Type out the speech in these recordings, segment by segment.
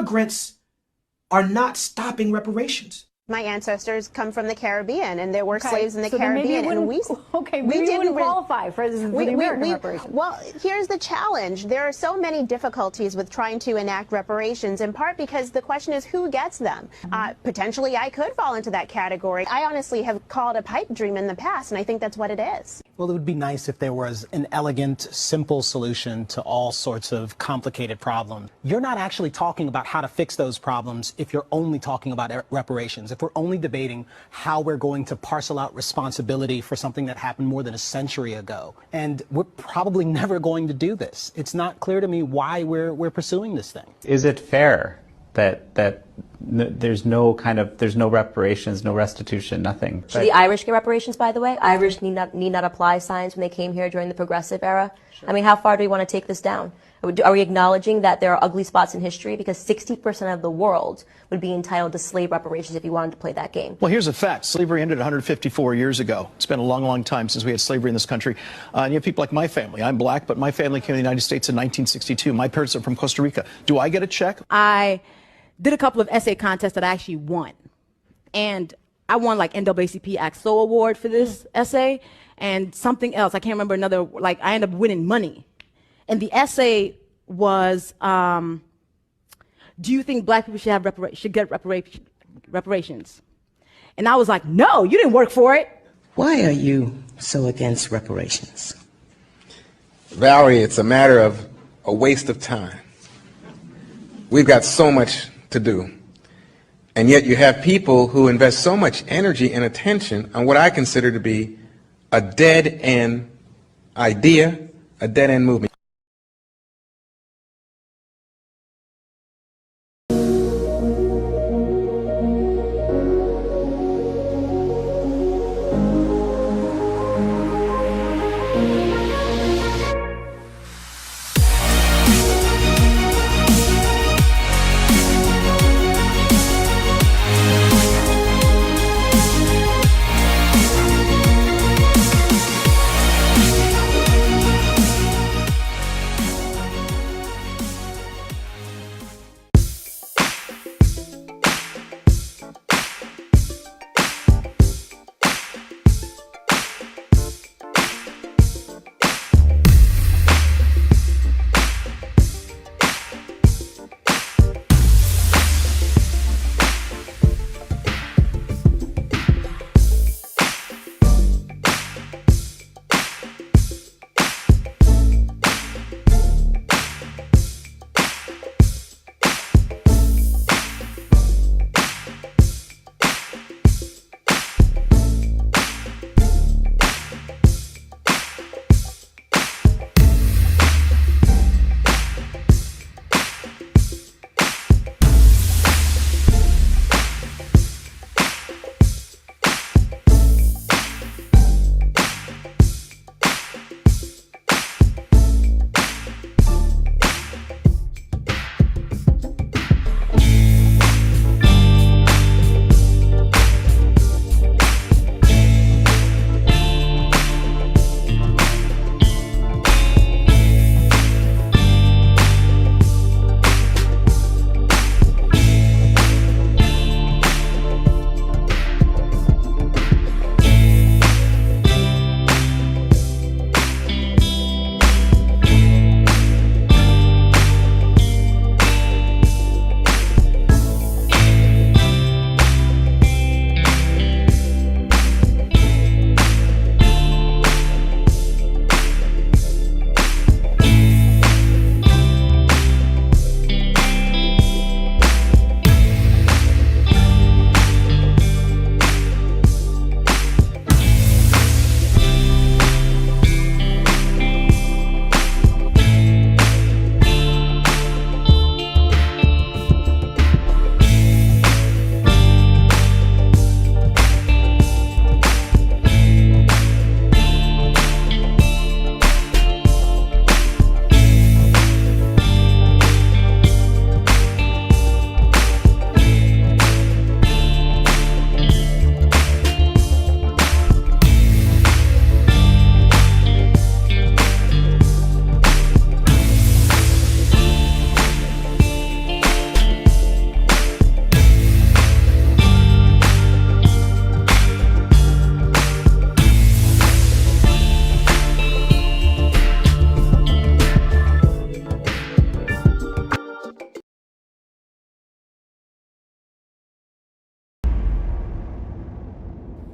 immigrants are not stopping reparations. My ancestors come from the Caribbean, and there were slaves in the so Caribbean, and we didn't qualify for the American reparations. Well, here's the challenge. There are so many difficulties with trying to enact reparations, in part because the question is who gets them. Potentially, I could fall into that category. I honestly have called a pipe dream in the past, and I think that's what it is. Well, it would be nice if there was an elegant, simple solution to all sorts of complicated problems. You're not actually talking about how to fix those problems if you're only talking about reparations. If we're only debating how we're going to parcel out responsibility for something that happened more than a century ago. And we're probably never going to do this. It's not clear to me why we're pursuing this thing. Is it fair that there's no reparations, no restitution, nothing? Should the Irish get reparations, by the way? Irish need not apply signs when they came here during the Progressive era. Sure. I mean, how far do we want to take this down? Are we acknowledging that there are ugly spots in history? Because 60% of the world would be entitled to slave reparations if you wanted to play that game. Well, here's a fact. Slavery ended 154 years ago. It's been a long, long time since we had slavery in this country. And you have people like my family. I'm black, but my family came to the United States in 1962. My parents are from Costa Rica. Do I get a check? I did a couple of essay contests that I actually won. And I won like NAACP AXO award for this essay and something else. I can't remember another, like I ended up winning money. And the essay was, do you think black people should get reparations? And I was like, no, you didn't work for it. Why are you so against reparations? Valerie, it's a matter of a waste of time. We've got so much to do. And yet you have people who invest so much energy and attention on what I consider to be a dead-end idea, a dead-end movement.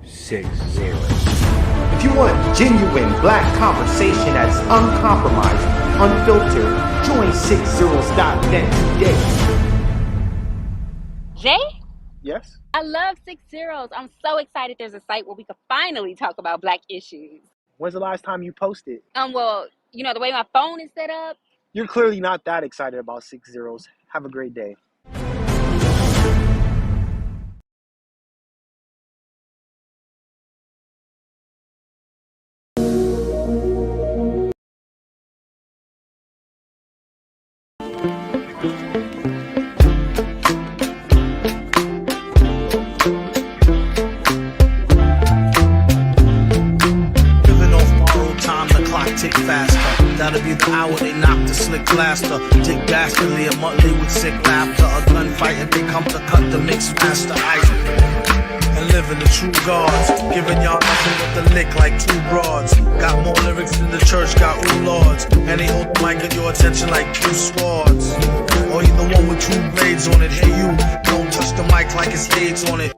60. If you want genuine black conversation that's uncompromised, unfiltered, join 60s.net today. Jay? Yes? I love 60s. I'm so excited there's a site where we could finally talk about black issues. When's the last time you posted? Well, the way my phone is set up. You're clearly not that excited about 60s. Have a great day. Tick faster. That'll be the hour they knock the slick blaster. Dick dastardly, a monthly with sick laughter. A gunfight if they come to cut the mix master. And living the true gods. Giving y'all nothing but the lick like two broads. Got more lyrics than the church got ooh lords. And they hold the mic at your attention like two swords. Or you the one with two blades on it. Hey you, don't touch the mic like it's AIDS on it.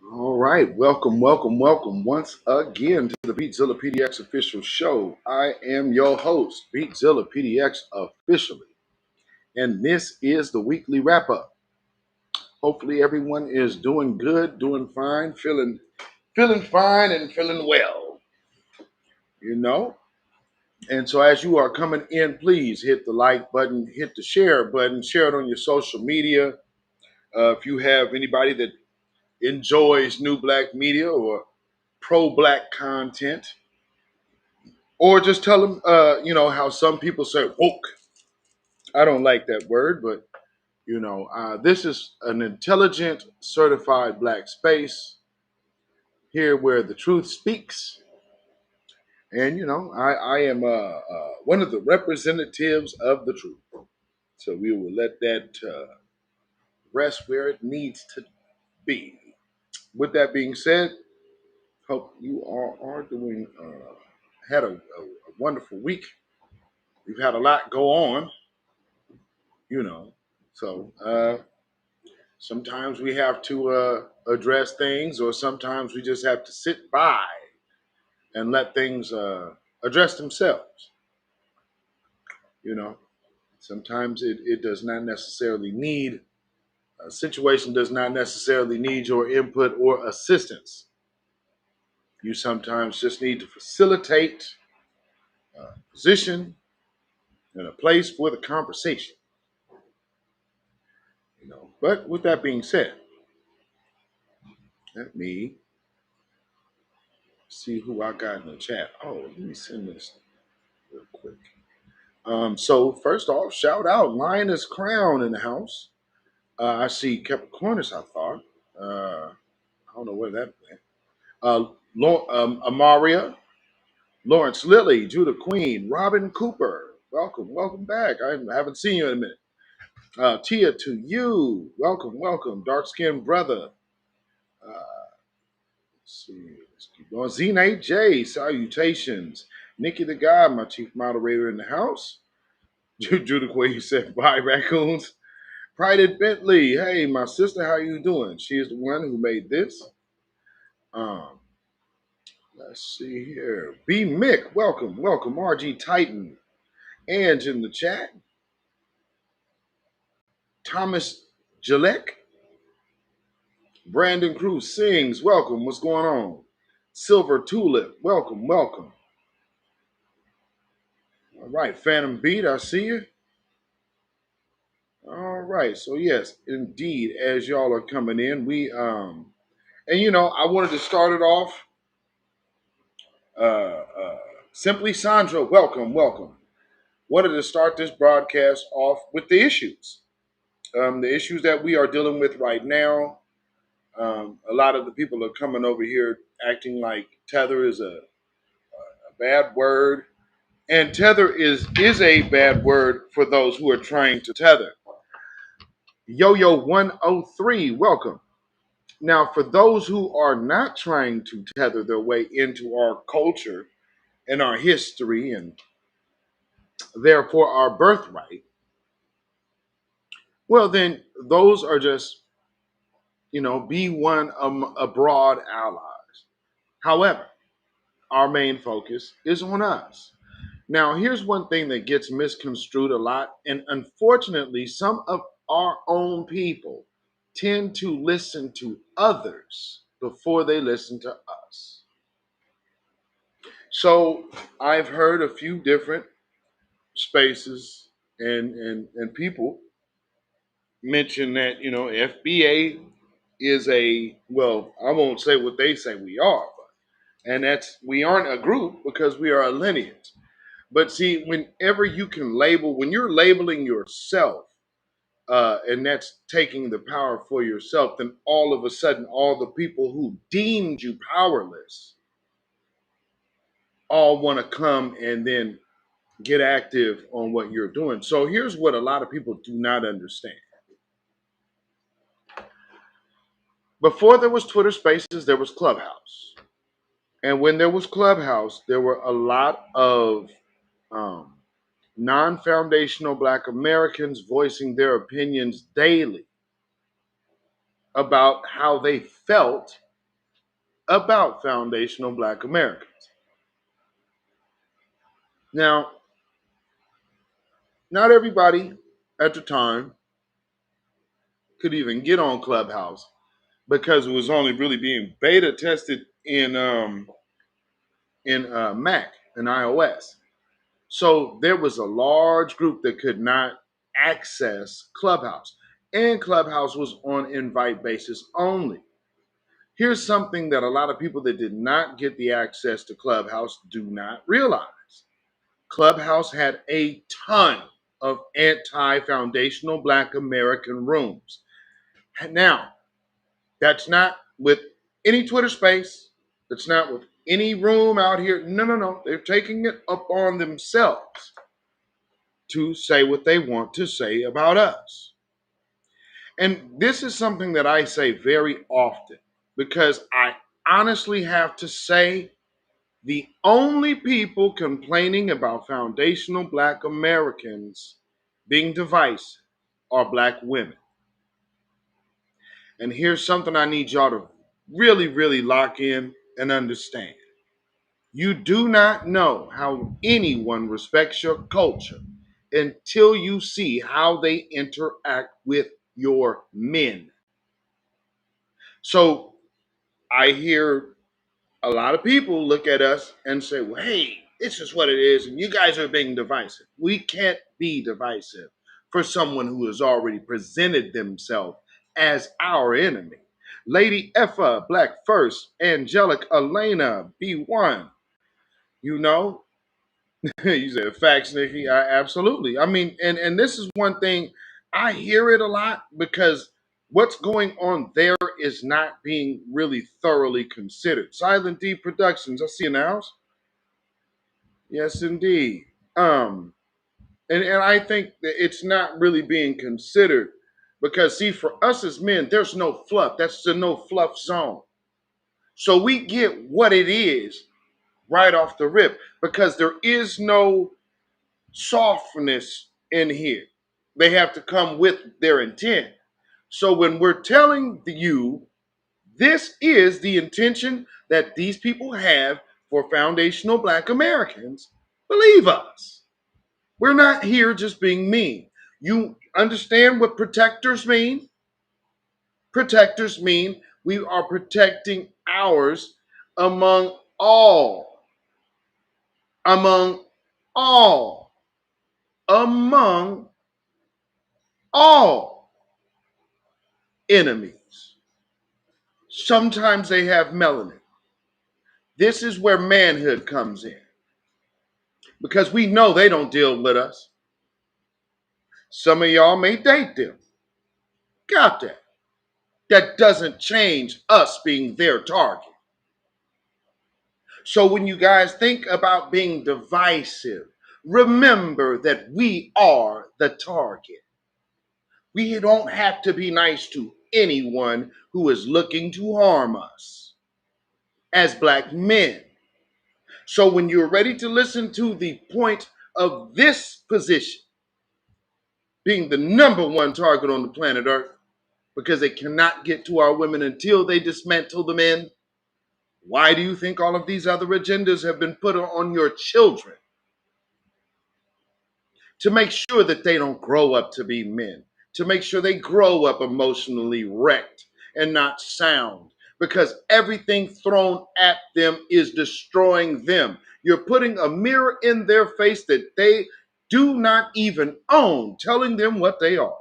All right, welcome once again to the Beatzilla PDX official show. I am your host, Beatzilla PDX officially, and this is the weekly wrap up. Hopefully, everyone is doing good, doing fine, feeling fine, and feeling well. And so as you are coming in, please hit the like button, hit the share button, share it on your social media. If you have anybody that enjoys new black media or pro-black content, or just tell them, how some people say woke. I don't like that word, but this is an intelligent, certified black space here where the truth speaks. And I am one of the representatives of the truth. So we will let that rest where it needs to be. With that being said, hope you all are doing had a wonderful week. We've had a lot go on, so sometimes we have to address things, or sometimes we just have to sit by and let things address themselves. Sometimes it does not necessarily need, a situation does not necessarily need your input or assistance. You sometimes just need to facilitate a position and a place for the conversation. But with that being said, let me see who I got in the chat. Oh, let me send this real quick. So first off, shout out Lioness Crown in the house. I see Capricornus, I thought. I don't know where that went. Amaria, Lawrence Lilly, Judah Queen, Robin Cooper. Welcome back. I haven't seen you in a minute. Tia to you. Welcome. Dark skinned brother. Let's see. Let's keep going. Z-Nate J, salutations. Nikki the Guy, my chief moderator in the house. Judah Queen said, bye, raccoons. Pride Bentley, hey, my sister, how you doing? She is the one who made this. Let's see here. B. Mick, welcome. RG Titan. Ange in the chat. Thomas Gillette. Brandon Cruz sings, welcome. What's going on? Silver Tulip, welcome. All right, Phantom Beat, I see you. All right, so yes, indeed, as y'all are coming in, we I wanted to start it off. Simply Sandra, welcome. Wanted to start this broadcast off with the issues. The issues that we are dealing with right now. A lot of the people are coming over here acting like tether is a bad word. And tether is a bad word for those who are trying to tether. Yo-Yo103, welcome. Now, for those who are not trying to tether their way into our culture and our history and therefore our birthright, well, then those are just, B1 abroad allies. However, our main focus is on us. Now, here's one thing that gets misconstrued a lot, and unfortunately, some of our own people tend to listen to others before they listen to us. So I've heard a few different spaces and people mention that, FBA is I won't say what they say we are, and that's we aren't a group because we are a lineage. But see, whenever you can when you're labeling yourself, and that's taking the power for yourself, then all of a sudden, all the people who deemed you powerless all want to come and then get active on what you're doing. So here's what a lot of people do not understand. Before there was Twitter Spaces, there was Clubhouse. And when there was Clubhouse, there were a lot of non-foundational Black Americans voicing their opinions daily about how they felt about foundational Black Americans. Now, not everybody at the time could even get on Clubhouse because it was only really being beta tested in Mac and iOS. So there was a large group that could not access Clubhouse, and Clubhouse was on invite basis only. Here's something that a lot of people that did not get the access to Clubhouse do not realize. Clubhouse had a ton of anti-foundational Black American rooms. Now, that's not with any Twitter space. That's not with any room out here. No. They're taking it upon themselves to say what they want to say about us. And this is something that I say very often because I honestly have to say the only people complaining about foundational Black Americans being divisive are Black women. And here's something I need y'all to really, really lock in and understand. You do not know how anyone respects your culture until you see how they interact with your men. So I hear a lot of people look at us and say, well, hey, this is what it is, and you guys are being divisive. We can't be divisive for someone who has already presented themselves as our enemy. Lady Effa, Black First, Angelic Elena, B1. You know, you said facts, Nikki. Absolutely. I mean, and this is one thing I hear it a lot because what's going on there is not being really thoroughly considered. Silent D Productions, I see you now. Yes, indeed. And I think that it's not really being considered because see, for us as men, there's no fluff. That's the no fluff zone. So we get what it is right off the rip because there is no softness in here. They have to come with their intent. So when we're telling you this is the intention that these people have for foundational Black Americans, believe us. We're not here just being mean. You understand what protectors mean? Protectors mean we are protecting ours among all, among all, among all enemies. Sometimes they have melanin. This is where manhood comes in because we know they don't deal with us. Some of y'all may date them. Got that. That doesn't change us being their target. So when you guys think about being divisive, remember that we are the target. We don't have to be nice to anyone who is looking to harm us as black men. So when you're ready to listen to the point of this position being the number one target on the planet Earth, because they cannot get to our women until they dismantle the men, why do you think all of these other agendas have been put on your children? To make sure that they don't grow up to be men, to make sure they grow up emotionally wrecked and not sound, because everything thrown at them is destroying them. You're putting a mirror in their face that they do not even own, telling them what they are.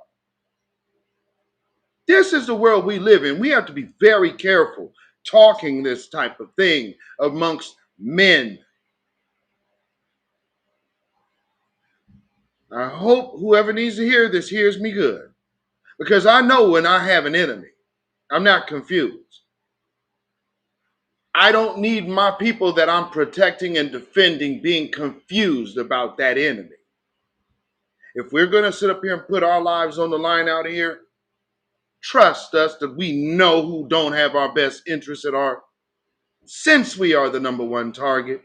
This is the world we live in. We have to be very careful talking this type of thing amongst men. I hope whoever needs to hear this hears me good, because I know when I have an enemy, I'm not confused. I don't need my people that I'm protecting and defending being confused about that enemy. If we're going to sit up here and put our lives on the line out here, trust us that we know who don't have our best interests at heart. Since we are the number one target,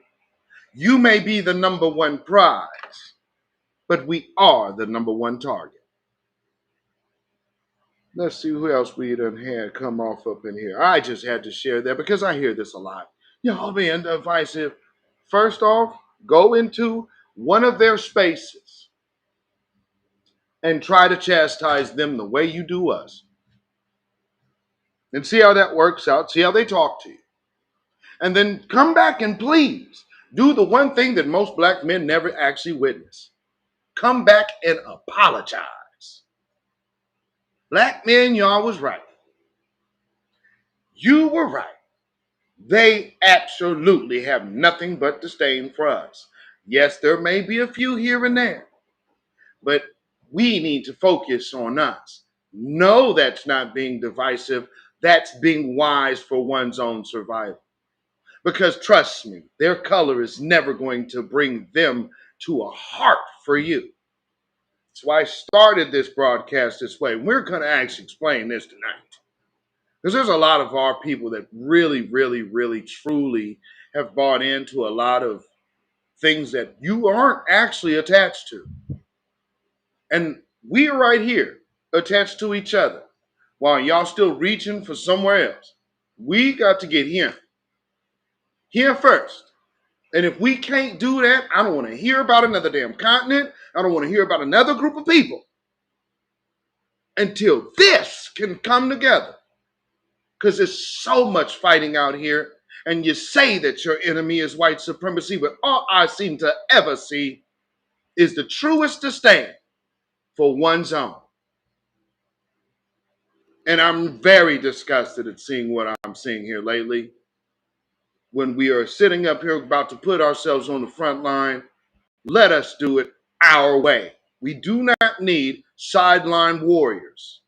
you may be the number one prize, but we are the number one target. Let's see who else we done had come off up in here. I just had to share that because I hear this a lot. Y'all being divisive. First off, go into one of their spaces and try to chastise them the way you do us. And see how that works out. See how they talk to you. And then come back and please do the one thing that most black men never actually witness. Come back and apologize. Black men, y'all was right. You were right. They absolutely have nothing but disdain for us. Yes, there may be a few here and there, but we need to focus on us. No, that's not being divisive. That's being wise for one's own survival. Because trust me, their color is never going to bring them to a heart for you. That's why I started this broadcast this way. We're going to actually explain this tonight. Because there's a lot of our people that really, really, really, truly have bought into a lot of things that you aren't actually attached to. And we are right here attached to each other while y'all still reaching for somewhere else. We got to get here. Here first. And if we can't do that, I don't want to hear about another damn continent. I don't want to hear about another group of people until this can come together. Because there's so much fighting out here. And you say that your enemy is white supremacy, but all I seem to ever see is the truest disdain for one's own. And I'm very disgusted at seeing what I'm seeing here lately. When we are sitting up here about to put ourselves on the front line, let us do it our way. We do not need sideline warriors.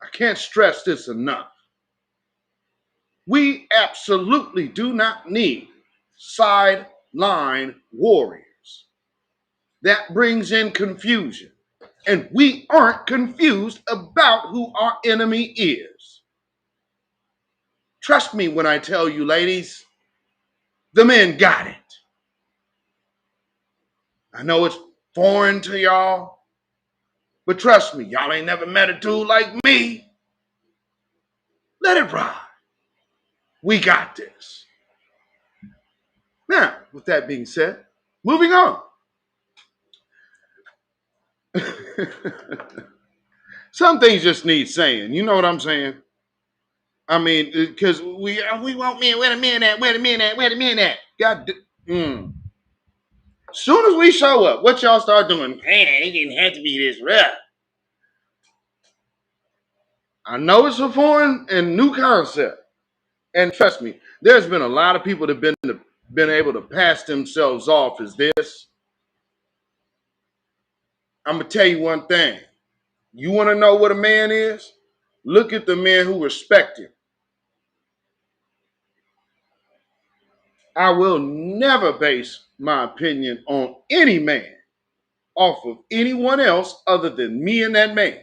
I can't stress this enough. We absolutely do not need sideline warriors. That brings in confusion. And we aren't confused about who our enemy is. Trust me when I tell you, ladies, the men got it. I know it's foreign to y'all, but trust me, y'all ain't never met a dude like me. Let it ride. We got this. Now, with that being said, moving on. Some things just need saying. You know what I'm saying? I mean, because we want men. Where the men at? Where the men at? Where the men at? Soon as we show up, what y'all start doing? Man, it didn't have to be this rough. I know it's a foreign and new concept. And trust me, there's been a lot of people that have been able to pass themselves off as this. I'm going to tell you one thing. You want to know what a man is? Look at the men who respect him. I will never base my opinion on any man off of anyone else other than me and that man.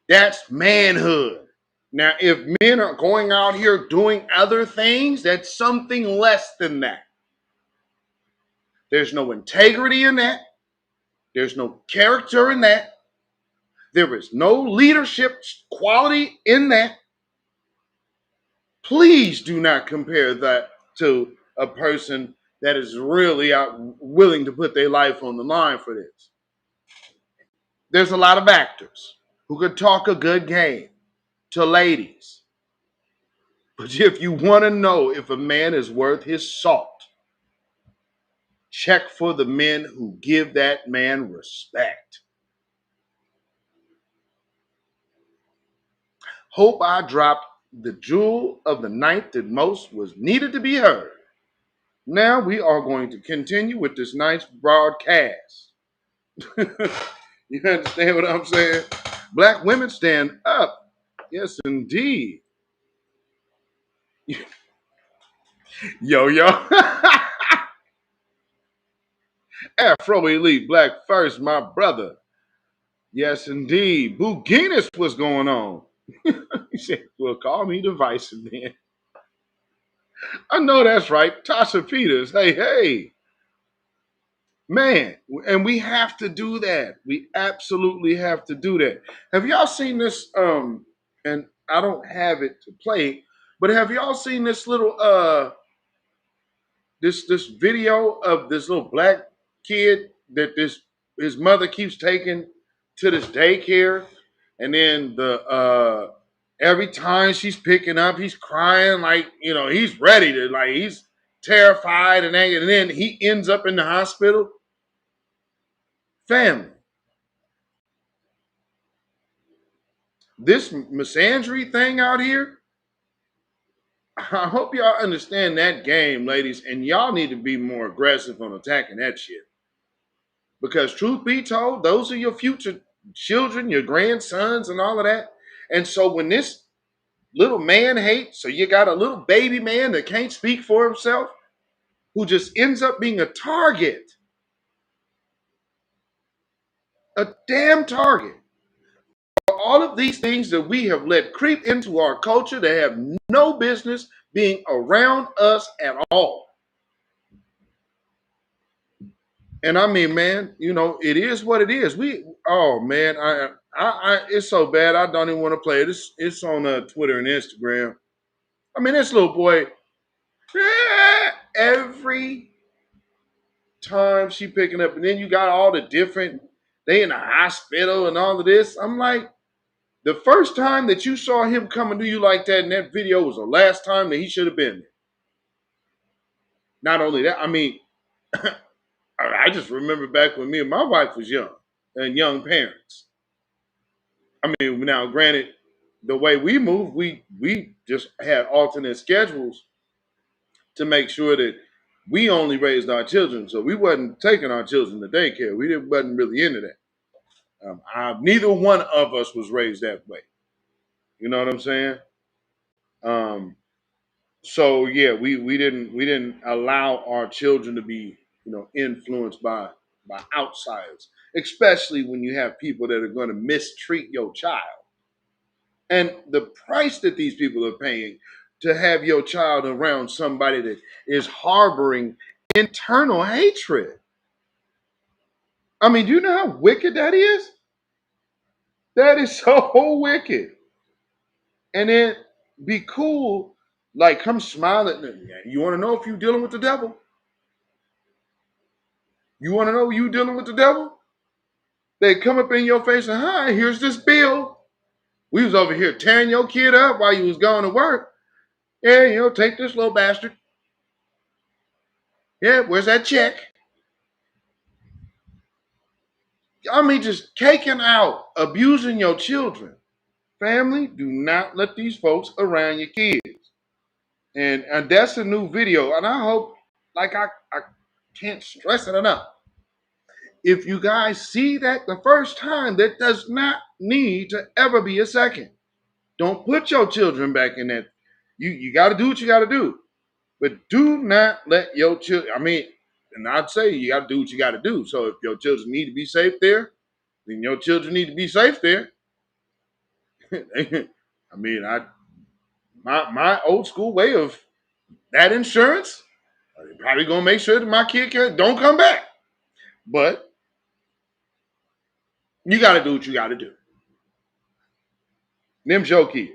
That's manhood. Now, if men are going out here doing other things, that's something less than that. There's no integrity in that. There's no character in that. There is no leadership quality in that. Please do not compare that to a person that is really out willing to put their life on the line for this. There's a lot of actors who could talk a good game to ladies. But if you want to know if a man is worth his salt, check for the men who give that man respect. Hope I dropped the jewel of the night that most was needed to be heard. Now we are going to continue with this night's broadcast. You understand what I'm saying? Black women stand up. Yes, indeed. Yo. Afro Elite Black First, my brother. Yes, indeed. Boo Guinness, what's going on? He said, well, call me divisive then. I know that's right. Tasha Peters. Hey. Man, and we have to do that. We absolutely have to do that. Have y'all seen this? And I don't have it to play, but have y'all seen this little this video of this little black kid that his mother keeps taking to this daycare, and then the every time she's picking up, he's crying like, you know, he's ready to, like, he's terrified and angry, and then he ends up in the hospital. Family. This Misandry thing out here, I hope y'all understand that game, ladies, and y'all need to be more aggressive on attacking that shit. Because truth be told, those are your future children, your grandsons, and all of that. And so when this little man hates, so you got a little baby man that can't speak for himself, who just ends up being a target. A damn target. All of these things that we have let creep into our culture that have no business being around us at all. And I mean, man, you know, it is what it is. Oh man, I it's so bad I don't even want to play it. It's on Twitter and Instagram. I mean, this little boy, every time she picking up, and then you got all the different, they in the hospital and all of this. I'm like, the first time that you saw him coming to you like that in that video was the last time that he should have been there. Not only that, I mean, I just remember back when me and my wife was young and young parents. I mean, now granted, the way we moved, we just had alternate schedules to make sure that we only raised our children. So we wasn't taking our children to daycare. We wasn't really into that. Neither one of us was raised that way. You know what I'm saying? So yeah, we didn't allow our children to be, you know, influenced by outsiders, especially when you have people that are going to mistreat your child. And the price that these people are paying to have your child around somebody that is harboring internal hatred. I mean, do you know how wicked that is? That is so wicked. And then be cool, like come smile at them. You want to know if you're dealing with the devil? You want to know you dealing with the devil? They come up in your face and, hi, here's this bill. We was over here tearing your kid up while you was going to work. Yeah, you know, take this little bastard. Yeah, where's that check? I mean, just caking out, abusing your children. Family, do not let these folks around your kids. And that's a new video. And I hope, like I can't stress it enough. If you guys see that the first time, that does not need to ever be a second. Don't put your children back in that. You got to do what you got to do. But do not let your children, I mean, And I'd say you got to do what you got to do. So if your children need to be safe there, then your children need to be safe there. I mean, my old school way of that insurance, probably gonna make sure that my kid don't come back. But you got to do what you got to do. Them's your kids.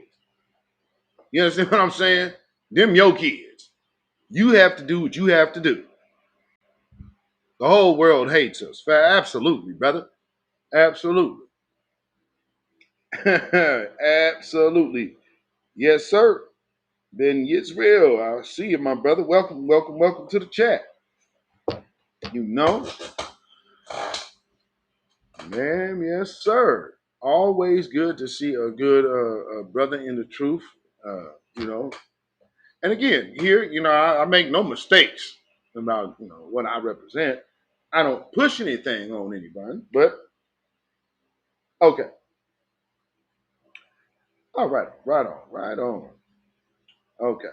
You understand what I'm saying? Them your kids. You have to do what you have to do. The whole world hates us. Absolutely, brother. Absolutely. Absolutely. Yes, sir. Ben Yisrael, I see you, my brother. Welcome, welcome, welcome to the chat. You know, man, yes, sir. Always good to see a good brother in the truth. You know, and again, here, I make no mistakes about what I represent. I don't push anything on anybody, but okay. All right, right on, right on. Okay.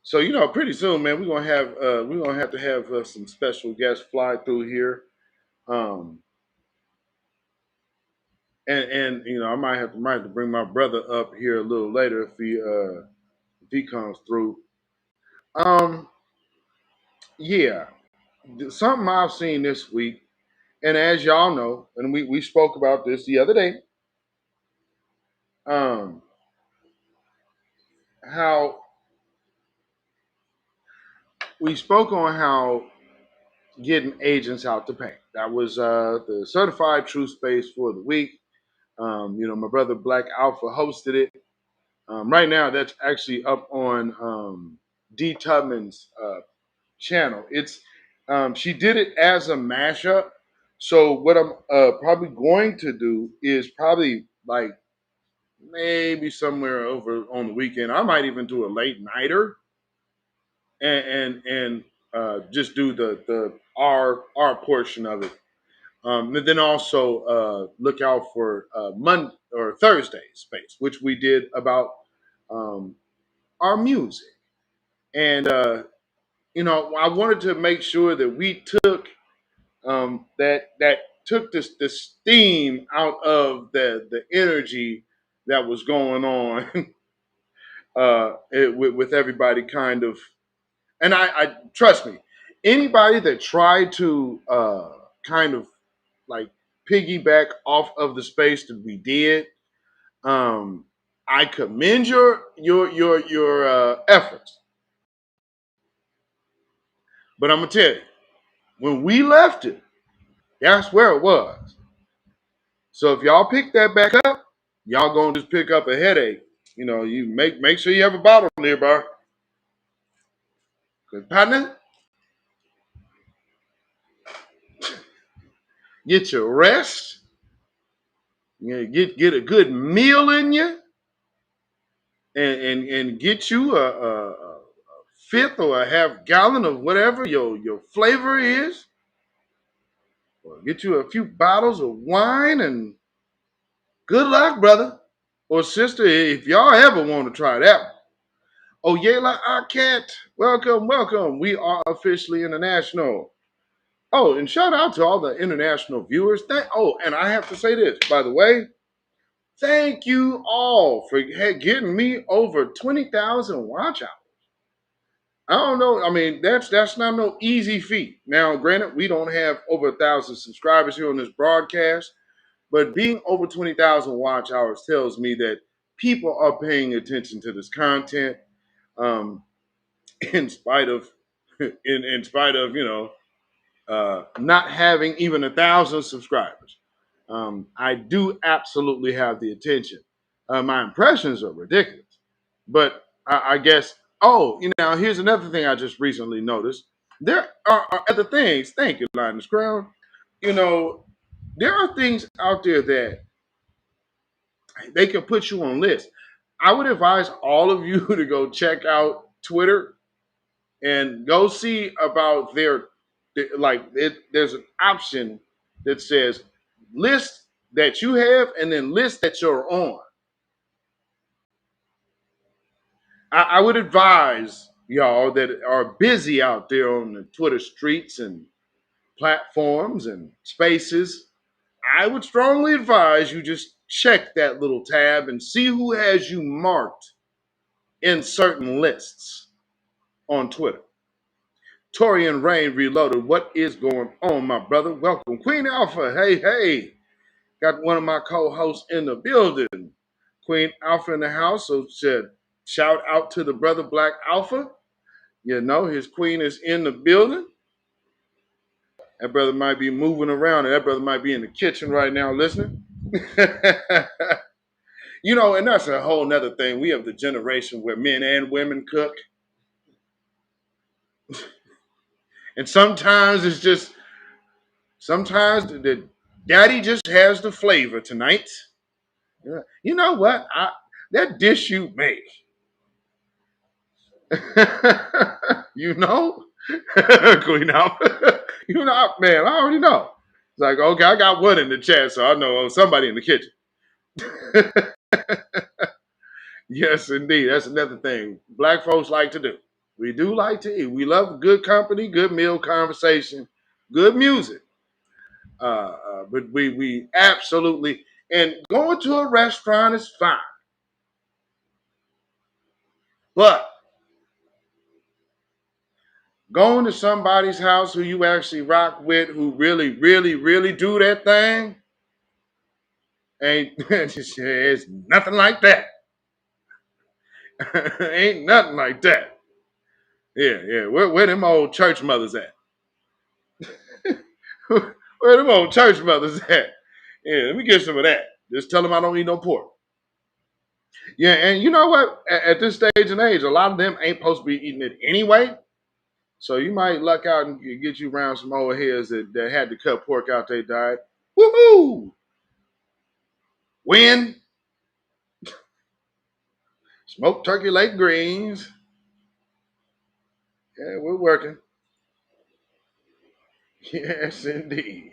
So pretty soon, man, we're gonna have to have some special guests fly through here, um, and I might have to bring my brother up here a little later if he comes through. Um, yeah, something I've seen this week, and as y'all know, and we spoke about this the other day, um, how we spoke on how getting agents out to paint. That was the certified truth space for the week. My brother Black Alpha hosted it. Right now, that's actually up on D Tubman's channel. It's she did it as a mashup. So what I'm probably going to do is probably like maybe somewhere over on the weekend. I might even do a late nighter and just do the our portion of it. And then also look out for Monday or Thursday space, which we did about um, our music. And I wanted to make sure that we took that took the steam out of the energy that was going on with everybody kind of. And I trust me, anybody that tried to kind of like piggyback off of the space that we did, I commend your efforts. But I'm gonna tell you, when we left it, that's where it was. So if y'all pick that back up, y'all gonna just pick up a headache. You make sure you have a bottle nearby. Cause partner, get your rest. Get a good meal in you, and get you a fifth or a half gallon of whatever your flavor is, or get you a few bottles of wine, and good luck, brother or sister, if y'all ever want to try that one. Oh, Yayla Arquette, welcome, welcome. We are officially international. Oh, and shout out to all the international viewers. And I have to say this, by the way, thank you all for getting me over 20,000 watch hours. I don't know. I mean, that's not no easy feat. Now, granted, we don't have over 1,000 subscribers here on this broadcast, but being over 20,000 watch hours tells me that people are paying attention to this content, um, in spite of, in spite of not having even 1,000 subscribers. I do absolutely have the attention. My impressions are ridiculous, but I guess. Oh, here's another thing I just recently noticed. There are other things. Thank you, Linus Crown. There are things out there that they can put you on lists. I would advise all of you to go check out Twitter and go see about there's an option that says list that you have and then list that you're on. I would advise y'all that are busy out there on the Twitter streets and platforms and spaces, I would strongly advise you just check that little tab and see who has you marked in certain lists on Twitter. Torian Rain Reloaded, what is going on, my brother? Welcome. Queen Alpha, hey, hey. Got one of my co-hosts in the building. Queen Alpha in the house, so said, shout out to the brother Black Alpha. You know, his queen is in the building. That brother might be moving around, and that brother might be in the kitchen right now listening. You know, and that's a whole nother thing. We have the generation where men and women cook. And sometimes the daddy just has the flavor tonight. You know what? That dish you make. You know? Queen Alpha. You know, man, I already know. It's like, okay, I got one in the chat, so I know somebody in the kitchen. Yes, indeed. That's another thing Black folks like to do. We do like to eat. We love good company, good meal, conversation, good music. But we absolutely, and going to a restaurant is fine. But going to somebody's house who you actually rock with, who really, really, really do that thing, it's nothing like that. Ain't nothing like that. Yeah. Where them old church mothers at? Where them old church mothers at? Yeah, let me get some of that. Just tell them I don't eat no pork. Yeah, and you know what? At this stage and age, a lot of them ain't supposed to be eating it anyway. So you might luck out and get you around some old heads that had to cut pork out their diet. Woohoo! Win. Smoked turkey leg greens. Yeah, we're working. Yes, indeed.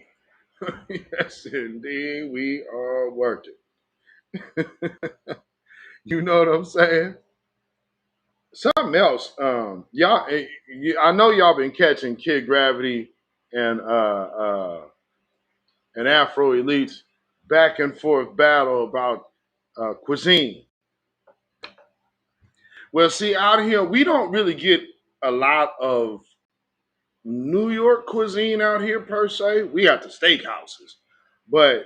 Yes, indeed. We are working. You know what I'm saying? Something else. Y'all, I know y'all been catching Kid Gravity and Afro Elites back and forth battle about cuisine. Well, see, out here we don't really get a lot of New York cuisine out here per se. We got the steakhouses, but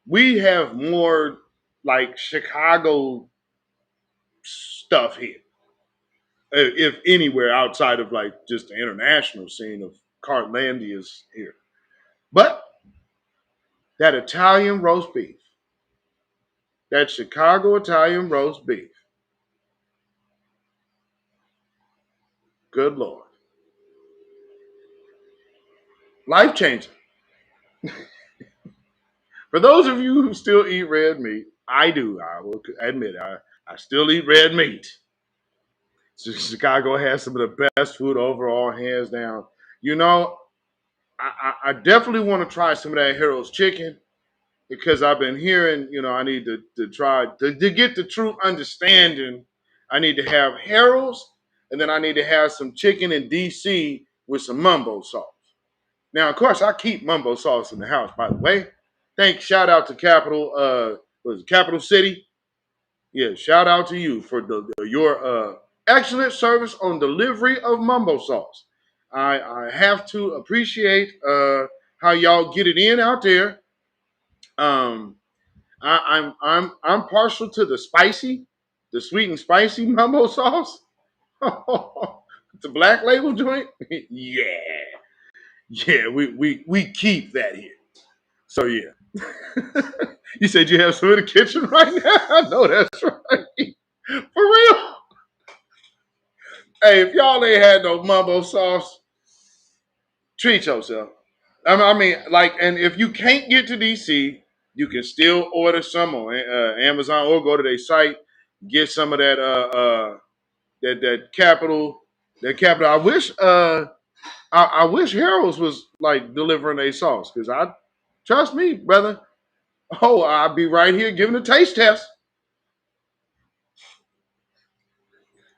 we have more like Chicago stuff here. If anywhere outside of like just the international scene of Cartlandia's here. But that Italian roast beef, that Chicago Italian roast beef, good Lord. Life changing. For those of you who still eat red meat, I do. I will admit I still eat red meat. So Chicago has some of the best food overall, hands down. You know, I definitely want to try some of that Harold's chicken because I've been hearing, you know, I need to try to get the true understanding. I need to have Harold's and then I need to have some chicken in DC with some mumbo sauce. Now, of course, I keep mumbo sauce in the house, by the way. Shout out to Capital City. Yeah, shout out to you for your excellent service on delivery of mumbo sauce. I have to appreciate how y'all get it in out there. I'm partial to the sweet and spicy mumbo sauce. The black label joint. Yeah, we keep that here. So yeah. You said you have some in the kitchen right now? I know that's right. For real. Hey, if y'all ain't had no mumbo sauce, treat yourself. I mean, like, and if you can't get to DC, you can still order some on Amazon or go to their site, get some of that capital. I wish Harold's was like delivering a sauce because trust me, brother. Oh, I'll be right here giving a taste test.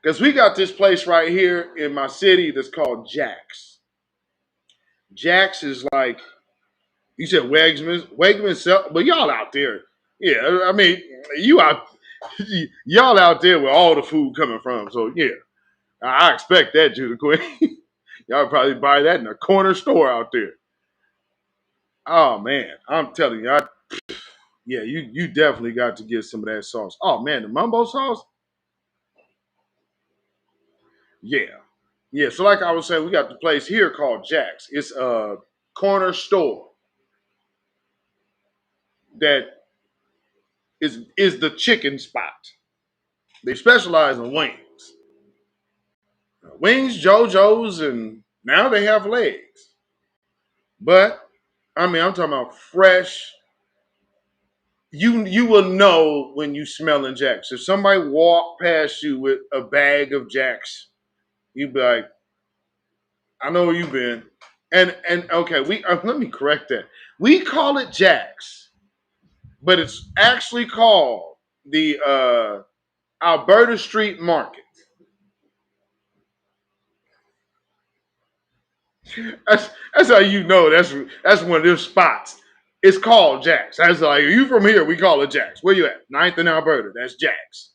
Because we got this place right here in my city that's called Jack's. Jack's is like, you said Wegmans sell, but y'all out there. Yeah, I mean, y'all out there where all the food coming from. So yeah, I expect that, Judah Queen. Y'all probably buy that in a corner store out there. Oh man, I'm telling you, yeah, you definitely got to get some of that sauce. Oh man, the mumbo sauce. Yeah. Yeah. So like I was saying, we got the place here called Jack's. It's a corner store that is the chicken spot. They specialize in wings. Wings, JoJo's, and now they have legs. But I mean, I'm talking about fresh. You will know when you smelling Jack's. If somebody walk past you with a bag of Jack's, you be like, I know where you've been. And okay, we let me correct that. We call it Jack's, but it's actually called the Alberta Street Market. That's how you know that's one of those spots. It's called Jack's. That's like, you from here, we call it Jack's. Where you at? 9th and Alberta. That's Jack's.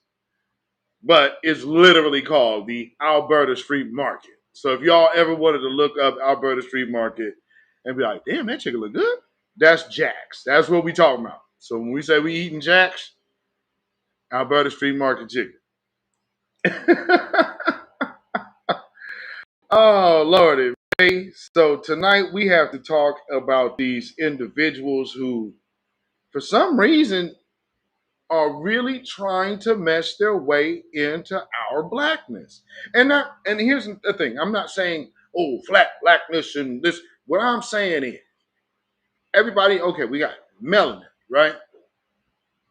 But it's literally called the Alberta Street Market. So if y'all ever wanted to look up Alberta Street Market and be like, damn, that chicken look good, that's Jack's. That's what we talking about. So when we say we eating Jack's, Alberta Street Market chicken. Oh, Lordy. So tonight we have to talk about these individuals who, for some reason, are really trying to mesh their way into our blackness. And here's the thing. I'm not saying, oh, flat blackness and this. What I'm saying is, everybody, okay, we got melanin, right?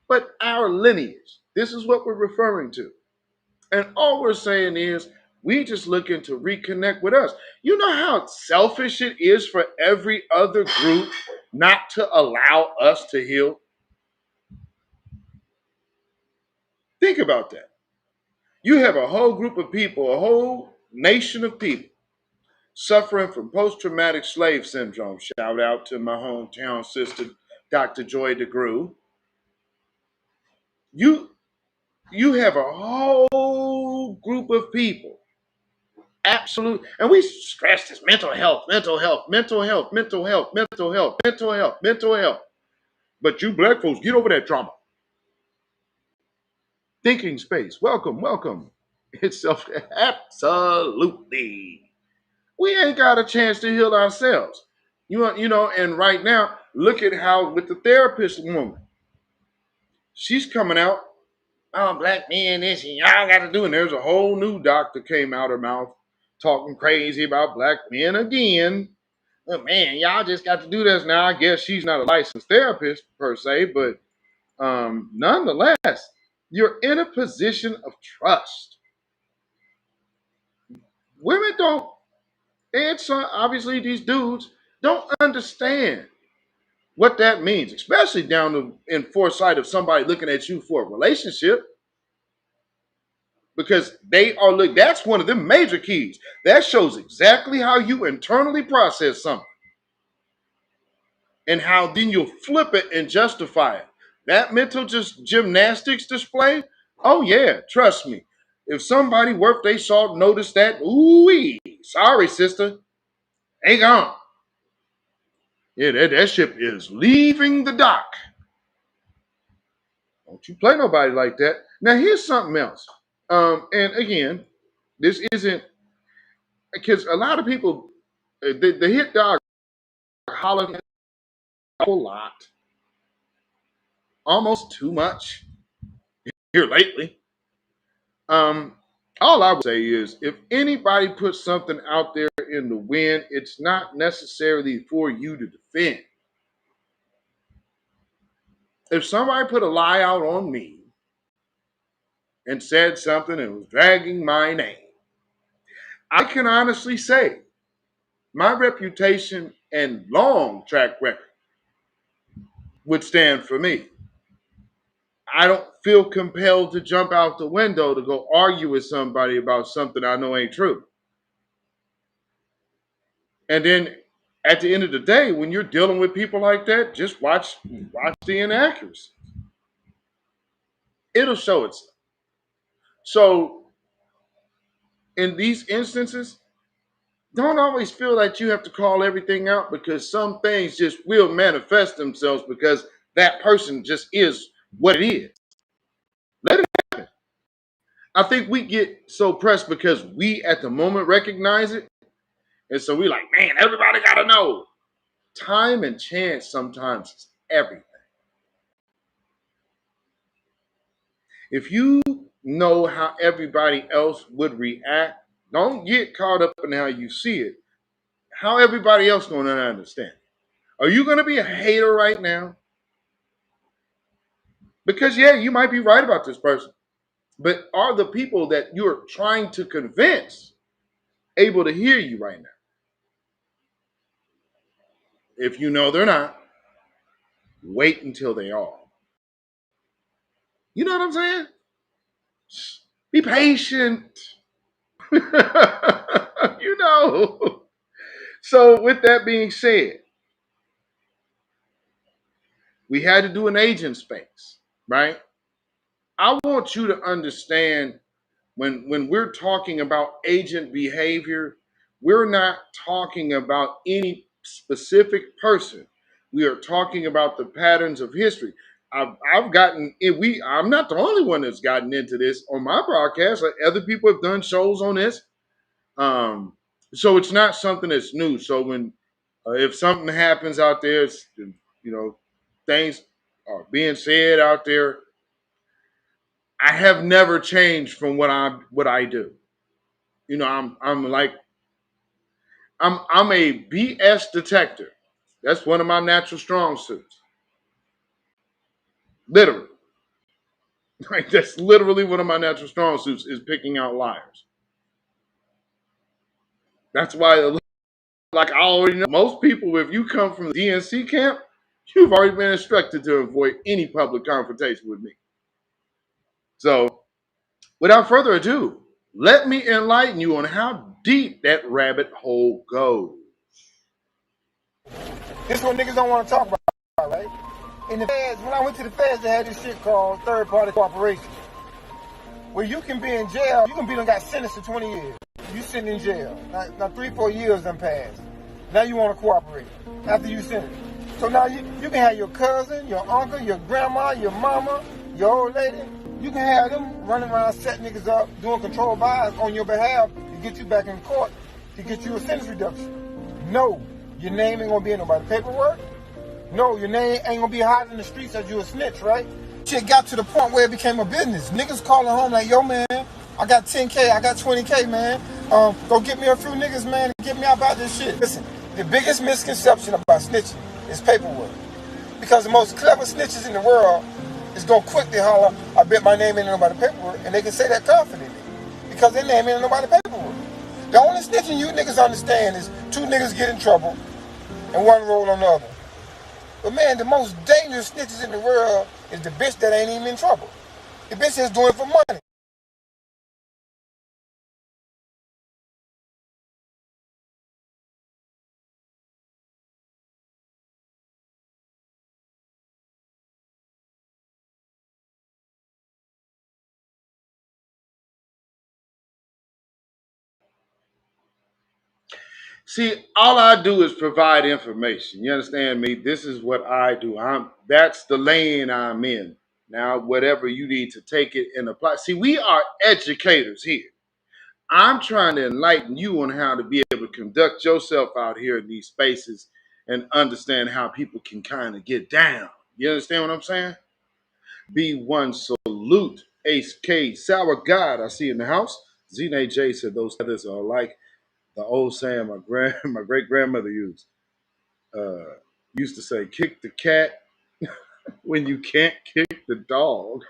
But our lineage, this is what we're referring to. And all we're saying is, we just looking to reconnect with us. You know how selfish it is for every other group not to allow us to heal? Think about that. You have a whole group of people, a whole nation of people suffering from post-traumatic slave syndrome. Shout out to my hometown sister, Dr. Joy DeGrew. You have a whole group of people. Absolute, and we stress this mental health, mental health, mental health, mental health, mental health, mental health, mental health. But you black folks, get over that trauma. Thinking space. Welcome, welcome. It's absolutely. We ain't got a chance to heal ourselves. You know, and right now, look at how with the therapist woman, she's coming out, oh, black men, this and y'all got to do. And there's a whole new doctor came out her mouth talking crazy about black men again. Oh, man, y'all just got to do this. Now, I guess she's not a licensed therapist per se, but nonetheless, you're in a position of trust. Women don't, and so obviously these dudes don't understand what that means, especially down in foresight of somebody looking at you for a relationship. Because they are that's one of the major keys. That shows exactly how you internally process something. And how then you'll flip it and justify it. That mental gymnastics display, oh yeah, trust me. If somebody worth they salt noticed that, ooh-wee, sorry, sister, ain't gone. Yeah, that ship is leaving the dock. Don't you play nobody like that. Now here's something else. And again, this isn't because a lot of people, the hit dog hollering a whole lot, almost too much here lately. All I would say is if anybody puts something out there in the wind, it's not necessarily for you to defend. If somebody put a lie out on me and said something and was dragging my name, I can honestly say my reputation and long track record would stand for me. I don't feel compelled to jump out the window to go argue with somebody about something I know ain't true. And then At the end of the day, when you're dealing with people like that, just watch the inaccuracy. It'll show itself. So in these instances, don't always feel like you have to call everything out, because some things just will manifest themselves because that person just is what it is. Let it happen. I think we get so pressed because we at the moment recognize it. And so we like, man, everybody got to know. Time and chance sometimes is everything. If you know how everybody else would react, don't get caught up in how you see it. How everybody else going to understand? Are you going to be a hater right now? Because yeah, you might be right about this person, but are the people that you're trying to convince able to hear you right now? If you know they're not, wait until they are. You know what I'm saying? Be patient. You know. So with that being said, we had to do an agent space, right? I want you to understand when we're talking about agent behavior, we're not talking about any specific person. We are talking about the patterns of history. I've gotten it. I'm not the only one that's gotten into this on my broadcast. Like, other people have done shows on this. So it's not something that's new. So when if something happens out there, it's, things are being said out there. I have never changed from what I do. I'm a BS detector. That's one of my natural strong suits. Literally. Like, that's literally one of my natural strong suits, is picking out liars. That's why, like, I already know most people, if you come from the DNC camp, you've already been instructed to avoid any public confrontation with me. So, without further ado, let me enlighten you on how deep that rabbit hole goes. This is what niggas don't want to talk about, right? In the feds, when I went to the feds, they had this shit called third-party cooperation, where you can be in jail, you can be got sentenced to 20 years. You sitting in jail. Now 3-4 years done passed. Now you want to cooperate after you sentenced. So now you can have your cousin, your uncle, your grandma, your mama, your old lady. You can have them running around setting niggas up, doing controlled buys on your behalf to get you back in court, to get you a sentence reduction. No, your name ain't gonna be in nobody's paperwork. No, your name ain't gonna be hot in the streets as you a snitch, right? Shit got to the point where it became a business. Niggas calling home like, yo, man, I got 10K, I got 20K, man. Go get me a few niggas, man, and get me out about this shit. Listen, the biggest misconception about snitching is paperwork. Because the most clever snitches in the world is gonna quickly holler, I bet my name ain't in nobody's paperwork, and they can say that confidently. Because their name ain't in nobody's paperwork. The only snitching you niggas understand is 2 niggas get in trouble and 1 roll on the other. But man, the most dangerous snitches in the world is the bitch that ain't even in trouble. The bitch is doing it for money. See, all I do is provide information. You understand me? This is what I do. That's the lane I'm in. Now, whatever you need to take it and apply. See, we are educators here. I'm trying to enlighten you on how to be able to conduct yourself out here in these spaces and understand how people can kind of get down. You understand what I'm saying? B1 salute. Ace K, Sour God, I see in the house. Zene J said those feathers are like the old saying my great grandmother used to say, kick the cat when you can't kick the dog.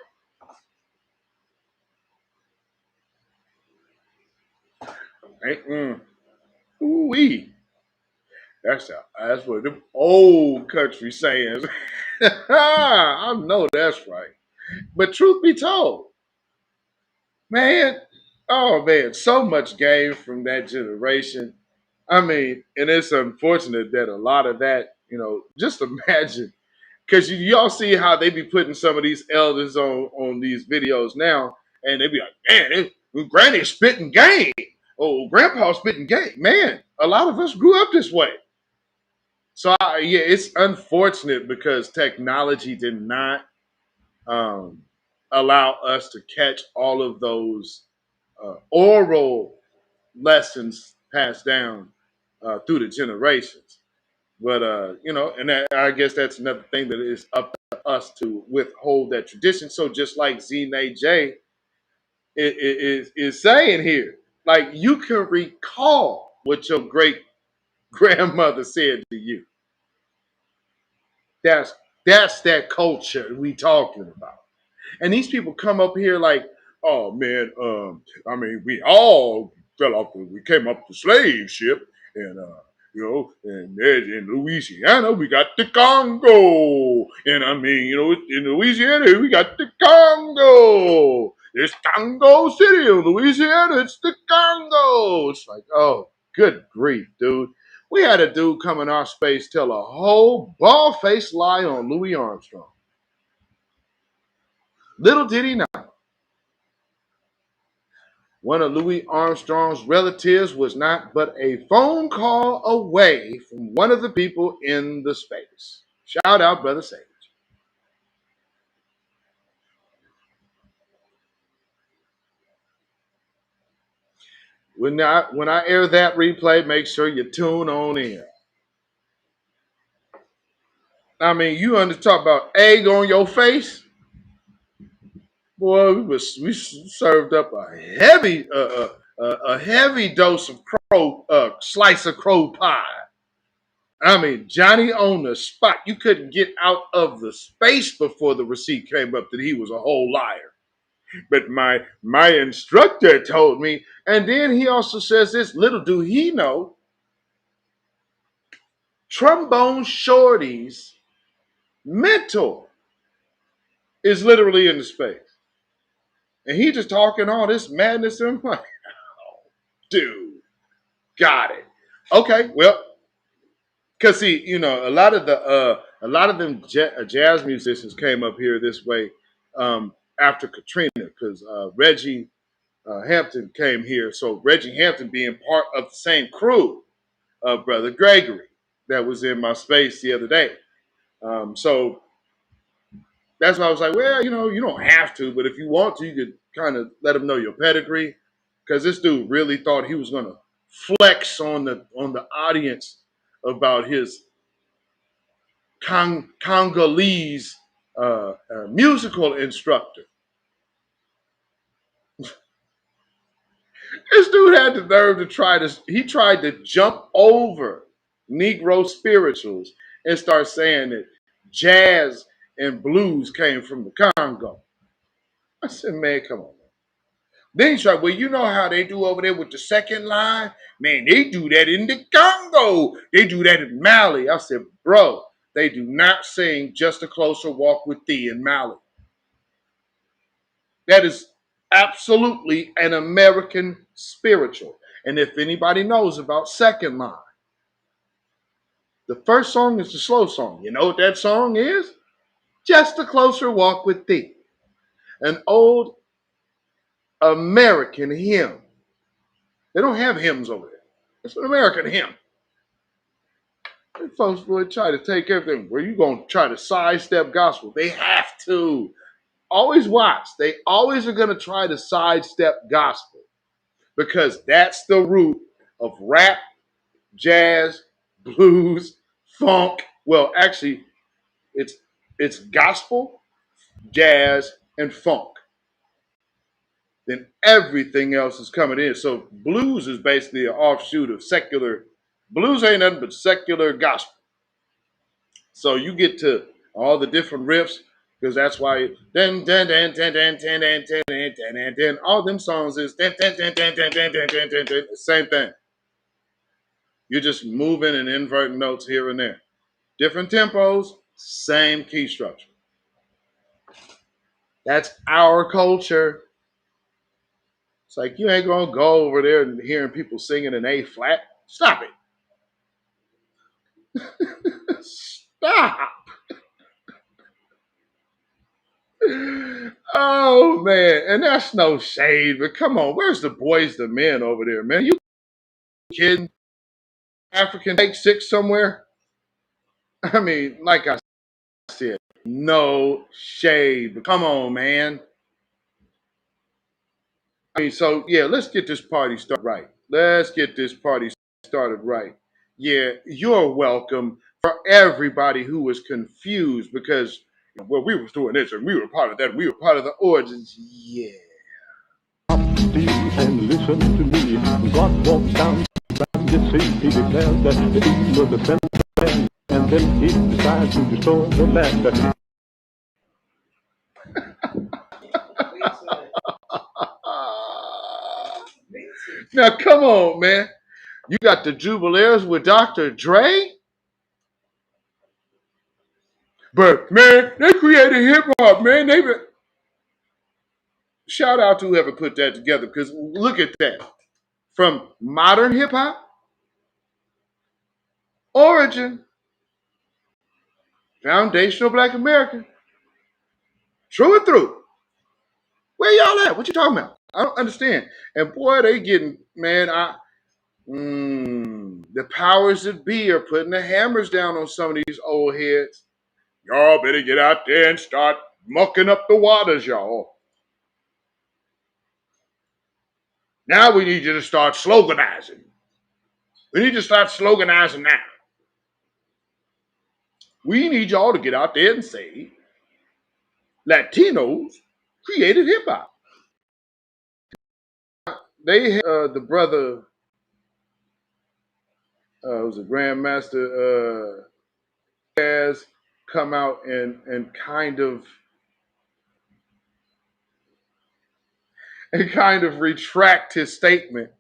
Ooh-wee. That's what them old country sayings. I know that's right. But truth be told, man, oh man, so much game from that generation. I mean, and it's unfortunate that a lot of that, just imagine, because y'all see how they be putting some of these elders on these videos now, and they be like, man, Granny's spitting game. Oh, Grandpa's spitting game. Man, a lot of us grew up this way. So, yeah, it's unfortunate because technology did not allow us to catch all of those oral lessons passed down through the generations. But and I guess that's another thing that is up to us to withhold that tradition. So just like Zene J is saying here, like you can recall what your great grandmother said to you. That's that culture we talking about. And these people come up here like, oh man, I mean, we all fell off. We came up the slave ship, and and in Louisiana we got the Congo, and I mean, in Louisiana we got the Congo. It's Congo City, in Louisiana. It's the Congo. It's like, oh, good grief, dude. We had a dude come in our space tell a whole bald-faced lie on Louis Armstrong. Little did he know, one of Louis Armstrong's relatives was not but a phone call away from one of the people in the space. Shout out, Brother Sage. When I air that replay, make sure you tune on in. I mean, you want to talk about egg on your face? Boy, we served up a heavy dose of slice of crow pie. I mean, Johnny on the spot. You couldn't get out of the space before the receipt came up that he was a whole liar. But my instructor told me, and then he also says this, little do he know, Trombone Shorty's mentor is literally in the space. And he just talking all this madness. And I'm like, oh, dude, got it. Okay, well, because see, a lot of them jazz musicians came up here this way after Katrina, because Reggie Hampton came here. So Reggie Hampton being part of the same crew of Brother Gregory that was in my space the other day. So that's why I was like, well, you don't have to, but if you want to, you could kind of let them know your pedigree, because this dude really thought he was going to flex on the audience about his Congolese musical instructor. This dude had the nerve to he tried to jump over Negro spirituals and start saying that jazz and blues came from the Congo. I said, man, come on. Then he tried, well, you know how they do over there with the second line? Man, they do that in the Congo. They do that in Mali. I said, bro, they do not sing Just a Closer Walk with Thee in Mali. That is absolutely an American spiritual. And if anybody knows about second line, the first song is the slow song. You know what that song is? Just a Closer Walk with Thee. An old American hymn. They don't have hymns over there. It's an American hymn. And folks would try to take everything. Where you going to try to sidestep gospel? They have to. Always watch. They always are going to try to sidestep gospel, because that's the root of rap, jazz, blues, funk. Well, actually, it's gospel, jazz, and funk. Then everything else is coming in. So blues is basically an offshoot of secular. Blues ain't nothing but secular gospel. So you get to all the different riffs, because that's why then all them songs is the same thing. You're just moving and inverting notes here and there. Different tempos, same key structure. That's our culture. It's like you ain't gonna go over there and hearing people singing in A flat. Stop it. Stop. Oh man, and that's no shade, but come on, where's the boys, the men over there, man? You kidding? African take six somewhere? I mean, like I said, no shade, but come on, man. I mean, so yeah, let's get this party started right. Let's get this party started right. Yeah, you're welcome for everybody who was confused because, well, we were doing this and we were part of that. We were part of the origins. Yeah. And listen to me. God walks down the sea. He declares that the evil will defend the land, and then he decides to destroy the land. Now, come on, man. You got the Jubileers with Dr. Dre? But, man, they created hip-hop, man. Shout out to whoever put that together, because look at that. From modern hip-hop, origin, foundational Black American, true and through. Where y'all at? What you talking about? I don't understand. And boy, they getting, man, the powers that be are putting the hammers down on some of these old heads. Y'all better get out there and start mucking up the waters, y'all. Now we need you to start sloganizing. We need to start sloganizing now. We need y'all to get out there and say, Latinos created hip hop. They had the brother, was a grandmaster, has come out and kind of retract his statement.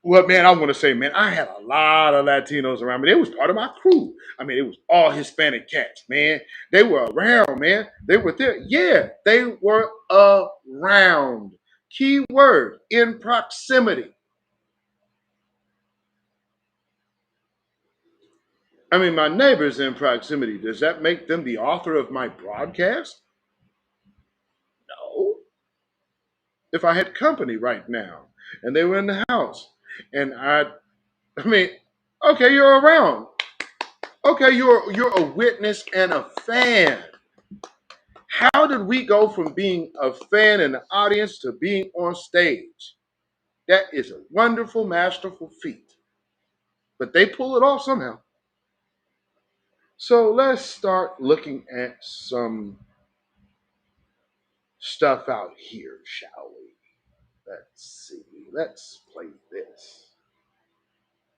Well, man, I want to say, man, I had a lot of Latinos around me. They was part of my crew. I mean, it was all Hispanic cats, man. They were around, man. They were there. Yeah, they were around. Key word, in proximity. I mean, my neighbors in proximity. Does that make them the author of my broadcast? No. If I had company right now and they were in the house and I mean, okay, you're around. Okay, you're a witness and a fan. How did we go from being a fan in the audience to being on stage? That is a wonderful, masterful feat. But they pull it off somehow. So let's start looking at some stuff out here, shall we? Let's see. Let's play this.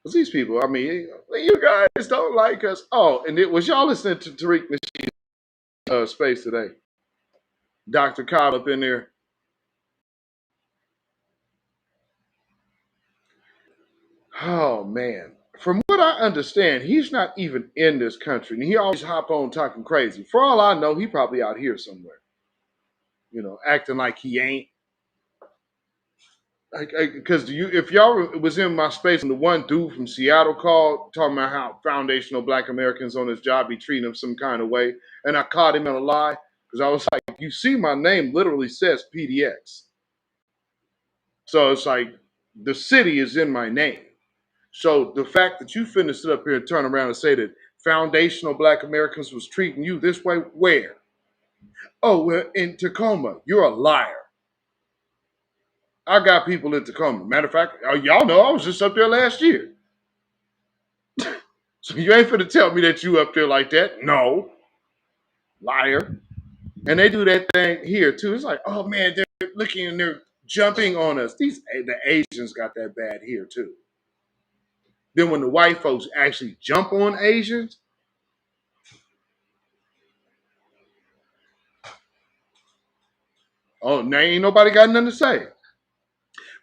Because these people, I mean, you guys don't like us. Oh, and was y'all listening to Tariq Nasheed's space today? Dr. Cobb up in there. Oh, man. From what I understand, he's not even in this country. And he always hop on talking crazy. For all I know, he probably out here somewhere. You know, acting like he ain't. Because if y'all was in my space and the one dude from Seattle called talking about how foundational Black Americans on his job be treating him some kind of way, and I caught him in a lie because I was like, you see, my name literally says PDX, so it's like the city is in my name. So the fact that you finna sit up here and turn around and say that foundational Black Americans was treating you this way, where? Oh, well, in Tacoma, you're a liar. I got people in Tacoma. Matter of fact, y'all know I was just up there last year. So you ain't finna tell me that you up there like that. No. Liar. And they do that thing here too. It's like, oh man, they're looking and they're jumping on us. The Asians got that bad here too. Then when the white folks actually jump on Asians, oh, now ain't nobody got nothing to say.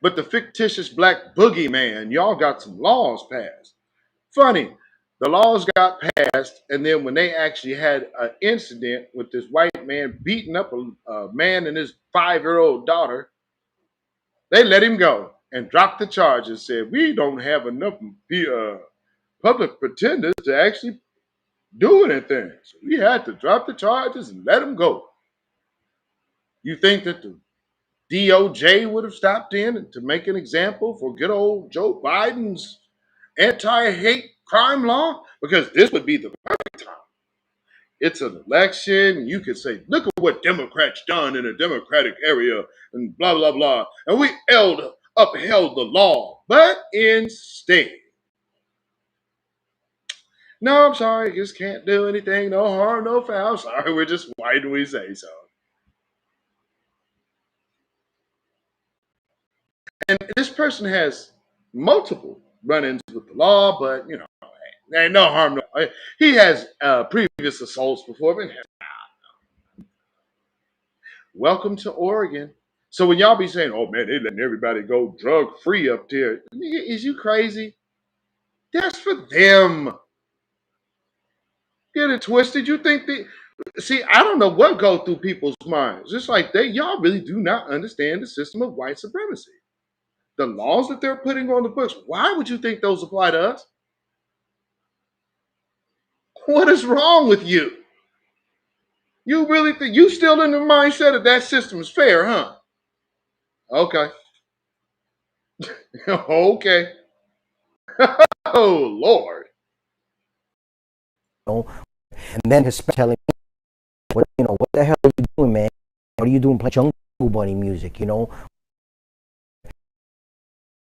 But the fictitious black boogeyman, y'all got some laws passed. Funny, the laws got passed, and then when they actually had an incident with this white man beating up a man and his 5-year-old daughter, they let him go. and dropped the charges, said, we don't have enough public pretenders to actually do anything. So we had to drop the charges and let them go. You think that the DOJ would have stopped in to make an example for good old Joe Biden's anti-hate crime law? Because this would be the perfect time. It's an election. You could say, look at what Democrats done in a Democratic area and blah, blah, blah. And we upheld the law. But instead, no, I'm sorry, just can't do anything. No harm, no foul. Sorry, we're just white and we say so. And this person has multiple run-ins with the law, but, you know, ain't no harm. No. He has previous assaults before. But welcome to Oregon. So when y'all be saying, oh, man, they letting everybody go drug-free up there, is you crazy? That's for them. Get it twisted. You think they... See, I don't know what goes through people's minds. It's like y'all really do not understand the system of white supremacy. The laws that they're putting on the books, why would you think those apply to us? What is wrong with you? You really think you still in the mindset that system is fair, huh? Okay. Okay. Oh, Lord. And then Hispanic telling me, what the hell are you doing, man? What are you doing playing Jungle Bunny music,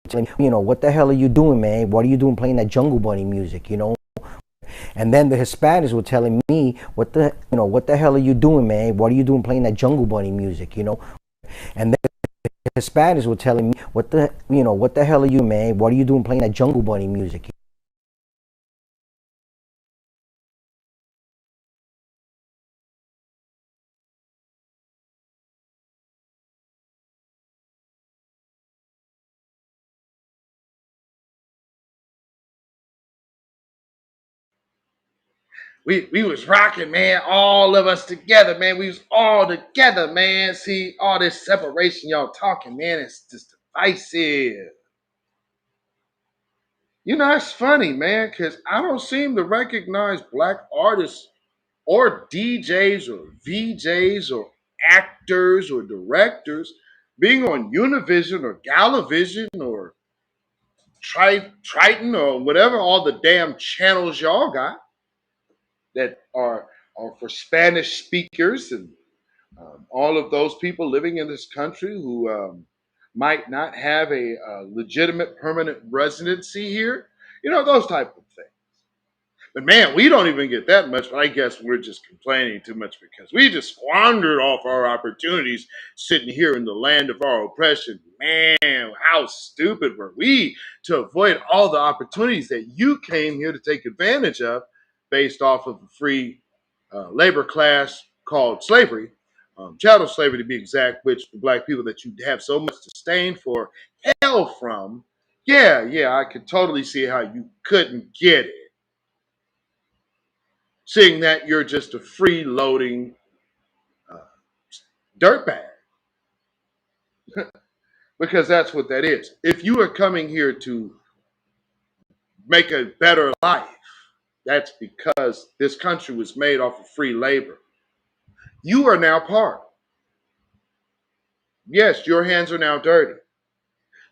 what the hell are you doing, man? What are you doing playing that Jungle Bunny music, And then the Hispanics were telling me, what the hell are you doing, man? What are you doing playing that Jungle Bunny music, And then the Hispanics were telling me, what the hell are you, man? What are you doing playing that Jungle Bunny music? We was rocking, man, all of us together, man. We was all together, man. See, all this separation y'all talking, man, it's just divisive. It's funny, man, because I don't seem to recognize black artists or DJs or VJs or actors or directors being on Univision or Galavision or Triton or whatever, all the damn channels y'all got that are for Spanish speakers and all of those people living in this country who might not have a legitimate permanent residency here. Those type of things. But man, we don't even get that much. But I guess we're just complaining too much because we just squandered off our opportunities sitting here in the land of our oppression. Man, how stupid were we to avoid all the opportunities that you came here to take advantage of based off of a free labor class called slavery, chattel slavery to be exact, which the black people that you have so much disdain for, hell from. Yeah, I could totally see how you couldn't get it. Seeing that you're just a freeloading dirtbag. Because that's what that is. If you are coming here to make a better life, that's because this country was made off of free labor. You are now part. Yes, your hands are now dirty.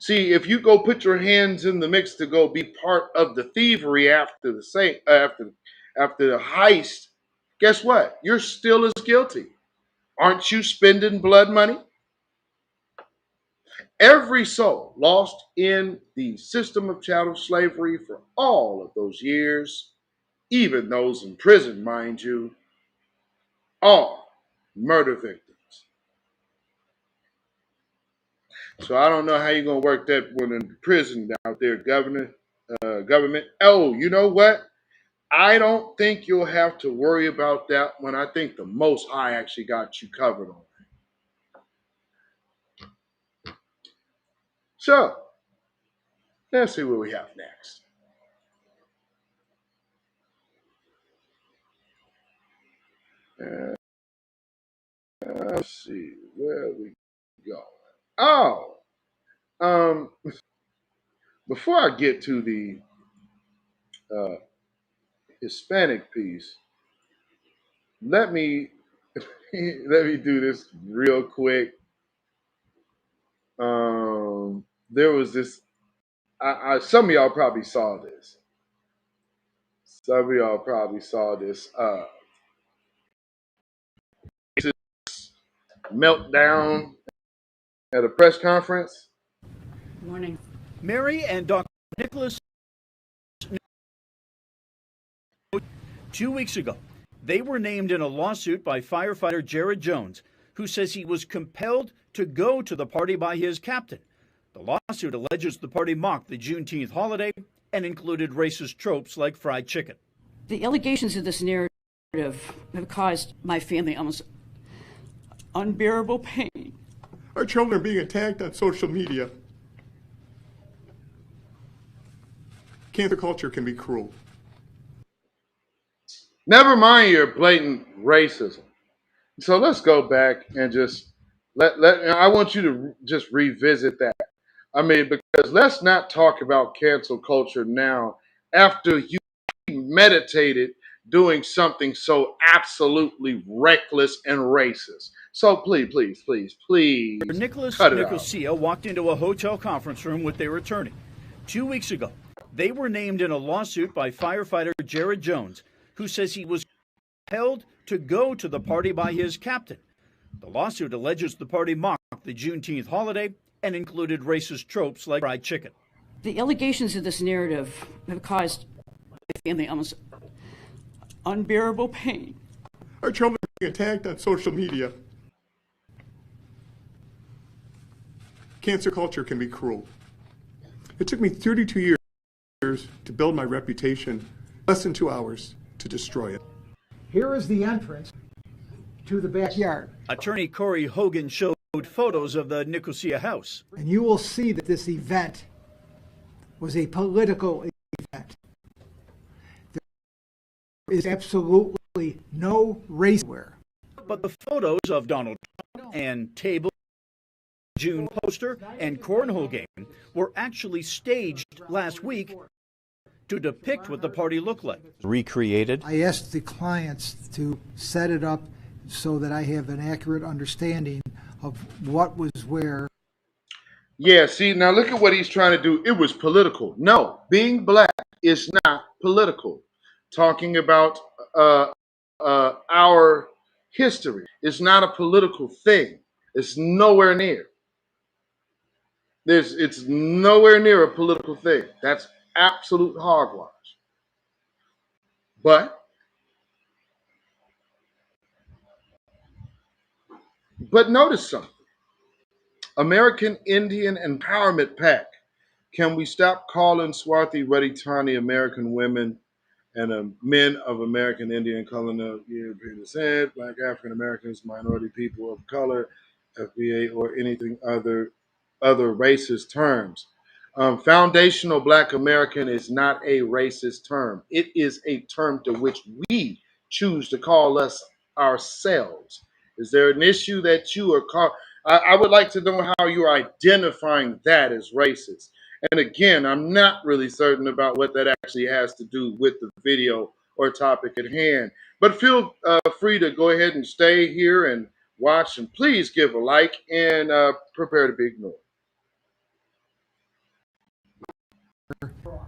See, if you go put your hands in the mix to go be part of the thievery after the heist, guess what? You're still as guilty. Aren't you spending blood money? Every soul lost in the system of chattel slavery for all of those years, even those in prison, mind you, are murder victims. So I don't know how you're going to work that one in prison out there, government. Oh, you know what? I don't think you'll have to worry about that one. I think the Most High actually got you covered on it. So, let's see what we have next. Let's see where we go. Oh, before I get to the Hispanic piece, let me let me do this real quick. There was this. Some of y'all probably saw this. Some of y'all probably saw this meltdown at a press conference. Morning. Mary and Dr. Nicholas, 2 weeks ago, they were named in a lawsuit by firefighter Jared Jones, who says he was compelled to go to the party by his captain. The lawsuit alleges the party mocked the Juneteenth holiday and included racist tropes like fried chicken. The allegations of this narrative have caused my family almost unbearable pain. Our children are being attacked on social media. Cancel culture can be cruel. Never mind your blatant racism. So let's go back and just I want you to just revisit that. I mean, because let's not talk about cancel culture now after you meditated doing something so absolutely reckless and racist. So please. Nicholas cut it Nicosia out. walked into a hotel conference room with their attorney. 2 weeks ago, they were named in a lawsuit by firefighter Jared Jones, who says he was compelled to go to the party by his captain. The lawsuit alleges the party mocked the Juneteenth holiday and included racist tropes like fried chicken. The allegations of this narrative have caused my family almost unbearable pain. Our children are being attacked on social media. Cancel culture can be cruel. It took me 32 years to build my reputation, less than 2 hours to destroy it. Here is the entrance to the backyard. Attorney Corey Hogan showed photos of the Nicosia house. And you will see that this event was a political event. There is absolutely no race where. But the photos of Donald Trump and table, June poster, and cornhole game were actually staged last week to depict what the party looked like. Recreated. I asked the clients to set it up so that I have an accurate understanding of what was where. Yeah, see, now look at what he's trying to do. It was political. No, being black is not political. Talking about our history is not a political thing. It's nowhere near. It's nowhere near a political thing. That's absolute hogwash. But notice something. American Indian Empowerment PAC. Can we stop calling Swarthy Raditani American women and men of American Indian, color, European descent, Black African Americans, minority people of color, FBA, or anything other racist terms? Foundational Black American is not a racist term. It is a term to which we choose to call us ourselves. Is there an issue that you are called? I would like to know how you're identifying that as racist. And again, I'm not really certain about what that actually has to do with the video or topic at hand. But feel free to go ahead and stay here and watch, and please give a like and prepare to be ignored.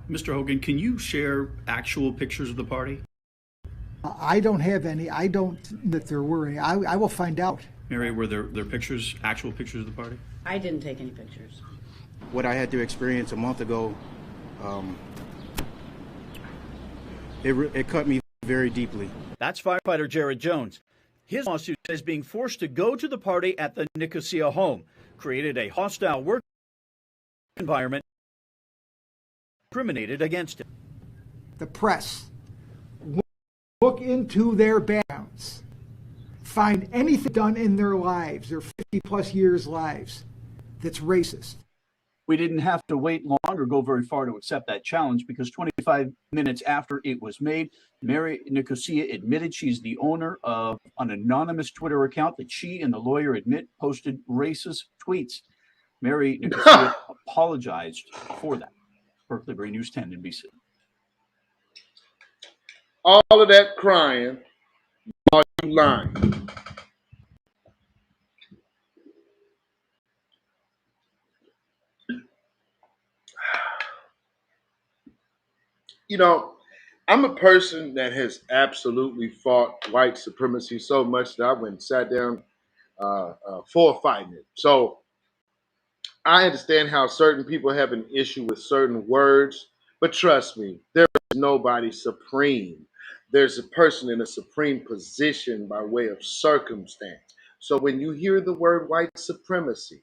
Mr. Hogan, can you share actual pictures of the party? I don't have any. I don't that there were any. I will find out. Mary, were there pictures, actual pictures of the party? I didn't take any pictures. What I had to experience a month ago, it cut me very deeply. That's firefighter Jared Jones. His lawsuit says being forced to go to the party at the Nicosia home created a hostile work environment, discriminated against him. The press, look into their backgrounds, find anything done in their lives, their 50-plus years lives, that's racist. We didn't have to wait long or go very far to accept that challenge, because 25 minutes after it was made, Mary Nicosia admitted she's the owner of an anonymous Twitter account that she and the lawyer admit posted racist tweets. Mary Nicosia apologized for that. Berkeley Bree News 10 NBC. All of that crying while you lying. You know, I'm a person that has absolutely fought white supremacy so much that I went and sat down for fighting it. So I understand how certain people have an issue with certain words, but trust me, there is nobody supreme. There's a person in a supreme position by way of circumstance. So when you hear the word white supremacy,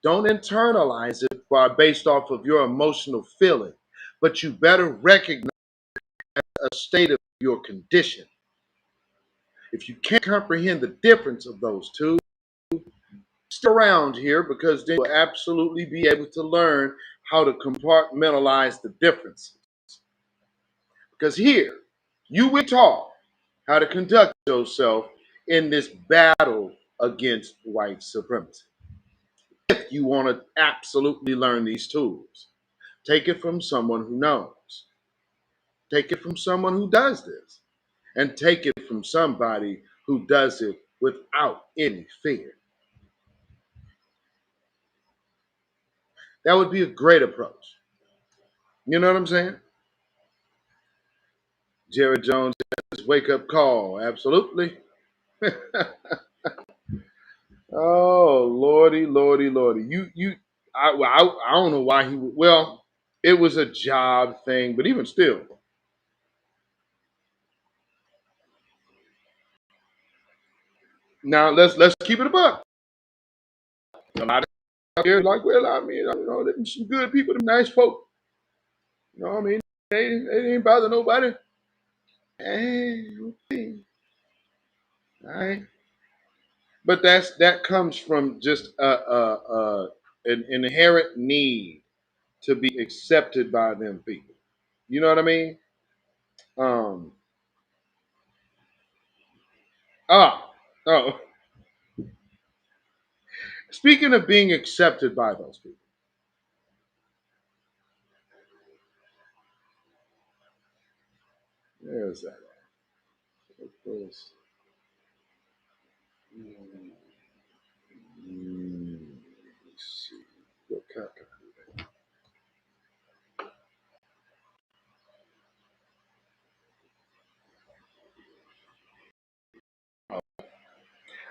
don't internalize it based off of your emotional feeling, but you better recognize a state of your condition. If you can't comprehend the difference of those two, stick around here because then you'll absolutely be able to learn how to compartmentalize the differences. Because here, you will taught how to conduct yourself in this battle against white supremacy. If you want to absolutely learn these tools, take it from someone who knows. Take it from someone who does this. And take it from somebody who does it without any fear. That would be a great approach. You know what I'm saying? Jared Jones says, wake up call. Absolutely. Oh, Lordy, Lordy, Lordy. I don't know why he would. Well, it was a job thing, but even still. Now let's keep it a buck. A lot of out there like, well, I mean, I know there's some good people, them nice folk. You know what I mean? They ain't bother nobody. Hey, okay. All right. But that comes from just an inherent need to be accepted by them people. You know what I mean? Um. Ah. Oh. Speaking of being accepted by those people, there's that. Let's see. What kind of-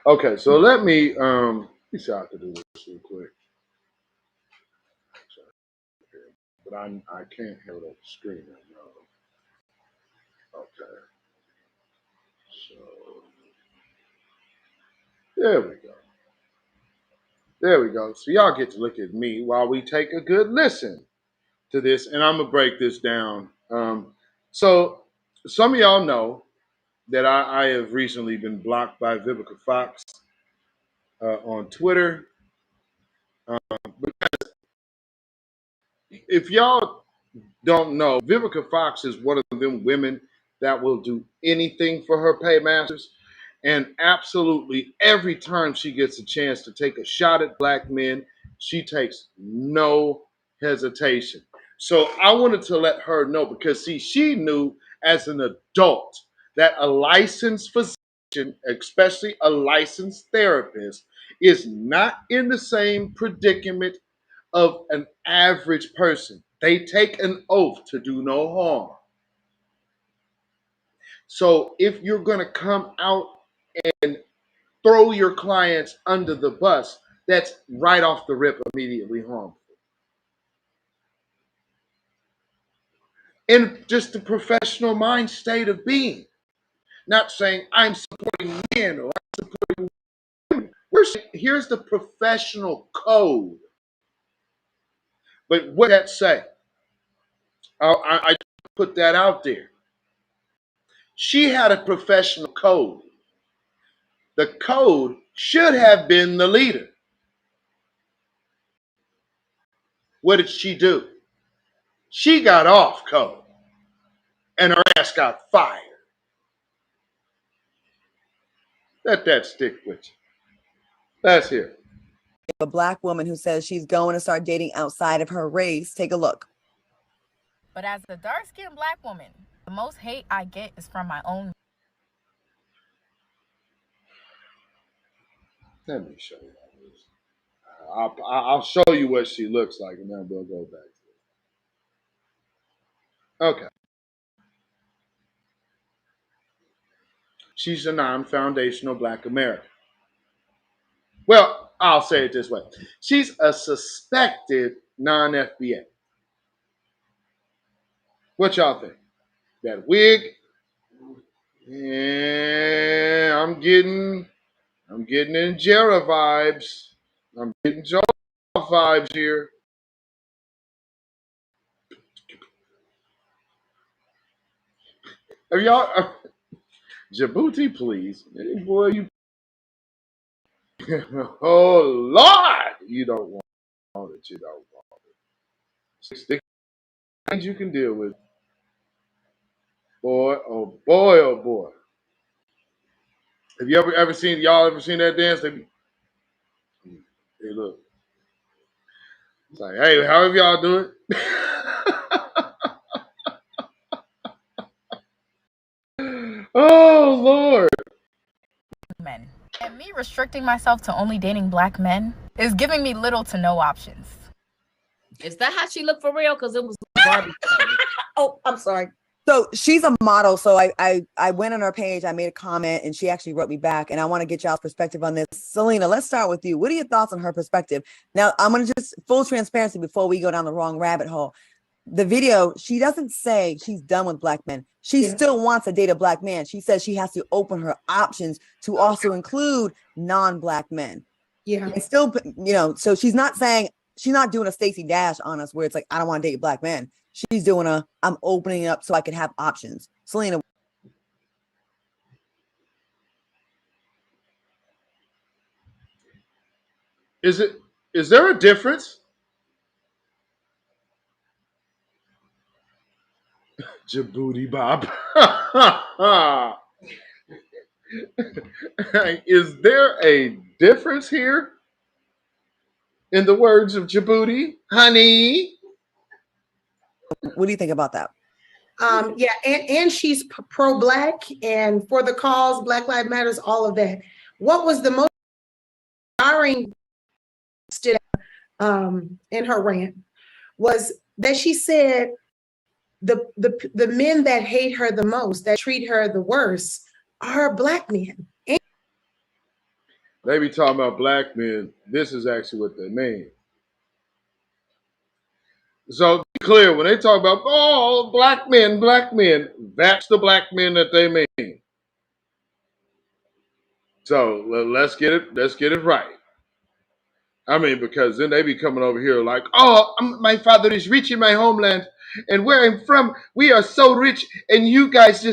Okay, so let me see how I can do this real quick. But I can't hold up the screen right now. Okay. So there we go. There we go. So y'all get to look at me while we take a good listen to this, and I'm gonna break this down. So some of y'all know that I have recently been blocked by Vivica Fox on Twitter. Because if y'all don't know, Vivica Fox is one of them women that will do anything for her paymasters. And absolutely every time she gets a chance to take a shot at black men, she takes no hesitation. So I wanted to let her know because, see, she knew as an adult that a licensed physician, especially a licensed therapist, is not in the same predicament of an average person. They take an oath to do no harm. So if you're going to come out and throw your clients under the bus, that's right off the rip immediately harmful. In just the professional mind state of being. Not saying I'm supporting men or I'm supporting women. Here's the professional code. But what does that say? I put that out there. She had a professional code. The code should have been the leader. What did she do? She got off code and her ass got fired. Let that stick with you. Let's hear it. A black woman who says she's going to start dating outside of her race. Take a look. But as a dark-skinned black woman, the most hate I get is from my own. Let me show you. I'll show you what she looks like, and then we'll go back to it. Okay. She's a non-foundational black American. Well, I'll say it this way. She's a suspected non-FBA. What y'all think? That wig? Yeah, I'm getting Injera vibes. I'm getting Joe vibes here. Have y'all Djibouti, please. Hey, boy, you oh Lord! You don't want it. You don't want it. 6 things you can deal with. Boy, oh boy, oh boy. Have you ever seen that dance? Hey, look. It's like, hey, however y'all do it. Oh Lord. Men. And me restricting myself to only dating black men is giving me little to no options. Is that how she looked for real? Because it was garbage. Oh, I'm sorry. So she's a model. So I went on her page, I made a comment, and she actually wrote me back. And I want to get y'all's perspective on this. Selena, let's start with you. What are your thoughts on her perspective? Now, I'm going to just full transparency before we go down the wrong rabbit hole. The video, she doesn't say she's done with black men. She still wants to date a black man. She says she has to open her options to also include non-black men. Yeah. And still, so she's not doing a Stacey Dash on us where it's like, I don't want to date black men. She's doing I'm opening it up so I can have options. Selena. Is there a difference? Djibouti Bob. Is there a difference here? In the words of Djibouti, honey. What do you think about that? Yeah, and she's pro-black and for the cause, Black Lives Matters, all of that. What was the most jarring in her rant was that she said the men that hate her the most, that treat her the worst, are black men. They be talking about black men. This is actually what they mean. So be clear, when they talk about black men, that's the black men that they mean. So let's get it right. I mean, because then they be coming over here like, my father is rich in my homeland, and where I'm from, we are so rich, and you guys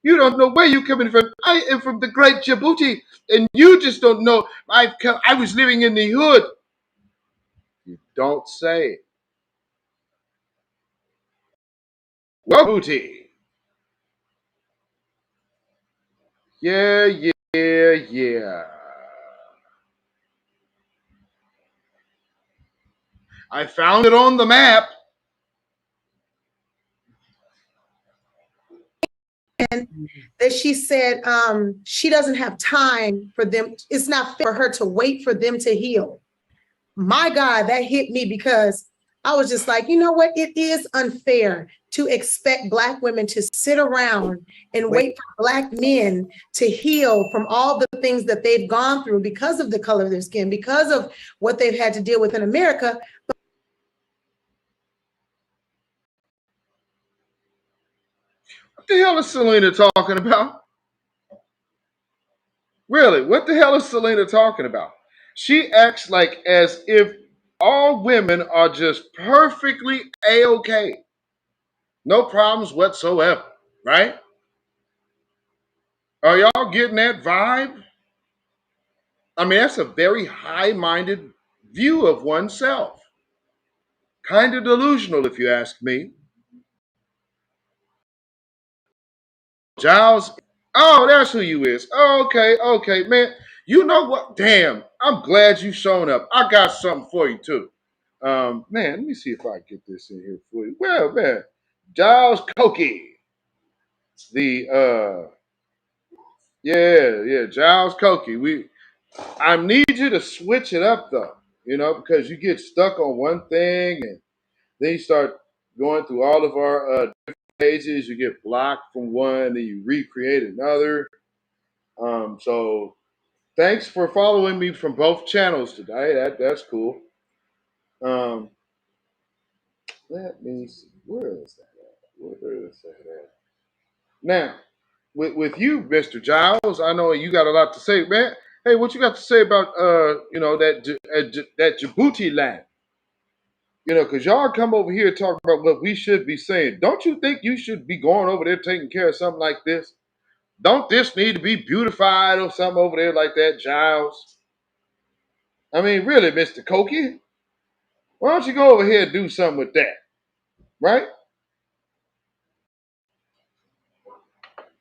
you don't know where you're coming from. I am from the great Djibouti, and you just don't know. I was living in the hood. You don't say. Well, booty. Yeah. I found it on the map. And that she said she doesn't have time for them. It's not fair for her to wait for them to heal. My God, that hit me because I was just like, you know what? It is unfair to expect black women to sit around and wait for black men to heal from all the things that they've gone through because of the color of their skin, because of what they've had to deal with in America. What the hell is Selena talking about? Really, what the hell is Selena talking about? She acts like as if all women are just perfectly A-okay. No problems whatsoever, right? Are y'all getting that vibe? I mean, that's a very high-minded view of oneself. Kind of delusional, if you ask me. Giles, that's who you is. Okay, man. You know what? Damn, I'm glad you shown up. I got something for you, too. Man, let me see if I can get this in here for you. Well, man, Giles Cokie. Giles Cokie. I need you to switch it up though, because you get stuck on one thing and then you start going through all of our different pages. You get blocked from one, then you recreate another. So thanks for following me from both channels today. That's cool. Let me see. Where is that at? Where is that at? Now, with you, Mr. Giles, I know you got a lot to say, man. Hey, what you got to say about that Djibouti land? Because y'all come over here talking about what we should be saying. Don't you think you should be going over there taking care of something like this? Don't this need to be beautified or something over there like that, Giles? I mean, really, Mr. Cokie, why don't you go over here and do something with that, right?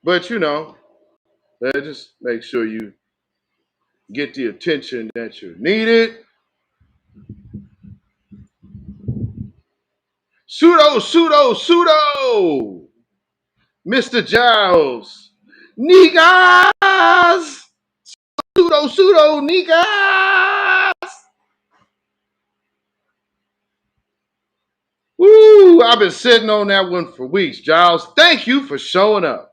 But just make sure you get the attention that you needed. Pseudo, Mr. Giles. Niggas! Pseudo, niggas! Woo! I've been sitting on that one for weeks, Giles. Thank you for showing up.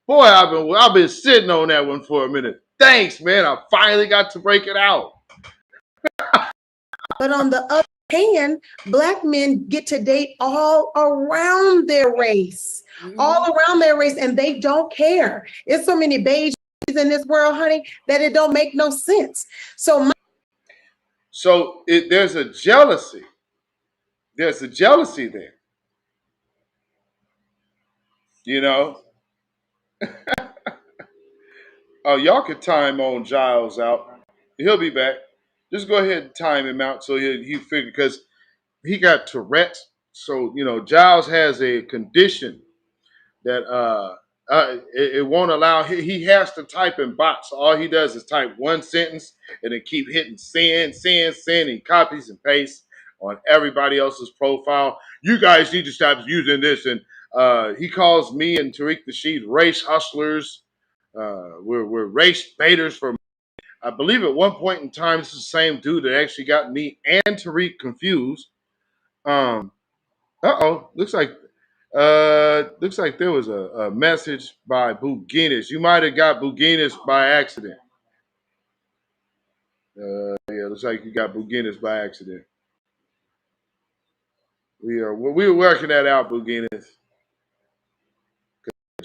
Boy, I've been sitting on that one for a minute. Thanks, man. I finally got to break it out. But on the other hand, Black men get to date all around their race, and they don't care. It's so many beige in this world, honey, that it don't make no sense. So there's a jealousy. There's a jealousy there. Oh, y'all could time on Giles out. He'll be back. Just go ahead and time him out so he figure, because he got Tourette's. So, Giles has a condition that it won't allow, he has to type in box. All he does is type one sentence and then keep hitting send. He copies and pastes on everybody else's profile. You guys need to stop using this. And he calls me and Tariq Nasheed race hustlers. We're race baiters for, I believe at one point in time, this is the same dude that actually got me and Tariq confused. Looks like there was a message by Buginis. You might have got Buginis by accident. Looks like you got Buginis by accident. We're working that out, Buginis.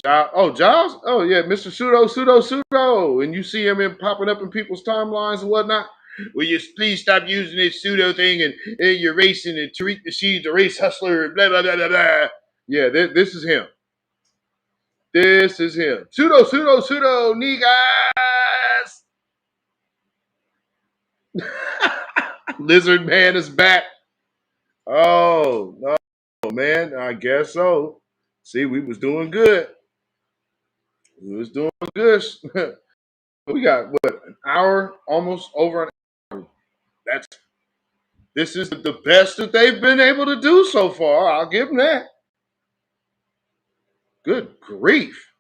Giles? Oh yeah, Mr. Pseudo. And you see him popping up in people's timelines and whatnot. Will you please stop using this pseudo thing and you're racing and Tariq Nasheed, the race hustler, blah, blah, blah, blah, blah. Yeah, this is him. This is him. Pseudo, niggas. Lizard man is back. Oh, no, man. I guess so. See, we was doing good. We got, an hour? Almost over an hour. This is the best that they've been able to do so far. I'll give them that. Good grief.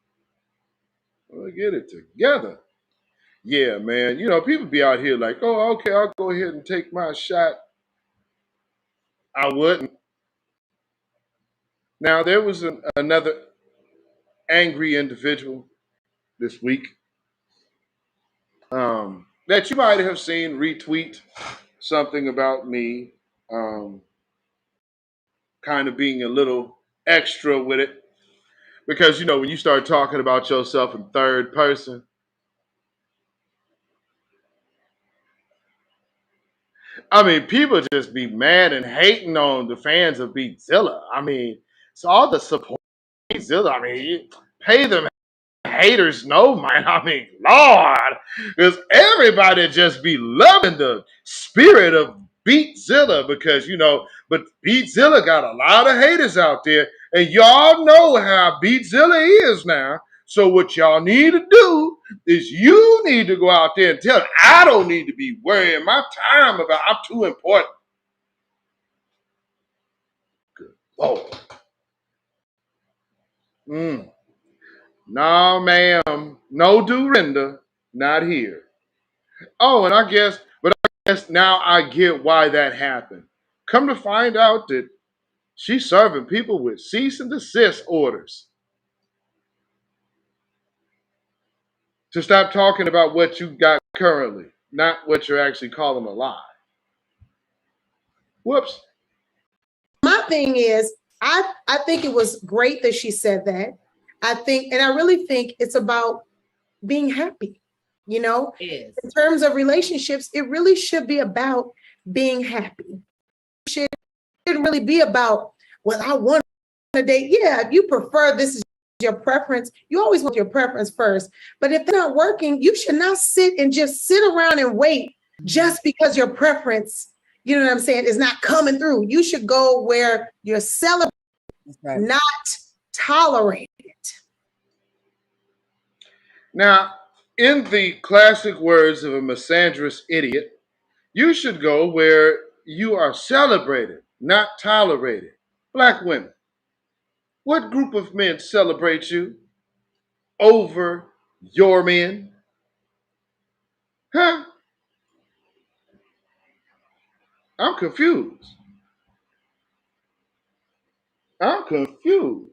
We'll get it together. Yeah, man. People be out here like, oh, okay, I'll go ahead and take my shot. I wouldn't. Now, there was another angry individual this week that you might have seen retweet something about me, kind of being a little extra with it. Because, when you start talking about yourself in third person, I mean, people just be mad and hating on the fans of Beatzilla. I mean, it's all the support of Beatzilla. I mean, you pay them haters no, man. I mean, Lord, because everybody just be loving the spirit of Beatzilla because, but Beatzilla got a lot of haters out there, and y'all know how Beatzilla is now. So what y'all need to do is you need to go out there and tell them, I don't need to be worrying my time about, I'm too important. Good Whoa. No, ma'am. No Dorinda. Not here. Oh, and I guess now I get why that happened. Come to find out that she's serving people with cease and desist orders to stop talking about what you got currently, not what you're actually calling a lie. Whoops. My thing is, I think it was great that she said that. I think, and I really think it's about being happy. You know, in terms of relationships, it really should be about being happy. It shouldn't really be about, well, I want to date. Yeah, you prefer, this is your preference. You always want your preference first. But if it's not working, you should not sit around and wait just because your preference, you know what I'm saying, is not coming through. You should go where you're celebrating, not tolerating it. Now, in the classic words of a misandrous idiot, you should go where you are celebrated, not tolerated. Black women, what group of men celebrate you over your men? Huh? I'm confused. I'm confused.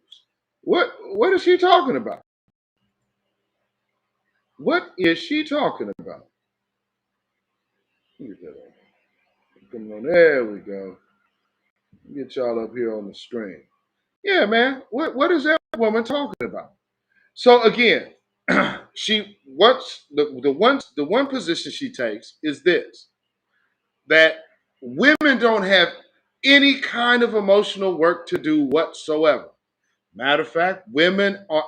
What is she talking about? What is she talking about? Come on, there we go. Get y'all up here on the screen. Yeah, man. What is that woman talking about? So again, the one position she takes is this, that women don't have any kind of emotional work to do whatsoever. Matter of fact, women are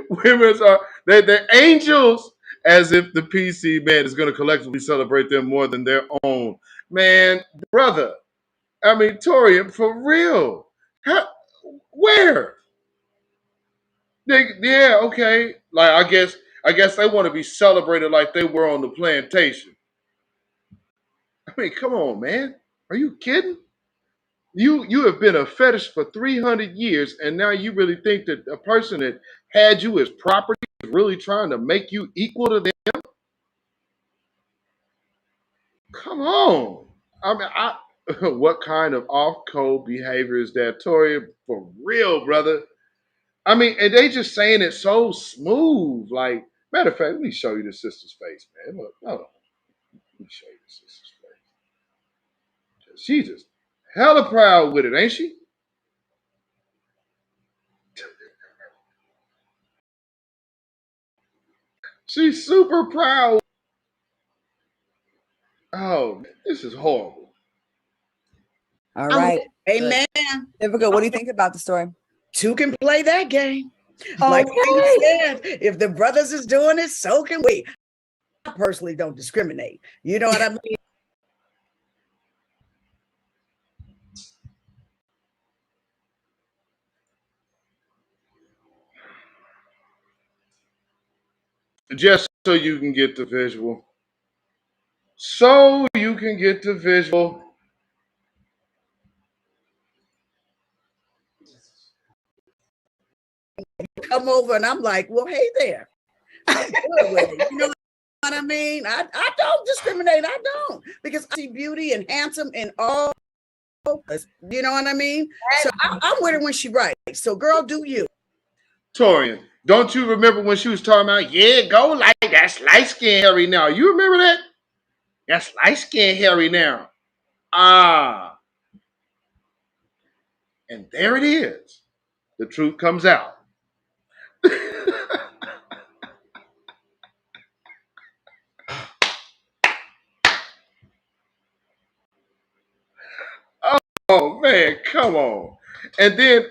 women are they're angels, as if the PC man is going to collectively celebrate them more than their own. Man, brother, I mean, Torian, for real. Where? Yeah, okay. Like I guess they want to be celebrated like they were on the plantation. I mean, come on, man. Are you kidding? You have been a fetish for 300 years, and now you really think that a person that had you as property is really trying to make you equal to them? Come on. I mean, what kind of off-code behavior is that, Tori? For real, brother. I mean, and they just saying it so smooth. Like, matter of fact, let me show you the sister's face, man. Look, hold on. Let me show you the sister's face. She's just hella proud with it, ain't she? She's super proud. Oh, this is horrible. All right. Amen. Difficult. What do you think about the story? Two can play that game. Like you said, if the brothers is doing it, so can we. I personally don't discriminate. You know what I mean? Just so you can get the visual. So you can get the visual. Come over and I'm like, well, hey there. I'm good with it. You know what I mean? I don't discriminate. I don't, because I see beauty and handsome in all. You know what I mean? So I'm with her when she right. So girl, do you. Torian, don't you remember when she was talking about, yeah, go like that's light skin Harry now? You remember that? That's light skin Harry now. Ah. And there it is. The truth comes out. Oh man, come on. And then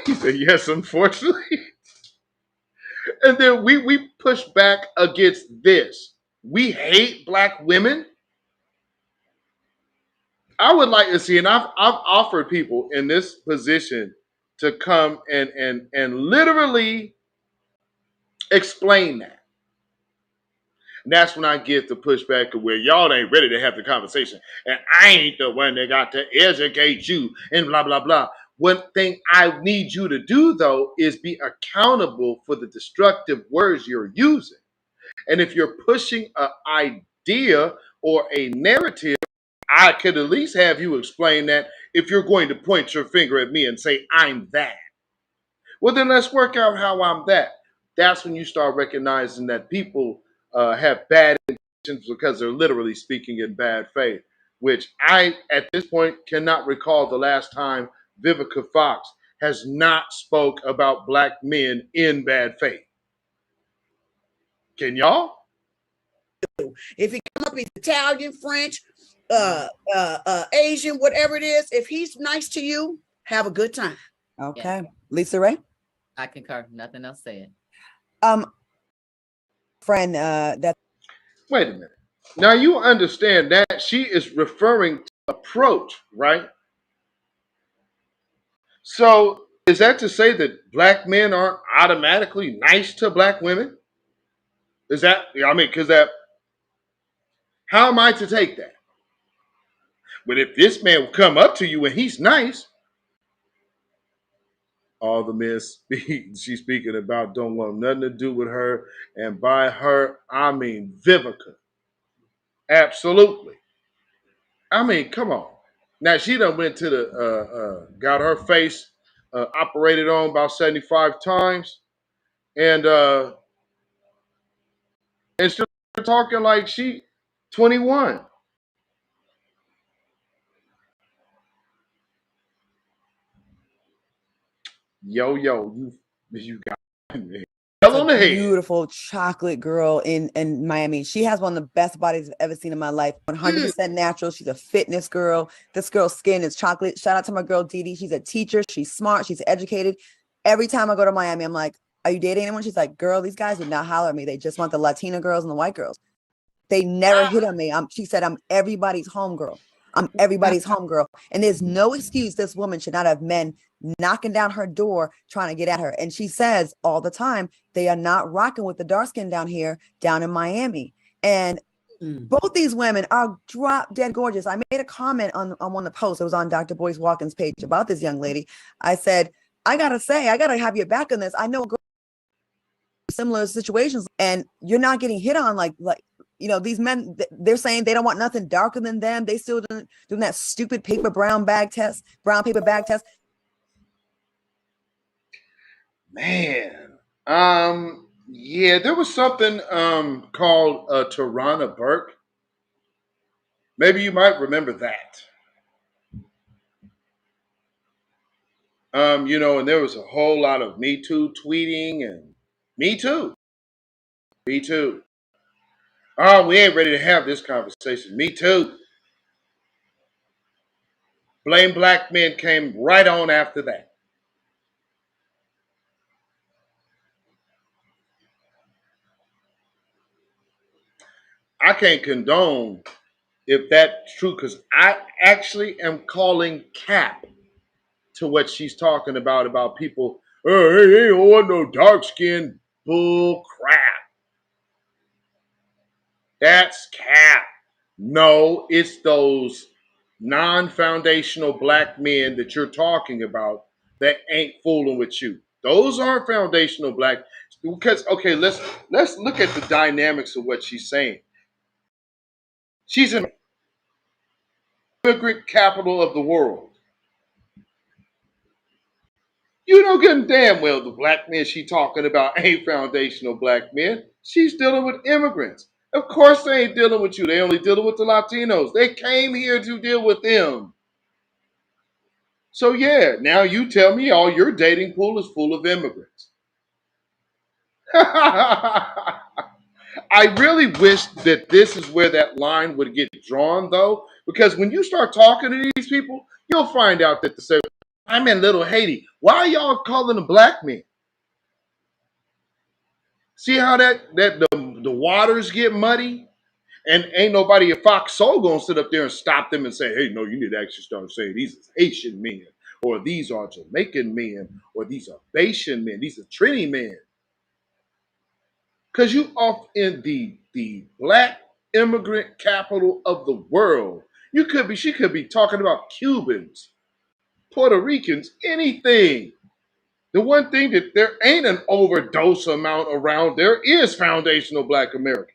he said, yes, unfortunately. And then we push back against this. We hate black women. I would like to see, and I've offered people in this position to come and literally explain that. And that's when I get the pushback of where y'all ain't ready to have the conversation. And I ain't the one that got to educate you and blah, blah, blah. One thing I need you to do, though, is be accountable for the destructive words you're using. And if you're pushing an idea or a narrative, I could at least have you explain that if you're going to point your finger at me and say, I'm that. Well, then let's work out how I'm that. That's when you start recognizing that people have bad intentions because they're literally speaking in bad faith, which I, at this point, cannot recall the last time Vivica Fox has not spoke about black men in bad faith. Can y'all? If he come up, he's Italian, French, Asian, whatever it is. If he's nice to you, have a good time. Okay. Lisa Ray? I concur. Nothing else said. Friend, that. Wait a minute. Now you understand that she is referring to approach, right? So is that to say that black men aren't automatically nice to black women? Is that, I mean, because that, how am I to take that? But if this man will come up to you and he's nice, all the men she's speaking about don't want nothing to do with her. And by her, I mean Vivica. Absolutely. I mean, come on. Now she done went to the got her face operated on about 75 times, and still talking like she 21. Yo, you got me. Hell on the head. Beautiful chocolate girl in Miami. She has one of the best bodies I've ever seen in my life. 100% natural. She's a fitness girl. This girl's skin is chocolate. Shout out to my girl Dee Dee. She's a teacher. She's smart. She's educated. Every time I go to Miami, I'm like, are you dating anyone? She's like, girl, these guys would not holler at me. They just want the Latina girls and the white girls. They never hit on me. She said, I'm everybody's homegirl. I'm everybody's homegirl. And there's no excuse this woman should not have men knocking down her door trying to get at her. And she says all the time, they are not rocking with the dark skin down here, down in Miami. And both these women are drop dead gorgeous. I made a comment on one of the posts. It was on Dr. Boyce Walken's page about this young lady. I said, I got to have your back on this. I know a girl in similar situations, and you're not getting hit on like, you know, these men, they're saying they don't want nothing darker than them. They still doing that stupid brown paper bag test. Man, yeah, there was something called Tarana Burke. Maybe you might remember that. You know, and there was a whole lot of Me Too tweeting and Me Too. Me Too. Oh, we ain't ready to have this conversation. Me Too. Blame black men came right on after that. I can't condone if that's true, because I actually am calling cap to what she's talking about people. Oh, hey, ain't want no dark skin. Bull crap. That's cap. No, it's those non-foundational black men that you're talking about that ain't fooling with you. Those aren't foundational black. Because okay, let's look at the dynamics of what she's saying. She's an immigrant capital of the world. You know good and damn well the black men she talking about ain't foundational black men. She's dealing with immigrants. Of course they ain't dealing with you. They only dealing with the Latinos. They came here to deal with them. So yeah, now you tell me all your dating pool is full of immigrants. I really wish that this is where that line would get drawn, though, because when you start talking to these people, you'll find out that I'm in Little Haiti. Why are y'all calling them black men? See how the waters get muddy? And ain't nobody at Fox Soul gonna sit up there and stop them and say, hey, no, you need to actually start saying these are Haitian men, or these are Jamaican men, or these are Bayesian men, these are Trini men. Because you off in the black immigrant capital of the world. She could be talking about Cubans, Puerto Ricans, anything. The one thing that there ain't an overdose amount around, there is foundational black Americans.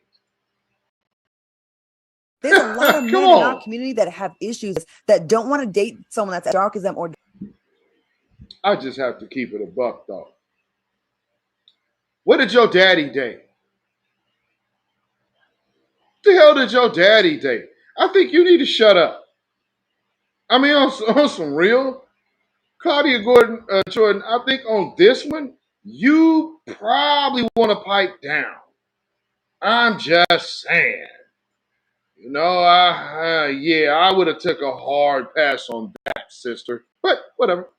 There's a lot of Come men in our on. community that have issues that don't want to date someone that's as dark as them or I just have to keep it a buck though. What did your daddy date? The hell did your daddy date? I think you need to shut up. I mean, on some real, Claudia Jordan, I think on this one, you probably want to pipe down. I'm just saying. I would have took a hard pass on that, sister. But whatever.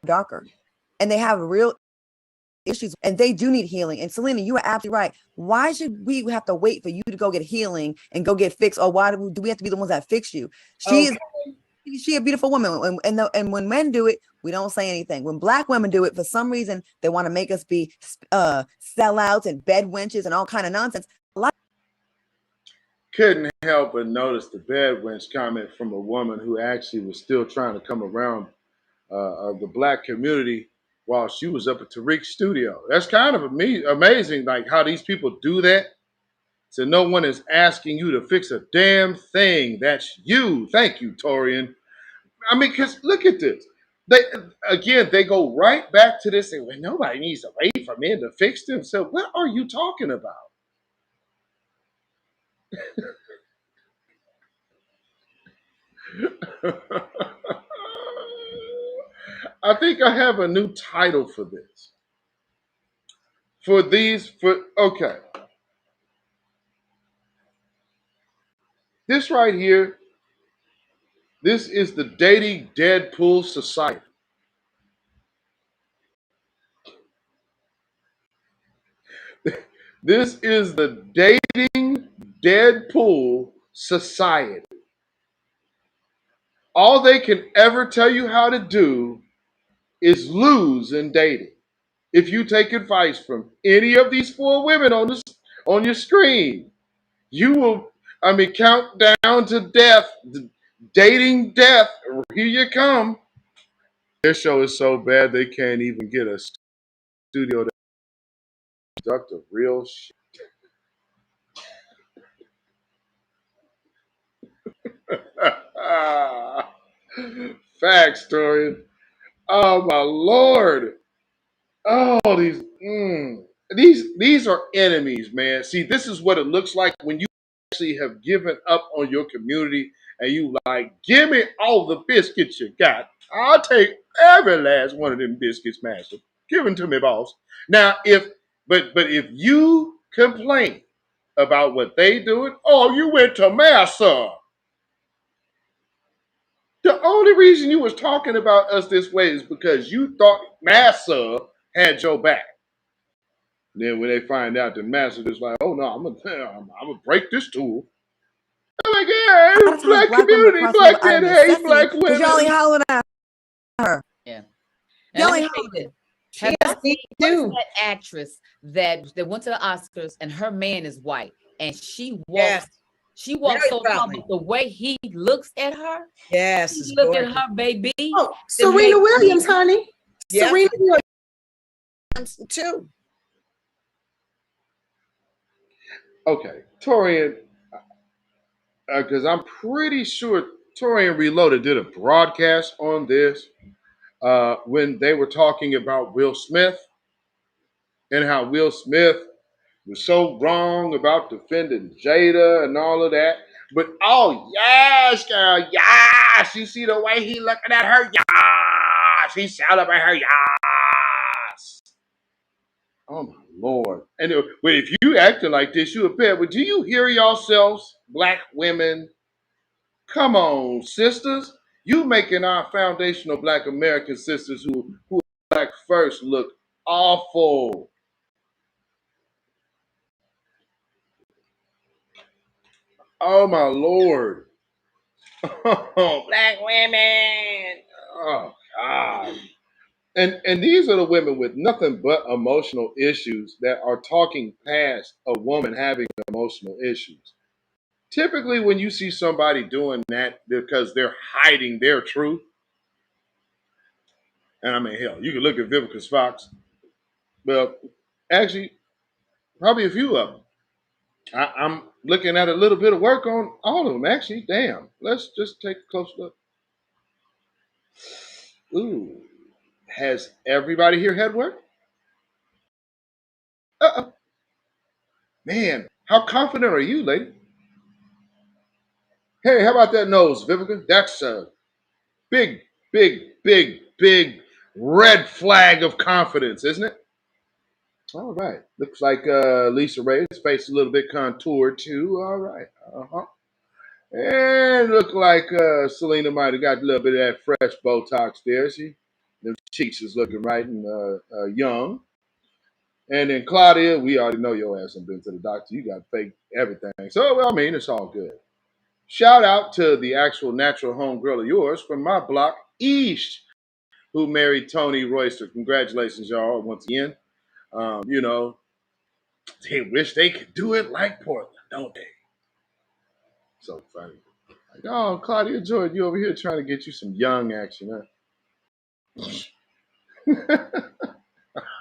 darker. And they have real issues and they do need healing. And Selena, you are absolutely right. Why should we have to wait for you to go get healing and go get fixed? Or why do we have to be the ones that fix you? She a beautiful woman. And when men do it, we don't say anything. When black women do it, for some reason, they want to make us be sellouts and bed wenches and all kind of nonsense. Couldn't help but notice the bed wench comment from a woman who actually was still trying to come around the black community while she was up at Tariq's studio. That's kind of amazing, like how these people do that. So no one is asking you to fix a damn thing. That's you. Thank you, Torian. I mean, because look at this. They go right back to this and well, nobody needs to wait for men to fix themselves. What are you talking about? I think I have a new title for this. Okay. This right here, this is the dating Deadpool society. This is the dating Deadpool society. All they can ever tell you how to do is lose in dating. If you take advice from any of these four women on your screen, you will, count down to death, dating death. Here you come. Their show is so bad they can't even get a studio to conduct a real shit. Facts, Torian. Oh my Lord. Oh, these are enemies, man. See, this is what it looks like when you actually have given up on your community and you like, give me all the biscuits you got. I'll take every last one of them biscuits, master. Give them to me, boss. Now, but if you complain about what they doing, oh, you went to massa. The only reason you was talking about us this way is because you thought massa had your back. Then when they find out the master is like, oh no, I'm gonna break this tool. I'm like, yeah, black community, black men hate black women. Y'all ain't hollering at her. Yeah. Y'all Let me ain't tell you hollering. this. Have y'all seen that actress that went to the Oscars and her man is white and she walks so public the way he looks at her. Yes, he look at her baby. Oh, Serena Williams, honey. Yep. Serena Williams too. Okay, Torian, because I'm pretty sure Torian Reloaded did a broadcast on this when they were talking about Will Smith and how Will Smith was so wrong about defending Jada and all of that. But oh yes, girl, yes. You see the way he looking at her, yes. He celebrating her, yes. Oh my Lord. And if you acting like this, you a bad. But do you hear yourselves, black women? Come on, sisters. You making our foundational black American sisters who are black first look awful. Oh my Lord. Oh, black women. Oh God. And these are the women with nothing but emotional issues that are talking past a woman having emotional issues. Typically, when you see somebody doing that because they're hiding their truth, and I mean, hell, you can look at Vivica Fox. Well, actually, probably a few of them. I'm looking at a little bit of work on all of them, actually. Damn. Let's just take a close look. Ooh. Has everybody here had work? Uh-oh. Man, how confident are you, lady? Hey, how about that nose, Vivica? That's a big, big red flag of confidence, isn't it? All right. Looks like Lisa Ray's face a little bit contoured too. All right. Uh-huh. And look like Selena might have got a little bit of that fresh Botox there. See, the cheeks is looking right and young. And then Claudia, we already know your ass ain't been to the doctor. You got fake everything. So, well, I mean, it's all good. Shout out to the actual natural home girl of yours from my block, East, who married Tony Royster. Congratulations, y'all, once again. You know, they wish they could do it like Portland, don't they? So funny. Like, oh, Claudia Jordan, you over here trying to get you some young action, huh?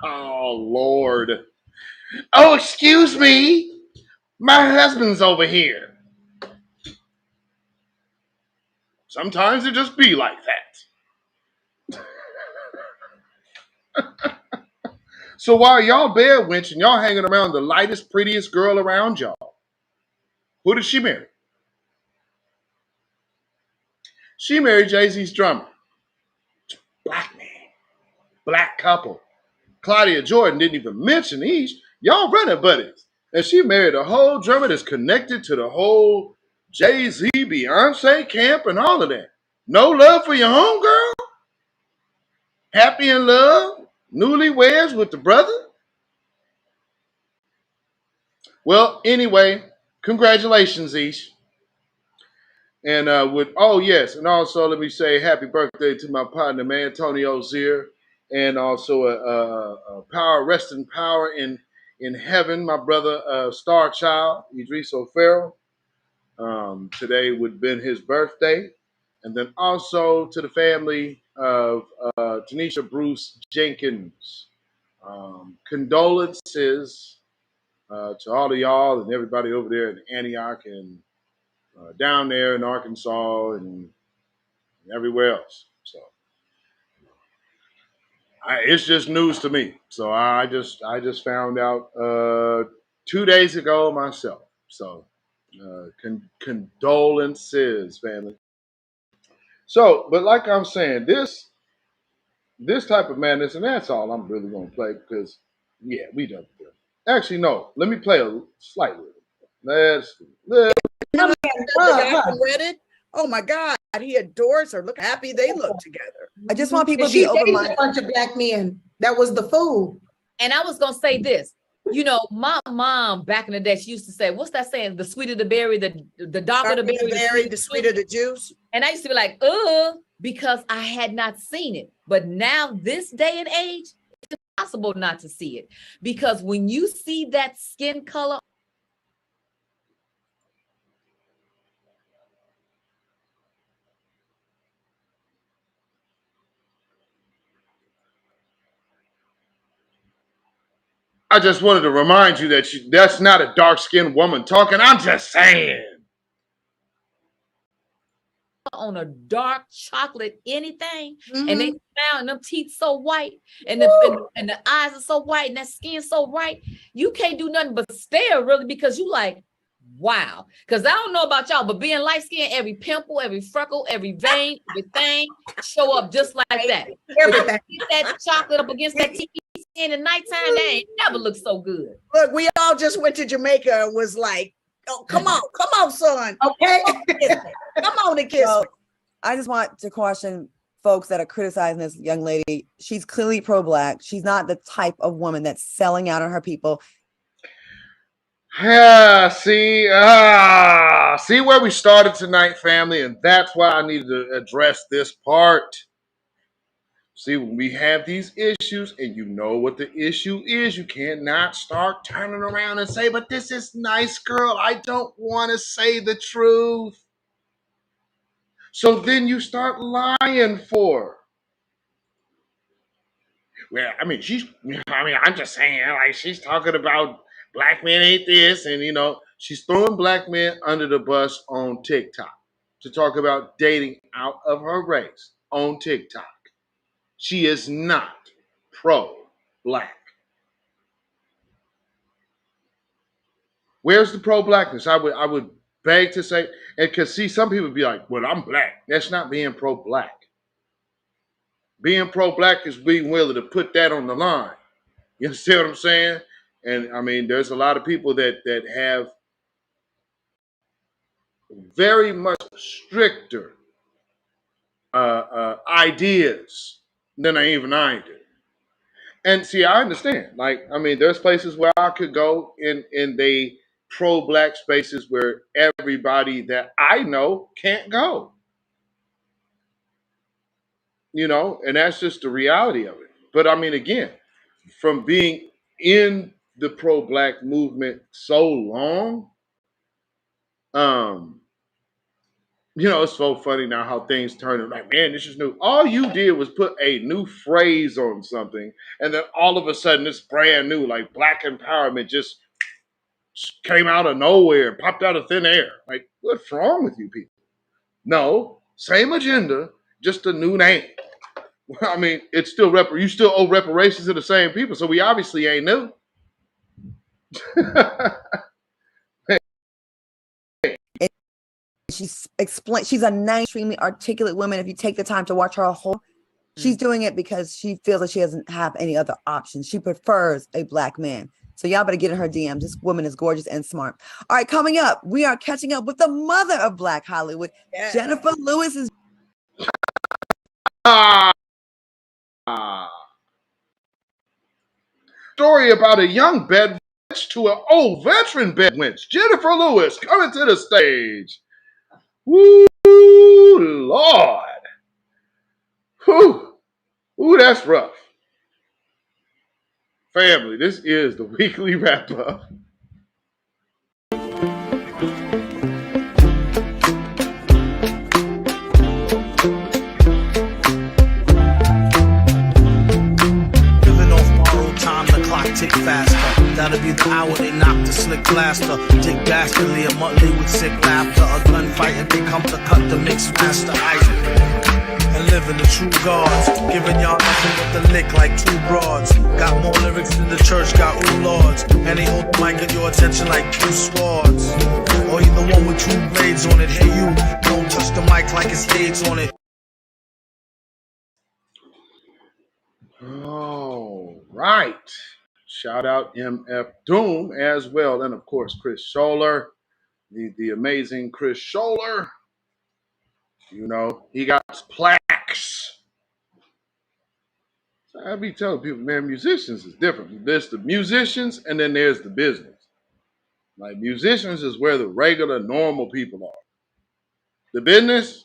Oh, Lord. Oh, excuse me. My husband's over here. Sometimes it just be like that. So while y'all bed winching, y'all hanging around the lightest, prettiest girl around y'all, who did she marry? She married Jay-Z's drummer. Black man. Black couple. Claudia Jordan didn't even mention these. Y'all running buddies. And she married a whole drummer that's connected to the whole Jay-Z, Beyonce camp and all of that. No love for your homegirl? Happy in love? Newlyweds with the brother? Well, anyway, congratulations, Ish. And oh yes, and also let me say happy birthday to my partner, man, Antonio Zier, and also a power, rest in power in heaven, my brother, Star Child, Idris O'Farrell. Today would have been his birthday, and then also to the family of Tanisha Bruce Jenkins. Condolences to all of y'all and everybody over there in Antioch and down there in Arkansas and everywhere else. So it's just news to me. So I just found out 2 days ago myself. So condolences, family. So, but like I'm saying, this type of madness, and that's all I'm really gonna play because yeah, we done. Actually, no. Let me play a slight little. Let's. Read it. Oh my God, he adores her. Look how happy they look together. I just want people to She be dated open-minded. a bunch of black men. That was the food. And I was gonna say this. You know, my mom back in the day, she used to say, what's that saying? The sweeter the berry, the darker the berry, the sweeter the juice. And I used to be like, because I had not seen it. But now this day and age, it's impossible not to see it. Because when you see that skin color, I just wanted to remind you that that's not a dark-skinned woman talking. I'm just saying. on a dark chocolate anything, and they smile and them teeth so white, and the eyes are so white, and that skin so white, you can't do nothing but stare really because you like, wow. Because I don't know about y'all, but being light skinned, every pimple, every freckle, every vein, everything show up just like that. Everything. That chocolate up against that teeth in the nighttime, that ain't never look so good. Look, we all just went to Jamaica and was like, oh, come on, son. Okay. Come on and kiss me. I just want to caution folks that are criticizing this young lady. She's clearly pro-black. She's not the type of woman that's selling out on her people. Yeah, see where we started tonight, family, and that's why I needed to address this part. See, when we have these issues and you know what the issue is, you cannot start turning around and say, but this is nice, girl. I don't want to say the truth. So then you start lying for her. Well, I mean, I'm just saying, like, she's talking about black men ain't this, and, she's throwing black men under the bus on TikTok to talk about dating out of her race on TikTok. She is not pro-black. Where's the pro-blackness? I would beg to say, and because see, some people be like, well, I'm black. That's not being pro-black. Being pro-black is being willing to put that on the line. You understand what I'm saying? And I mean, there's a lot of people that have very much stricter ideas than even I do. And see, I understand. Like, I mean, there's places where I could go in the pro-black spaces where everybody that I know can't go. And that's just the reality of it. But I mean, again, from being in the pro-black movement so long, it's so funny now how things turn. Like, man, this is new. All you did was put a new phrase on something, and then all of a sudden it's brand new. Like, black empowerment just came out of nowhere, popped out of thin air. Like, what's wrong with you people? No, same agenda, just a new name. I mean, it's still you still owe reparations to the same people, so we obviously ain't new. She's a nice, extremely articulate woman. If you take the time to watch her whole, she's doing it because she feels that she doesn't have any other options. She prefers a black man. So y'all better get in her DMs. This woman is gorgeous and smart. All right, coming up, we are catching up with the mother of Black Hollywood. Yeah. Jennifer Lewis is. Story about a young bed wench to an old veteran bed wench. Jennifer Lewis coming to the stage. Woo, Lord. Whew. Ooh, that's rough. Family, this is the weekly wrap-up. Tick faster. That'll be the hour they knock the slick blaster. Dick dastardly, a monthly with sick laughter. A gunfight and they come to cut the mix master. And living the true gods. Giving y'all nothing but the lick like two broads. Got more lyrics than the church got ooh lords. And they hold the mic at your attention like two swords. Or you the one with two blades on it. Hey you, don't touch the mic like it's AIDS on it. All right. Shout out MF Doom as well. And of course, Chris Scholler, the amazing Chris Scholler. He got plaques. So I be telling people, man, musicians is different. There's the musicians and then there's the business. Like, musicians is where the regular, normal people are. The business,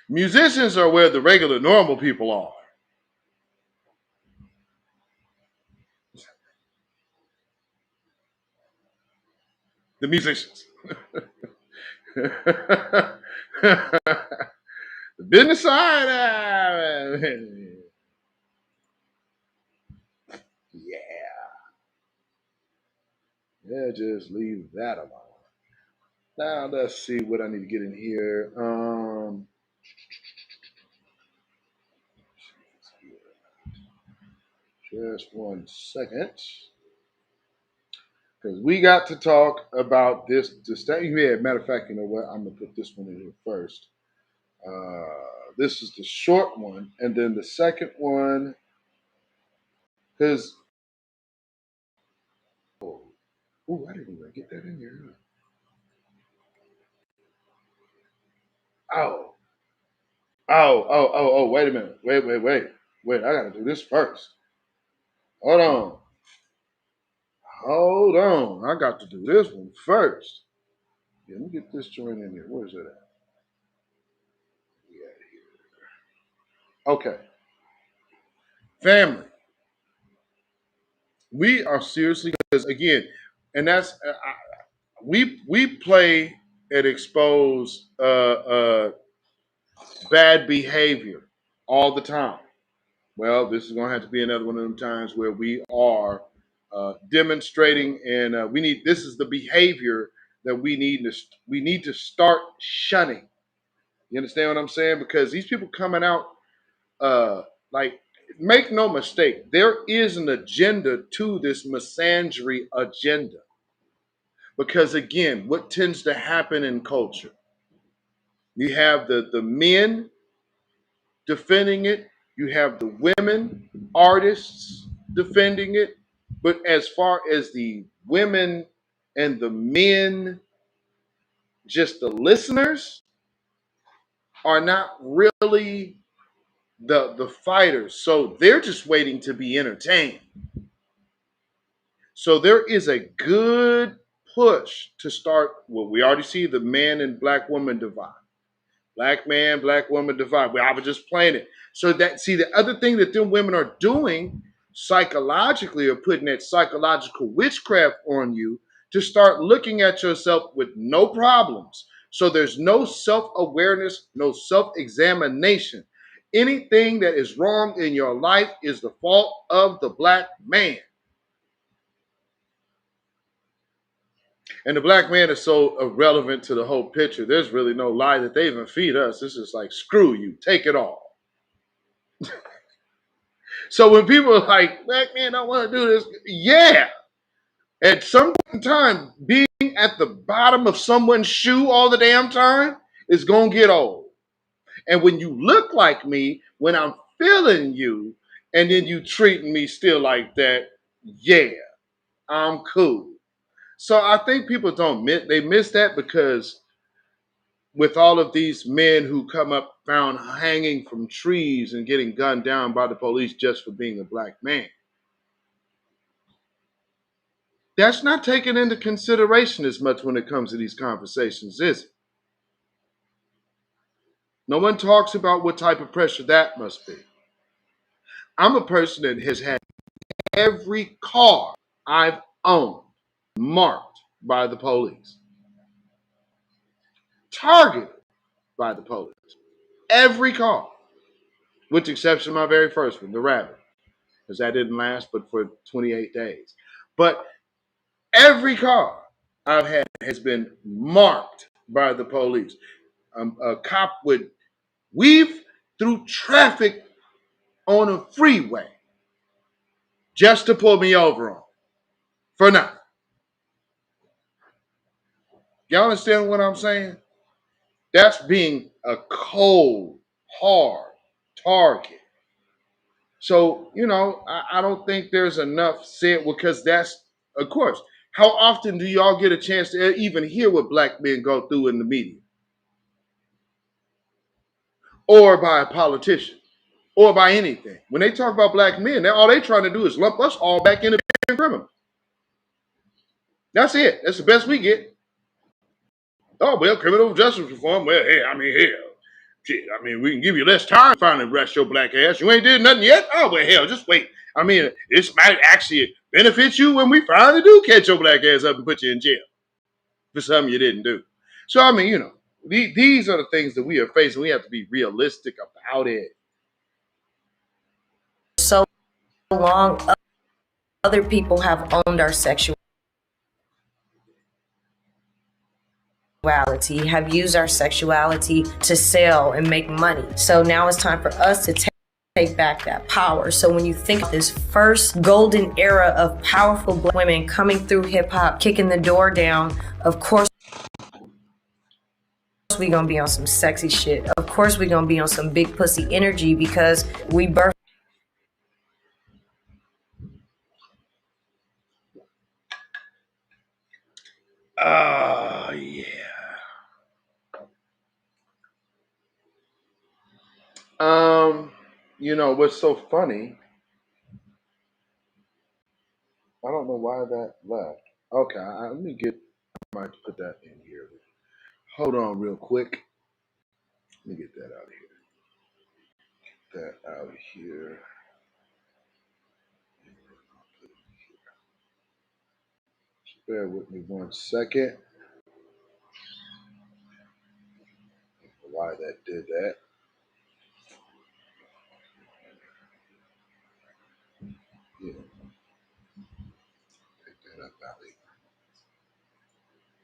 musicians are where the regular, normal people are. The musicians. The business side, yeah, just leave that alone. Now let's see what I need to get in here. Just 1 second. Because we got to talk about this thing. Yeah, matter of fact, you know what? I'm going to put this one in here first. This is the short one. And then the second one, because, I didn't even get that in here. Wait a minute. Wait, I got to do this first. Hold on. I got to do this one first. Yeah, let me get this joint in here. Where is it at? Okay, family. We are seriously, because again, and that's we play and expose bad behavior all the time. Well, this is going to have to be another one of them times where we are demonstrating, and we need. This is the behavior that we need to start shunning. You understand what I'm saying? Because these people coming out, uh, like, make no mistake, there is an agenda to this misandry agenda. Because again, what tends to happen in culture? You have the men defending it. You have the women artists defending it. But as far as the women and the men, just the listeners, are not really the fighters. So they're just waiting to be entertained. So there is a good push to start. Well, we already see the man and black woman divide. Black man, black woman divide. Well, I was just playing it. So that, see, the other thing that them women are doing psychologically, are putting that psychological witchcraft on you to start looking at yourself with no problems. So there's no self-awareness, no self-examination. Anything that is wrong in your life is the fault of the black man. And the black man is so irrelevant to the whole picture. There's really no lie that they even feed us. This is like, screw you, take it all. So when people are like, black men don't want to do this, yeah. At some point in time, being at the bottom of someone's shoe all the damn time is going to get old. And when you look like me, when I'm feeling you, and then you treating me still like that, yeah, I'm cool. So I think people they miss that, because with all of these men who come up found hanging from trees and getting gunned down by the police just for being a black man, that's not taken into consideration as much when it comes to these conversations, is it? No one talks about what type of pressure that must be. I'm a person that has had every car I've owned marked by the police, targeted by the police. Every car, with the exception of my very first one, the Rabbit, because that didn't last but for 28 days. But every car I've had has been marked by the police. A cop would weave through traffic on a freeway just to pull me over on for nothing. Y'all understand what I'm saying? That's being a cold, hard target. So, I don't think there's enough said, because that's, of course, how often do y'all get a chance to even hear what black men go through in the media? Or by a politician? Or by anything? When they talk about black men, all they trying to do is lump us all back into being criminals. That's it. That's the best we get. Oh, well, criminal justice reform. Well, hey, hell. Shit, we can give you less time to finally arrest your black ass. You ain't did nothing yet? Oh, well, hell, just wait. This might actually benefit you when we finally do catch your black ass up and put you in jail for something you didn't do. So, these are the things that we are facing. We have to be realistic about it. So long, other people have owned our sexuality, have used our sexuality to sell and make money. So now it's time for us to take back that power. So when you think of this first golden era of powerful black women coming through hip hop, kicking the door down, of course we gonna be on some sexy shit. Of course we gonna be on some big pussy energy, because we birthed. Yeah. What's so funny, I don't know why that left. Okay, let me I might put that in here. Hold on real quick. Let me get that out of here. that out here. Bear with me 1 second. Why that did that. Yeah. Pick that up out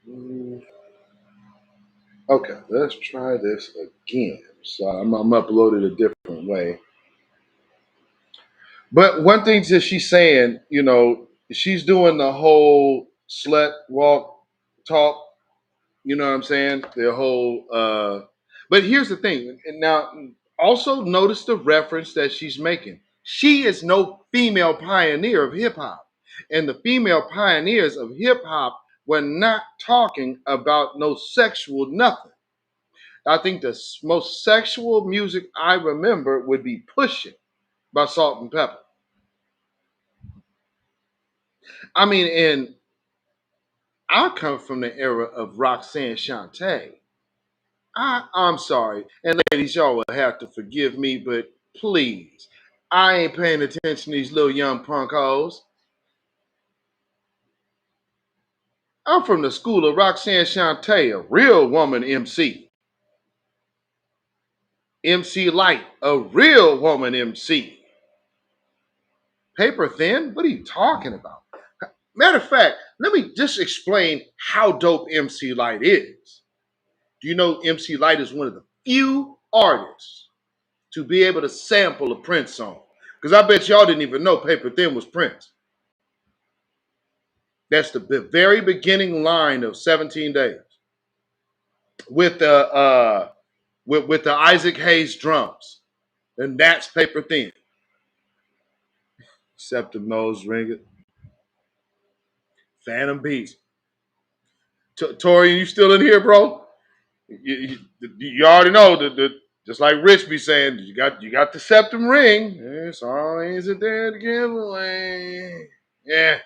here. Okay, let's try this again. So I'm uploaded a different way. But one thing that she's saying, she's doing the whole slut walk talk. You know what I'm saying? The whole. But here's the thing. And now, also notice the reference that she's making. She is no female pioneer of hip hop, and the female pioneers of hip hop were not talking about no sexual nothing. I think the most sexual music I remember would be "Pushing" by Salt and Pepper. I mean, and I come from the era of Roxanne Shante. I'm sorry. And ladies, y'all will have to forgive me, but please, I ain't paying attention to these little young punk hoes. I'm from the school of Roxanne Shante, a real woman MC. MC Light, a real woman MC. Paper Thin? What are you talking about? Matter of fact, let me just explain how dope MC Light is. Do you know MC Light is one of the few artists to be able to sample a Prince song? Because I bet y'all didn't even know Paper Thin was Prince. That's the very beginning line of 17 Days with the with the Isaac Hayes drums, and that's Paper Thin. Septum Nose Ringer, Phantom Beast. Tori, you still in here, bro? You already know that just like Rich be saying, you got the septum ring. It's always a dead giveaway. Yeah.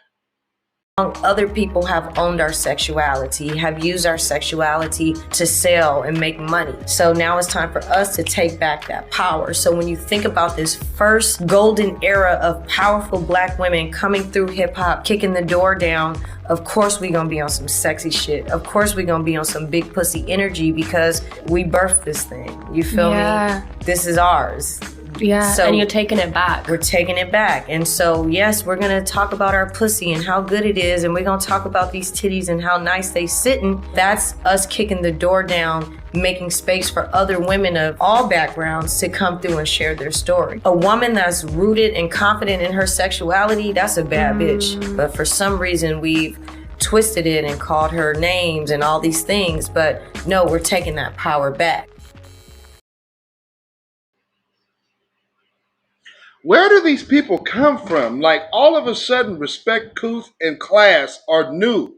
Other people have owned our sexuality, have used our sexuality to sell and make money. So now it's time for us to take back that power. So when you think about this first golden era of powerful Black women coming through hip hop, kicking the door down, of course we're gonna be on some sexy shit. Of course we're gonna be on some big pussy energy because we birthed this thing. You feel me? This is ours. Yeah, so and you're taking it back. We're taking it back. And so, yes, we're going to talk about our pussy and how good it is. And we're going to talk about these titties and how nice they sitting. That's us kicking the door down, making space for other women of all backgrounds to come through and share their story. A woman that's rooted and confident in her sexuality, that's a bad bitch. But for some reason, we've twisted it and called her names and all these things. But no, we're taking that power back. Where do these people come from? Like all of a sudden, respect, couth, and class are new.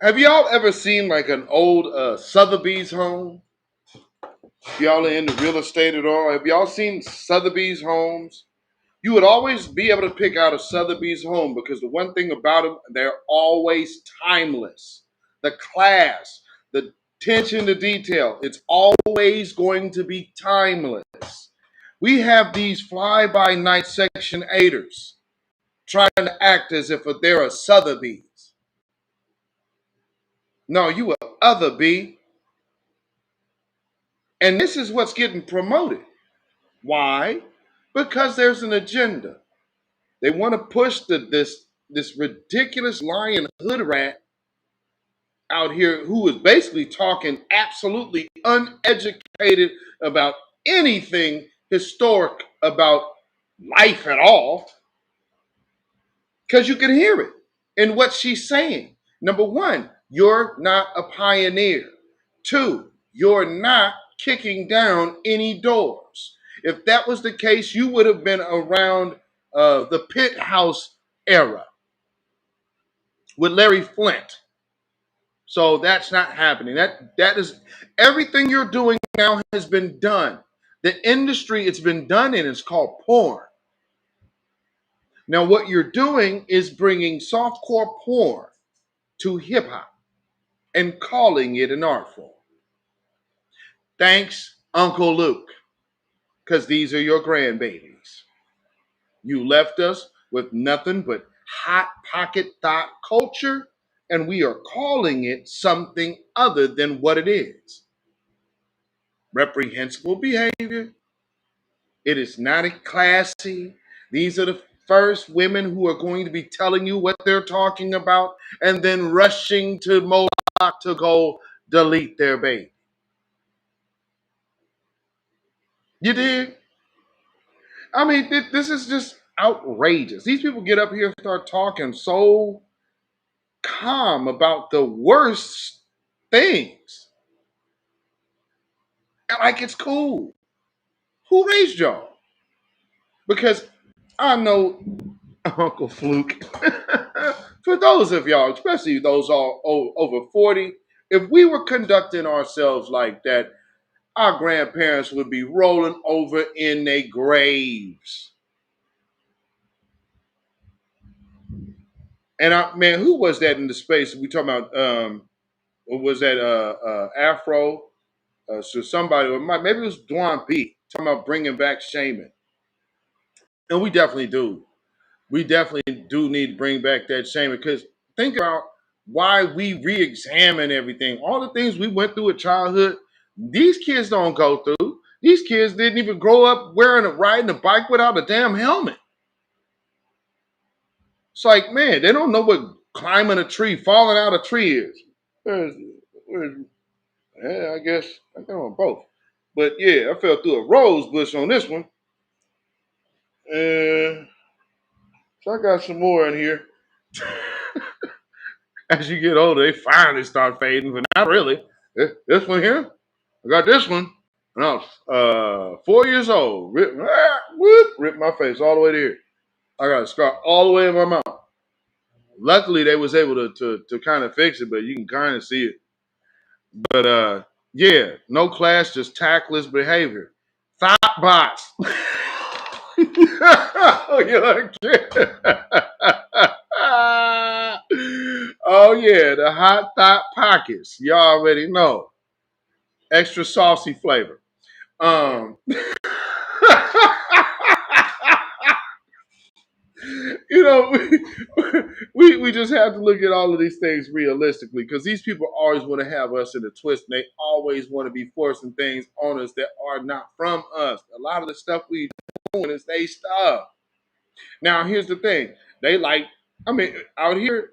Have y'all ever seen like an old Sotheby's home? If y'all are into real estate at all, have y'all seen Sotheby's homes? You would always be able to pick out a Sotheby's home because the one thing about them, they're always timeless. The class, the attention to detail, it's always going to be timeless. We have these fly-by-night Section 8ers trying to act as if they're a Sotheby's. No, you a other B. And this is what's getting promoted. Why? Because there's an agenda. They want to push this ridiculous lion hood rat out here who is basically talking absolutely uneducated about anything historic about life at all. Because you can hear it in what she's saying. Number one, you're not a pioneer. Two, you're not kicking down any doors. If that was the case, you would have been around the Pit House era with Larry Flint. So that's not happening. That is everything you're doing now has been done. The industry it's been done in is called porn. Now, what you're doing is bringing softcore porn to hip hop and calling it an art form. Thanks, Uncle Luke. because these are your grandbabies. You left us with nothing but hot pocket thought culture, and we are calling it something other than what it is. Reprehensible behavior. It is not classy. These are the first women who are going to be telling you what they're talking about and then rushing to Moloch to go delete their baby. You dig? I mean, this is just outrageous. These people get up here and start talking so calm about the worst things. Like it's cool. Who raised y'all? Because I know Uncle Fluke. For those of y'all, especially those all over 40, if we were conducting ourselves like that, our grandparents would be rolling over in their graves. And man, who was that in the space? We talking about what was that Afro? So somebody, or maybe it was Dwan P. Talking about bringing back shaming. And we definitely do. We definitely do need to bring back that shaming, because think about why we re-examine everything. All the things we went through in childhood, these kids don't go through. These kids didn't even grow up riding a bike without a damn helmet. It's like, man, they don't know what climbing a tree, falling out a tree is. Yeah, I guess I got on both. But yeah, I fell through a rose bush on this one. So I got some more in here. As you get older, they finally start fading, but not really. This one here, I got this one when I was 4 years old. Ripped my face all the way there. I got a scar all the way in my mouth. Luckily, they was able to kind of fix it, but you can kind of see it. But yeah, no class, just tactless behavior. Thought bots. Oh yeah, the hot thought pockets. You already know. Extra saucy flavor. You know, we just have to look at all of these things realistically, because these people always want to have us in a twist, and they always want to be forcing things on us that are not from us. A lot of the stuff we doing is they stuff. Now, here's the thing. Out here,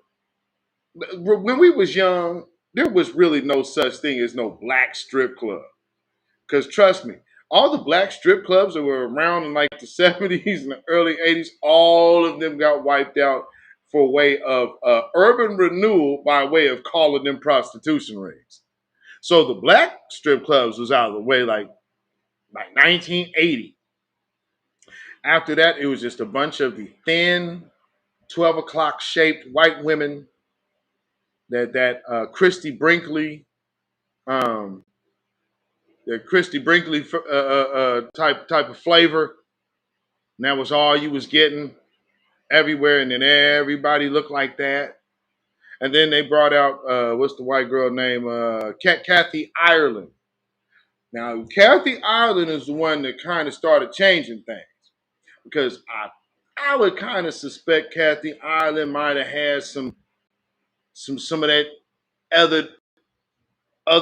when we was young, there was really no such thing as no black strip club. Because trust me, all the black strip clubs that were around in like the 70s and the early 80s, all of them got wiped out for way of urban renewal by way of calling them prostitution rings. So the black strip clubs was out of the way like 1980. After that, it was just a bunch of the thin, 12 o'clock shaped white women that Christy Brinkley type of flavor. And that was all you was getting everywhere, and then everybody looked like that. And then they brought out what's the white girl name? Kathy Ireland. Now, Kathy Ireland is the one that kind of started changing things, because I would kind of suspect Kathy Ireland might have had some of that other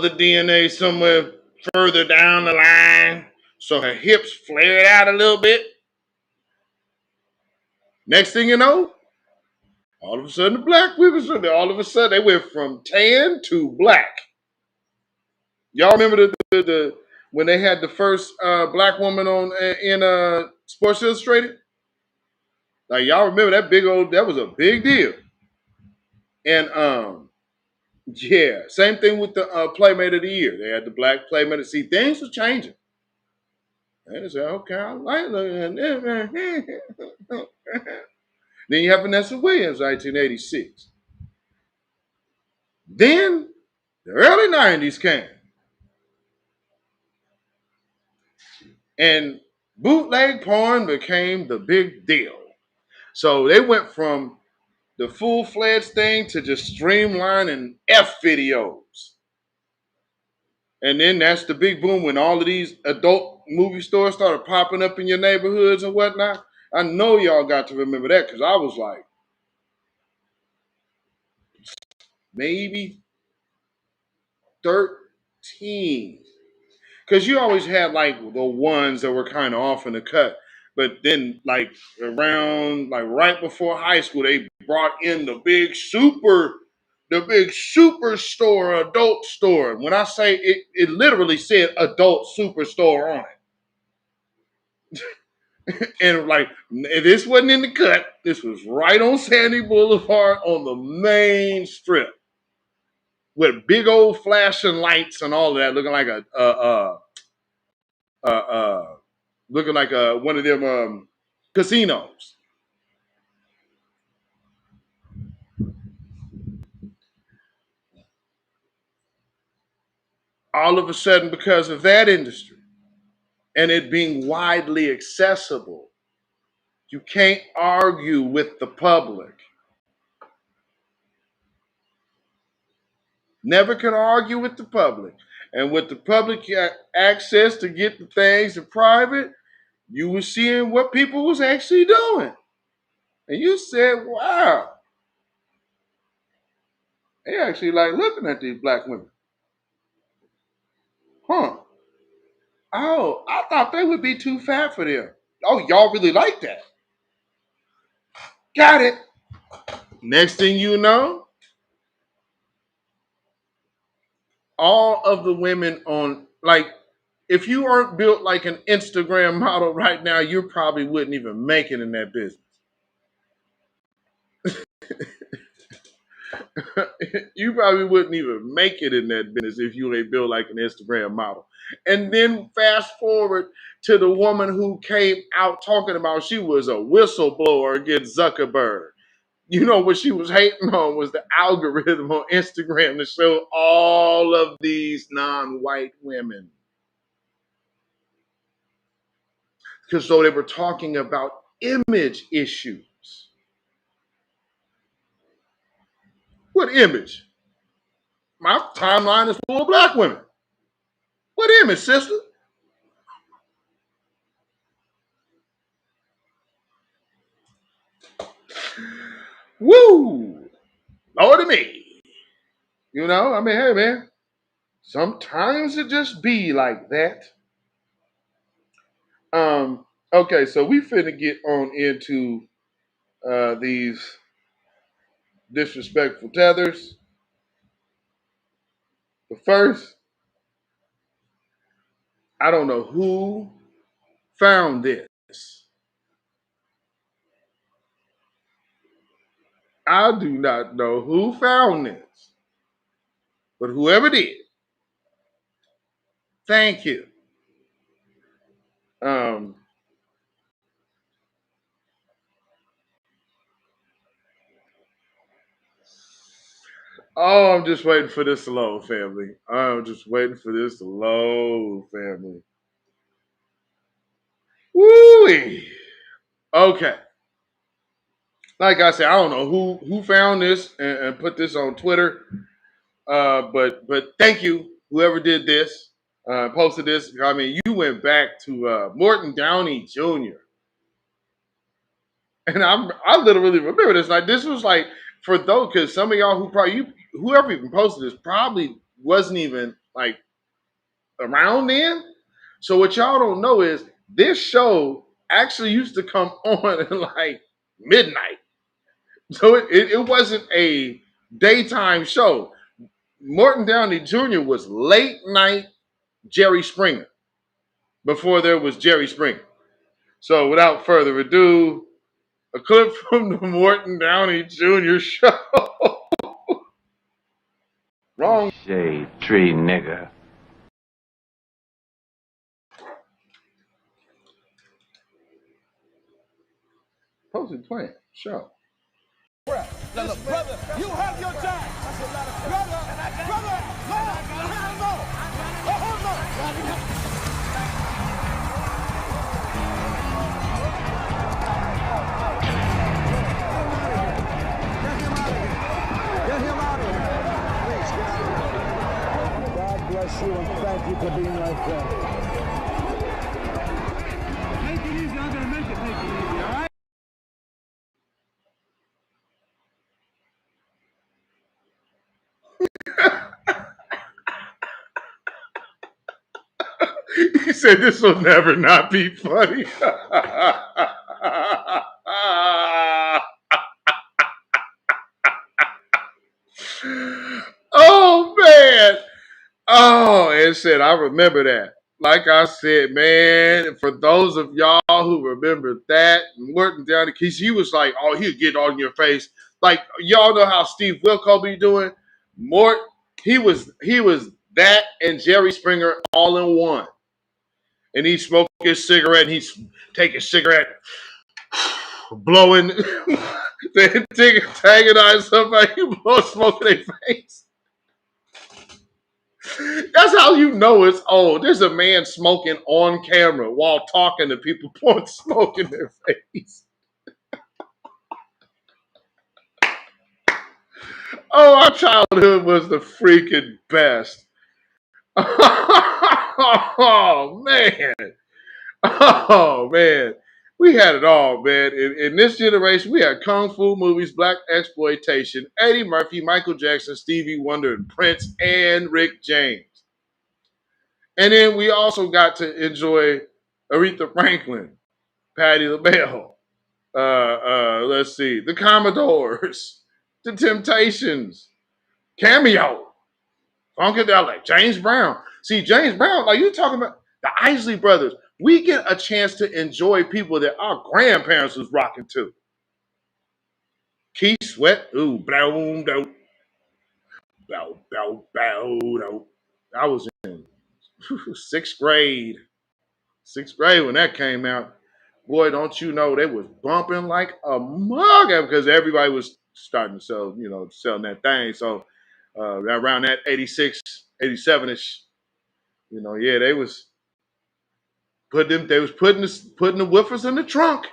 DNA somewhere further down the line, so her hips flared out a little bit. Next thing you know, all of a sudden the black women, all of a sudden they went from tan to black. Y'all remember the when they had the first black woman on in Sports Illustrated? Like, y'all remember that was a big deal. And yeah, same thing with the Playmate of the Year. They had the black Playmate. See, things were changing. And they said, okay, I like it. Then you have Vanessa Williams, 1986. Then the early 90s came. And bootleg porn became the big deal. So they went from the full-fledged thing to just streamlining F videos. And then that's the big boom when all of these adult movie stores started popping up in your neighborhoods and whatnot. I know y'all got to remember that because I was like, maybe 13. Because you always had like the ones that were kind of off in the cut. But then like around like right before high school, they brought in the big superstore, adult store. When I say it literally said adult superstore on it. And like this wasn't in the cut. This was right on Sandy Boulevard on the main strip. With big old flashing lights and all of that, looking like one of them casinos. All of a sudden, because of that industry and it being widely accessible, you can't argue with the public. Never can argue with the public. And with the public access to get the things in private, you were seeing what people was actually doing. And you said, wow, they actually like looking at these black women. Huh. Oh, I thought they would be too fat for them. Oh, y'all really like that. Got it. Next thing you know, all of the women on, like, if you aren't built like an Instagram model right now, you probably wouldn't even make it in that business. You probably wouldn't even make it in that business if you ain't built like an Instagram model. And then fast forward to the woman who came out talking about she was a whistleblower against Zuckerberg. You know what she was hating on was the algorithm on Instagram to show all of these non-white women. Because so they were talking about image issues. What image? My timeline is full of black women. What image, sister? Woo! Lord of me. You know, I mean, hey, man. Sometimes it just be like that. Okay, so we finna get on into these disrespectful tethers. But first, I don't know who found this. I do not know who found this. But whoever did, thank you. Oh, I'm just waiting for this to load, family. I'm just waiting for this to load, family. Woo-wee. Okay. Like I said, I don't know who found this and put this on Twitter. But thank you, whoever did this, posted this. I mean, you went back to Morton Downey Jr. And I literally remember this. Like, this was like, for those, because some of y'all whoever even posted this probably wasn't even like around then. So what y'all don't know is this show actually used to come on at like midnight. So it wasn't a daytime show. Morton Downey Jr. was late night Jerry Springer before there was Jerry Springer. So without further ado, a clip from the Morton Downey Jr. show. Wrong. Shade tree nigga. Posted playing show. Now look, brother, you have your time. Brother, Get him out of here. Please, get out of here. God bless you and thank you for being my friend. said this will never not be funny. Oh man. Oh, and said, I remember that. Like I said, man, for those of y'all who remember that, Morton down the keys, he was like, oh, he'll get on your face. Like, y'all know how Steve Wilkos be doing? Mort, he was that and Jerry Springer all in one. And he'd smoke his cigarette, and he'd take his cigarette, blowing, then tagging on somebody, you blow smoke in their face. That's how you know it's old. There's a man smoking on camera while talking to people, pouring smoke in their face. Oh, our childhood was the freaking best. Oh, man. Oh, man. We had it all, man. In this generation, we had kung fu movies, black exploitation, Eddie Murphy, Michael Jackson, Stevie Wonder, and Prince, and Rick James. And then we also got to enjoy Aretha Franklin, Patti LaBelle, let's see, the Commodores, the Temptations, Cameo, Funkadelic, James Brown. See, James Brown, like you're talking about the Isley Brothers, we get a chance to enjoy people that our grandparents was rocking to. Keith Sweat, ooh, blow, do, bow, bow, bow, do. I was in sixth grade when that came out. Boy, don't you know they was bumping like a mug because everybody was starting to sell, selling that thing. So around that 86, 87-ish, yeah, they was putting the woofers in the trunk.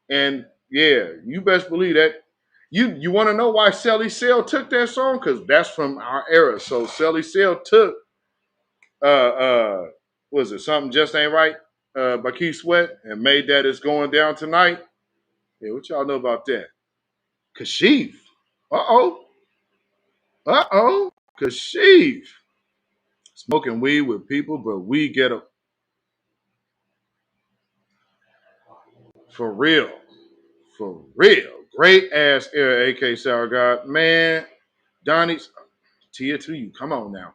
And yeah, you best believe that. You want to know why Sally Sail took that song? Because that's from our era. So Sally Sail took was it Something Just Ain't Right by Keith Sweat and made that It's Going Down Tonight. Yeah, what y'all know about that? Kashif. Kashif. Smoking weed with people, but we get a for real. Great ass era, AK Sour God. Man, Donnie's Tia to you. Come on now.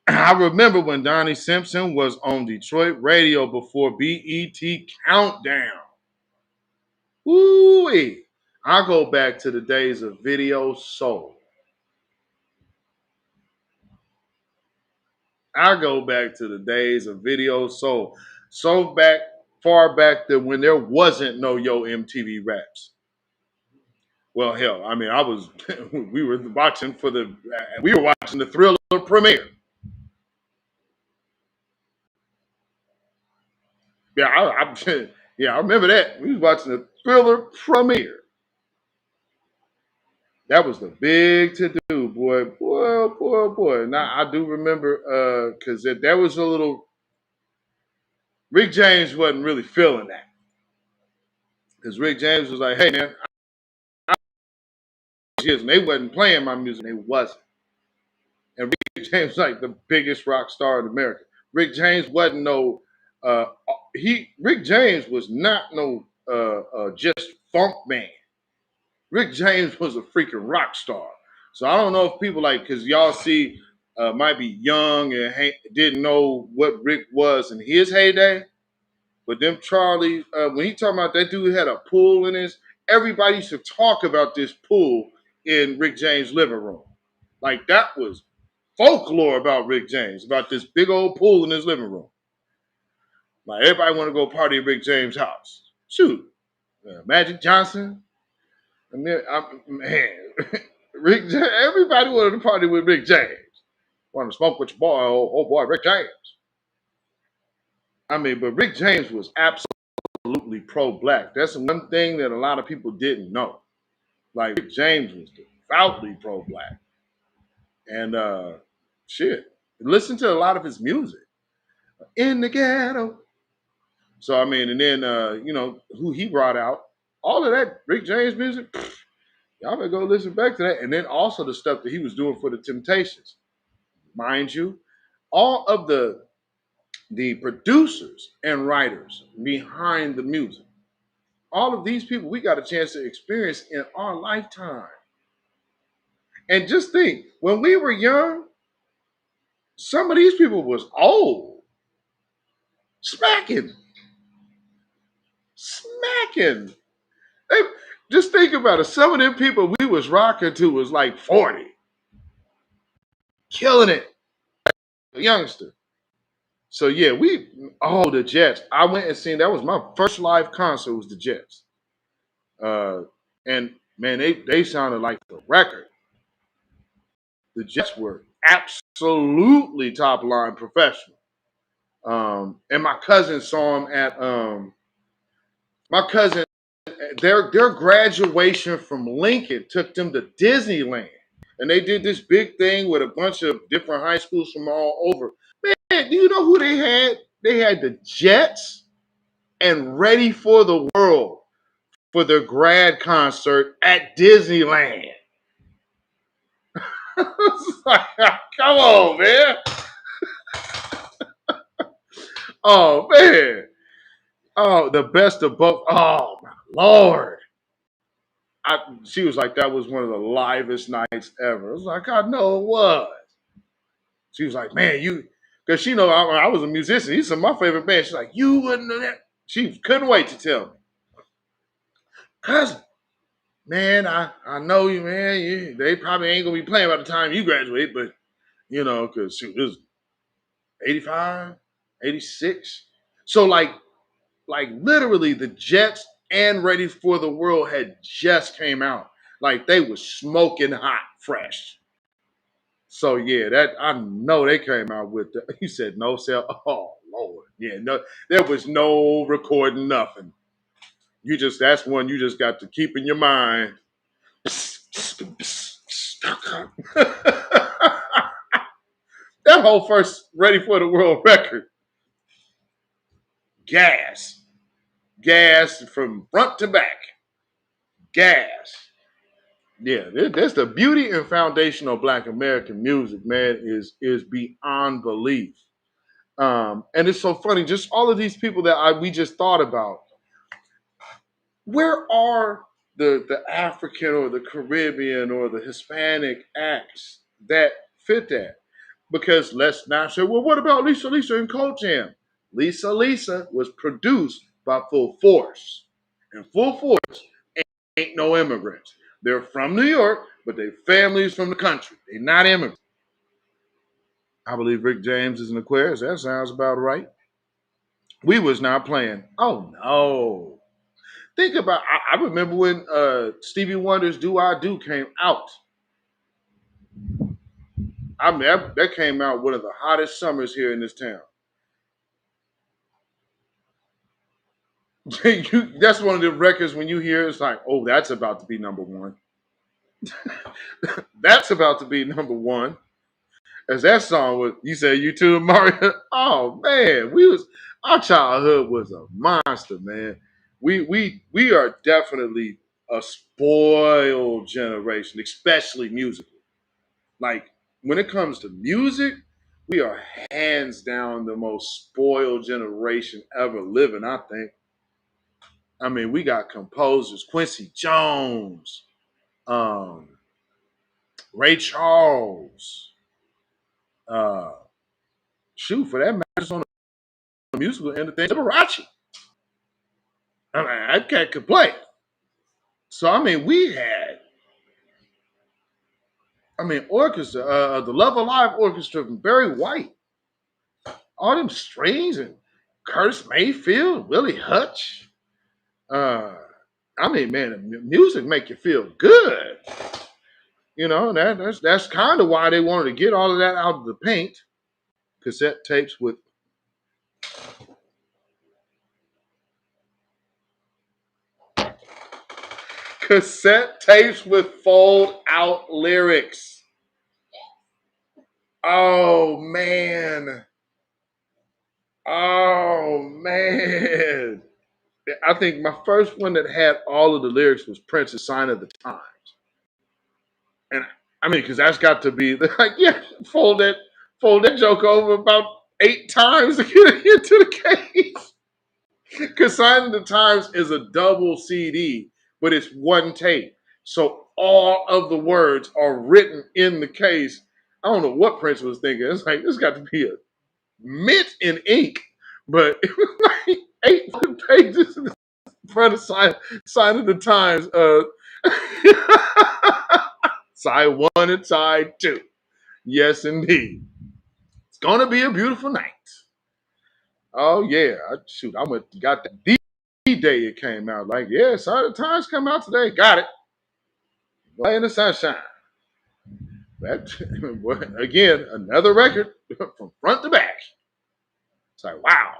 I remember when Donnie Simpson was on Detroit radio before BET Countdown. Woo-wee. I go back to the days of Video Soul. So far back than when there wasn't no Yo MTV Raps. Well, hell, I mean, we were watching the Thriller premiere. Yeah, I remember that. We was watching the Thriller premiere. That was the big to do, boy. Now I do remember because that was a little. Rick James wasn't really feeling that because Rick James was like, "Hey man, and they wasn't playing my music. They wasn't." And Rick James was like the biggest rock star in America. Rick James wasn't no. Rick James was not no just funk man. Rick James was a freaking rock star. So I don't know if people because y'all see might be young and didn't know what Rick was in his heyday. But them Charlie, when he talking about that dude had a pool in everybody used to talk about this pool in Rick James' living room. Like that was folklore about Rick James, about this big old pool in his living room. Like everybody want to go party at Rick James' house. Shoot, Magic Johnson. And then, everybody wanted to party with Rick James. Want to smoke with your boy, oh boy, Rick James. I mean, but Rick James was absolutely pro-black. That's one thing that a lot of people didn't know. Like Rick James was devoutly pro-black. And listen to a lot of his music. In the ghetto. So, I mean, and then, who he brought out, all of that Rick James music, y'all better go listen back to that. And then also the stuff that he was doing for the Temptations. Mind you, all of the the producers and writers behind the music. All of these people we got a chance to experience in our lifetime. And just think, when we were young, some of these people was old, smacking, smacking. They, just think about it. Some of them people we was rocking to was like 40, killing it, youngster. So yeah, the Jets. I went and seen, that was my first live concert, was the Jets. And man, they sounded like the record. The Jets were absolutely top line professional. And my cousin saw him at my cousin, their graduation from Lincoln took them to Disneyland. And they did this big thing with a bunch of different high schools from all over. Man, do you know who they had? They had the Jets and Ready for the World for their grad concert at Disneyland. Like, come on, man. Oh, man. Oh, the best of both. Oh, my Lord. She was like, that was one of the livest nights ever. I was like, I know it was. She was like, man, because she know I was a musician. He's some of my favorite bands. She's like, you wouldn't know that. She couldn't wait to tell me. Cousin, man, I know you, man. They probably ain't going to be playing by the time you graduate, but, because it was 85, 86. So, like literally the Jets and Ready for the World had just came out. Like, they was smoking hot, fresh. So yeah, that I know they came out with he said no sell. Oh Lord. Yeah, no, there was no recording, nothing. That's one you just got to keep in your mind. That whole first Ready for the World record. Gas from front to back. Gas. Yeah, that's the beauty and foundation of Black American music, man, is beyond belief. And it's so funny, just all of these people that we just thought about. Where are the African or the Caribbean or the Hispanic acts that fit that? Because let's not say, well, what about Lisa and Cold Jam? Lisa was produced by Full Force. And Full Force ain't no immigrants. They're from New York, but their family's from the country. They're not immigrants. I believe Rick James is an Aquarius. That sounds about right. We was not playing. Oh, no. Think about, I remember when Stevie Wonder's Do I Do came out. I mean, that came out one of the hottest summers here in this town. That's one of the records when you hear it's like, oh, that's about to be number one. That's about to be number one. As that song was, you said you too, Mario. Oh man, our childhood was a monster, man. We are definitely a spoiled generation, especially musically. Like when it comes to music, we are hands down the most spoiled generation ever living, I think. I mean, we got composers, Quincy Jones, Ray Charles, for that matter, just on the musical end of things, Liberace. I mean, I can't complain. So, I mean, orchestra, the Love Alive Orchestra from Barry White, all them strings, and Curtis Mayfield, Willie Hutch. I mean, man, music make you feel good. That's kind of why they wanted to get all of that out of the paint. Cassette tapes with fold out lyrics. Oh man. I think my first one that had all of the lyrics was Prince's Sign of the Times. And I mean, because that's got to be like, yeah, fold that joke over about 8 times to get into the case. Because Sign of the Times is a double CD, but it's one tape. So all of the words are written in the case. I don't know what Prince was thinking. It's like, this got to be a mint in ink, but it was like 8 pages in front of Sign of the Times. Side 1 and side 2. Yes, indeed. It's going to be a beautiful night. Oh, yeah. Shoot, I got that D-Day it came out. Like, yeah, Sign of the Times come out today. Got it. Light in the sunshine. That, again, another record from front to back. It's like, wow.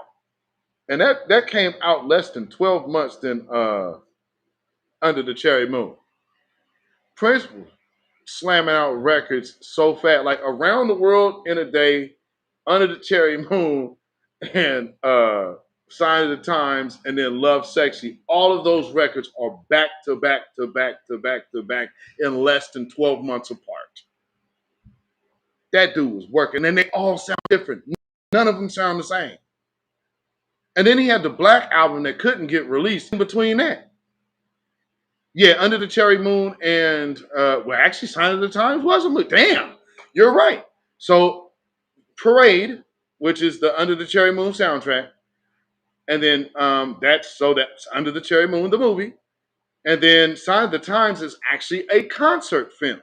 And that came out less than 12 months than Under the Cherry Moon. Prince was slamming out records so fast, like Around the World in a Day, Under the Cherry Moon, and Sign of the Times, and then Love Sexy. All of those records are back to back to back to back to back in less than 12 months apart. That dude was working, and they all sound different. None of them sound the same. And then he had the Black album that couldn't get released in between that. Yeah, Under the Cherry Moon and, actually Sign of the Times wasn't. Damn, you're right. So Parade, which is the Under the Cherry Moon soundtrack, and then that's Under the Cherry Moon, the movie, and then Sign of the Times is actually a concert film.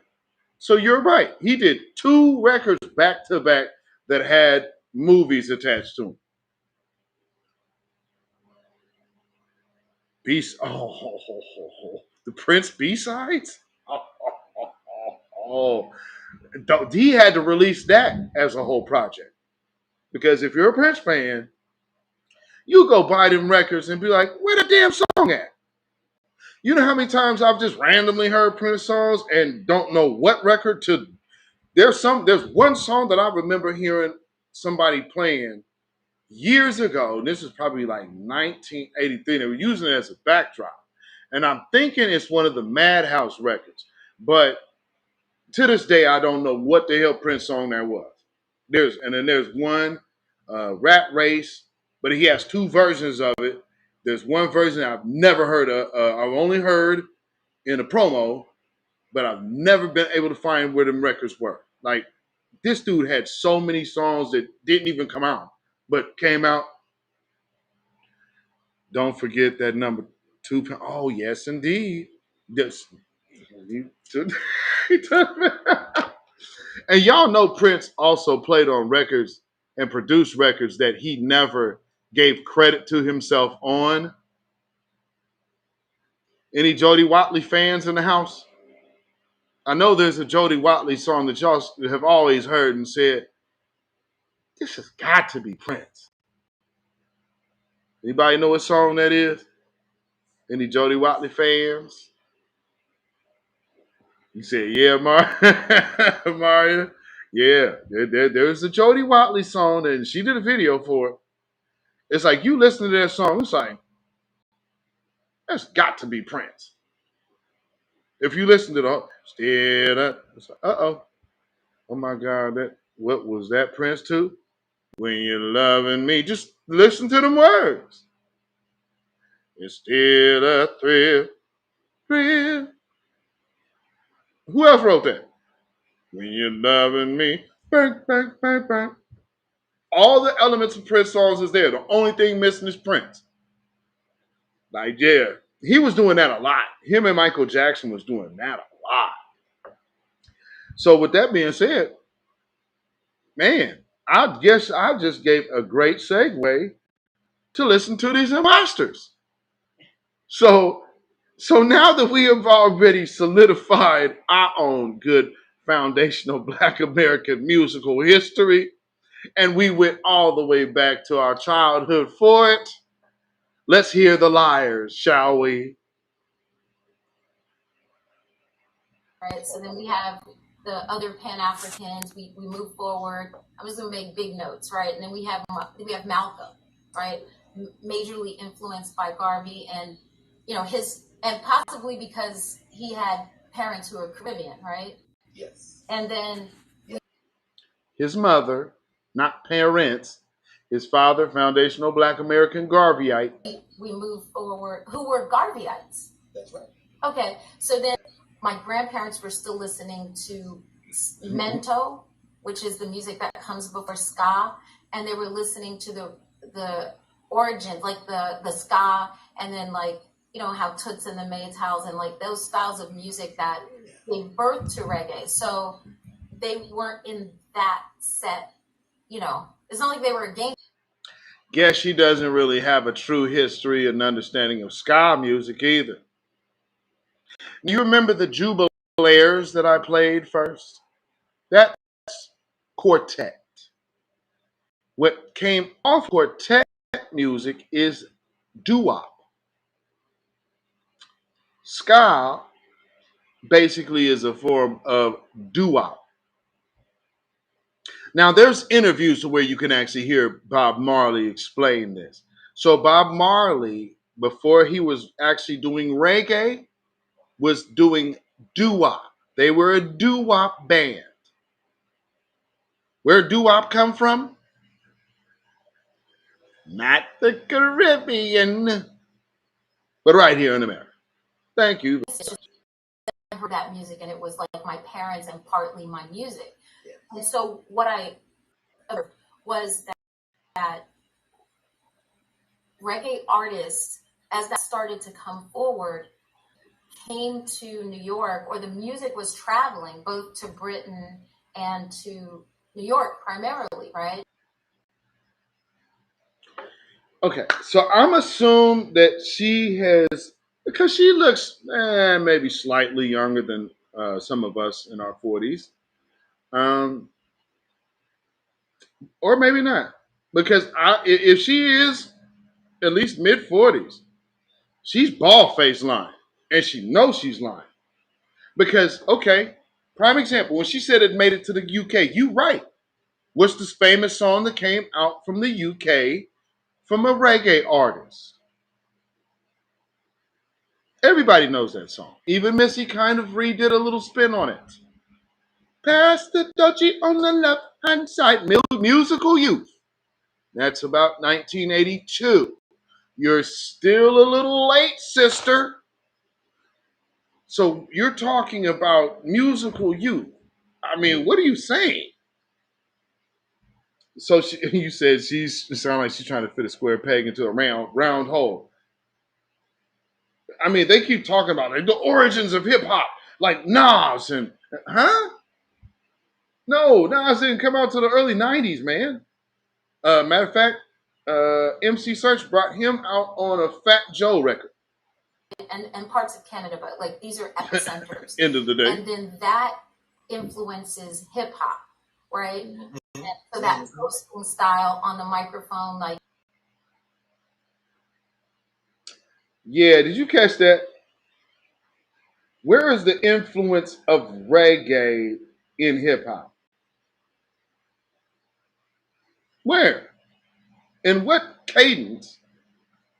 So you're right. He did 2 records back to back that had movies attached to them. The Prince B-sides? He had to release that as a whole project. Because if you're a Prince fan, you go buy them records and be like, where the damn song at? You know how many times I've just randomly heard Prince songs and don't know what record to. There's one song that I remember hearing somebody playing years ago. And this is probably like 1983. They were using it as a backdrop. And I'm thinking it's one of the Madhouse records. But to this day, I don't know what the hell Prince song that was. There's one, Rat Race, but he has 2 versions of it. There's one version I've never heard of. I've only heard in a promo, but I've never been able to find where them records were. Like, this dude had so many songs that didn't even come out, but came out. Don't forget that number 2. Oh, yes, indeed. Yes. And y'all know Prince also played on records and produced records that he never gave credit to himself on. Any Jody Watley fans in the house? I know there's a Jody Watley song that y'all have always heard and said, this has got to be Prince. Anybody know what song that is? Any Jody Watley fans? You said, yeah, Maria. Yeah, there's a Jody Watley song, and she did a video for it. It's like, you listen to that song, it's like, that's got to be Prince. If you listen to the it's like, oh my God, what was that Prince to? When you're loving me, just listen to them words. It's still a thrill. Who else wrote that? When you're loving me, bang, bang, bang, bang. All the elements of Prince songs is there. The only thing missing is Prince. Like, yeah, he was doing that a lot. Him and Michael Jackson was doing that a lot. So with that being said, man, I guess I just gave a great segue to listen to these imposters. So now that we have already solidified our own good foundational Black American musical history, and we went all the way back to our childhood for it, let's hear the liars, shall we? Right, so then we have the other Pan-Africans. We move forward. I'm just gonna make big notes, right? And then we have Malcolm, right? Majorly influenced by Garvey, and and possibly because he had parents who were Caribbean, right? Yes. And then his mother, not parents, His father, foundational Black American Garveyite. We move forward, who were Garveyites. That's right. Okay, so then my grandparents were still listening to mento, which is the music that comes before ska, and they were listening to the origin, like the ska, and then like, you know, how Toots and the Maytals and like those styles of music that gave birth to reggae. So they weren't in that set, you know. It's not like they were against. Guess she doesn't really have a true history and understanding of ska music either. You remember the Jubilaires that I played first? That's quartet. What came off quartet music is doo-wop. Ska basically is a form of doo-wop. Now, there's interviews where you can actually hear Bob Marley explain this. So Bob Marley, before he was actually doing reggae, was doing doo-wop. They were a doo-wop band. Where doo-wop come from? Not the Caribbean, but right here in America. Thank you. I heard that music and it was like my parents and partly my music. And so what I was that reggae artists, as that started to come forward, came to New York, or the music was traveling both to Britain and to New York primarily, right? Okay, so I'm assume that she has, because she looks maybe slightly younger than some of us in our 40s, or maybe not. Because if she is at least mid 40s, she's bald face lying, and she knows she's lying. Because, okay, prime example, when she said it made it to the UK, you right. What's this famous song that came out from the UK from a reggae artist? Everybody knows that song. Even Missy kind of redid a little spin on it. Pass the dutchie on the left hand side. Musical Youth. That's about 1982. You're still a little late, sister. So you're talking about Musical Youth. I mean, what are you saying? So you said it sounds like she's trying to fit a square peg into a round hole. I mean, they keep talking about like the origins of hip hop, like Nas and No, Nas didn't come out to the early '90s, man. Matter of fact, MC Search brought him out on a Fat Joe record. And parts of Canada, but like these are epicenters. End of the day. And then that influences hip hop, right? And so that posting style on the microphone, like. Yeah, did you catch that? Where is the influence of reggae in hip hop? Where? In what cadence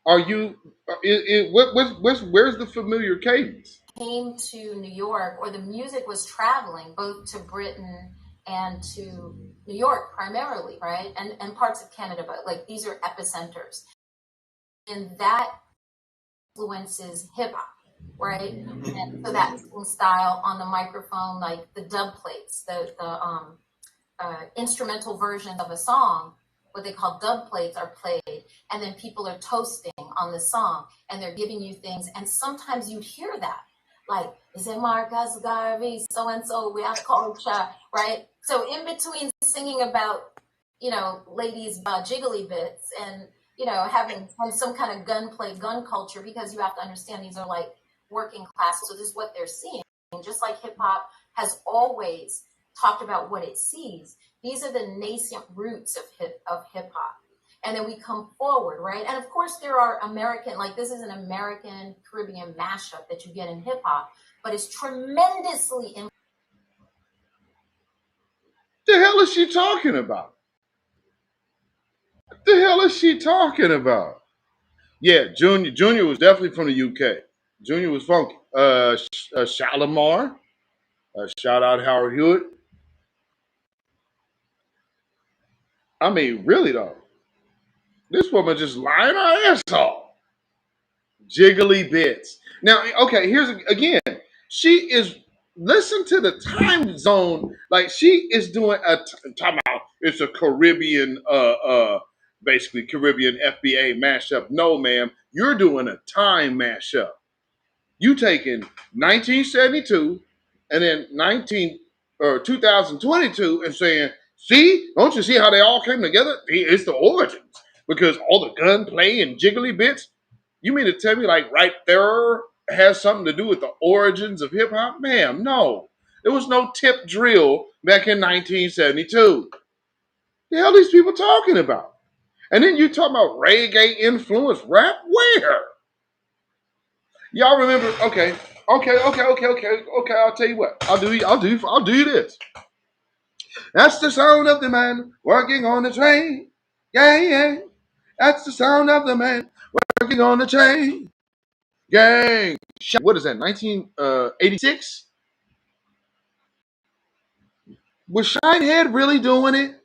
are you? Where's the familiar cadence? Came to New York, or the music was traveling both to Britain and to New York primarily, right? And parts of Canada, but like these are epicenters. And that influences hip hop, right? And so that style on the microphone, like the dub plates, the instrumental version of a song, what they call dub plates, are played, and then people are toasting on the song, and they're giving you things, and sometimes you hear that, like, is it Marcus Garvey, so-and-so, we have culture, right? So in between singing about, you know, ladies' jiggly bits and, you know, having some kind of gun culture, because you have to understand these are like working class, so this is what they're seeing. Just like hip hop has always talked about what it sees. These are the nascent roots of hip hop. And then we come forward, right? And of course there are American, like this is an American Caribbean mashup that you get in hip hop, but it's tremendously The hell is she talking about? The hell is she talking about? Yeah, Junior was definitely from the UK. Junior was funky. Shalimar. Shout out Howard Hewitt. I mean, really though. This woman just lying her ass off. Jiggly bits. Now, okay, here's again. She is listen to the time zone. Like she is doing a time out. It's a Caribbean, basically Caribbean FBA mashup. No, ma'am, you're doing a time mashup. You taking 1972 and then 2022 and saying, see, don't you see how they all came together? It's the origins because all the gunplay and jiggly bits. You mean to tell me like right there has something to do with the origins of hip hop? Ma'am, no. There was no tip drill back in 1972. The hell are these people talking about? And then you talking about reggae influenced rap? Where? Y'all remember? Okay. I'll tell you what. I'll do you this. That's the sound of the man working on the train. Yeah, yeah. That's the sound of the man working on the train. Gang. What is that? 1986? Was Shinehead really doing it?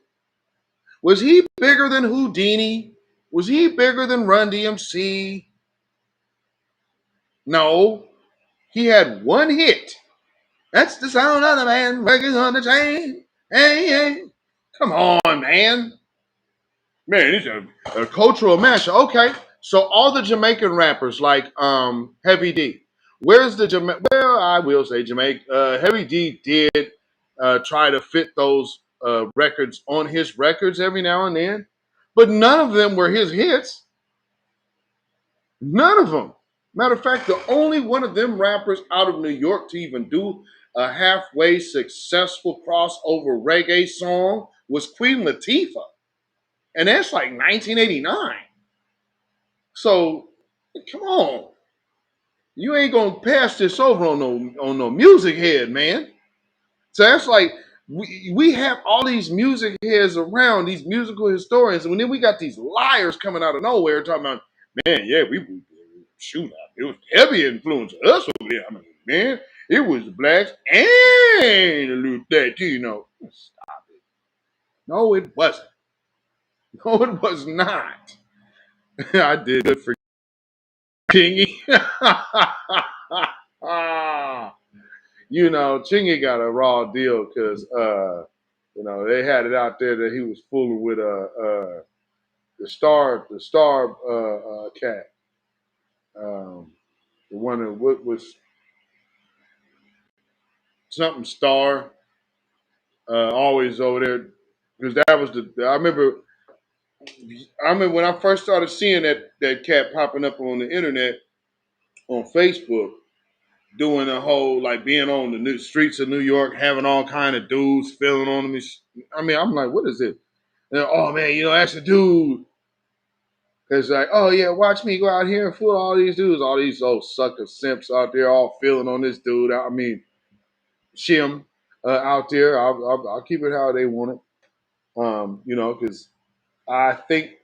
Was he bigger than Houdini? Was he bigger than Run DMC? No. He had one hit. That's the sound of the man working on the train. Hey, hey. Come on, man. Man, it's a cultural mash. Okay. So all the Jamaican rappers like Heavy D. Where's the well, I will say Jamaica. Heavy D did try to fit those records on his records every now and then, but none of them were his hits. None of them. Matter of fact, the only one of them rappers out of New York to even do a halfway successful crossover reggae song was Queen Latifah. And that's like 1989. So, come on. You ain't gonna pass this over on no music head, man. So that's like we have all these music heads around, these musical historians, and then we got these liars coming out of nowhere talking about, man, yeah, we shoot, it was heavy influence of us over there. I mean, man, it was the blacks and the Latino. Stop it. No, it wasn't. No, it was not. I did good for Chingy. You know, Chingy got a raw deal because you know, they had it out there that he was fooling with the star cat. The one that was something star, always over there. Because that was I remember when I first started seeing that cat popping up on the internet on Facebook, doing a whole like being on the new streets of New York, having all kind of dudes filling on me. I mean, I'm like, what is it? And, oh man, you know, that's a dude. It's like, oh yeah, watch me go out here and fool all these dudes, all these old sucker simps out there, all feeling on this dude. I mean, shim out there. I'll keep it how they want it. You know, because I think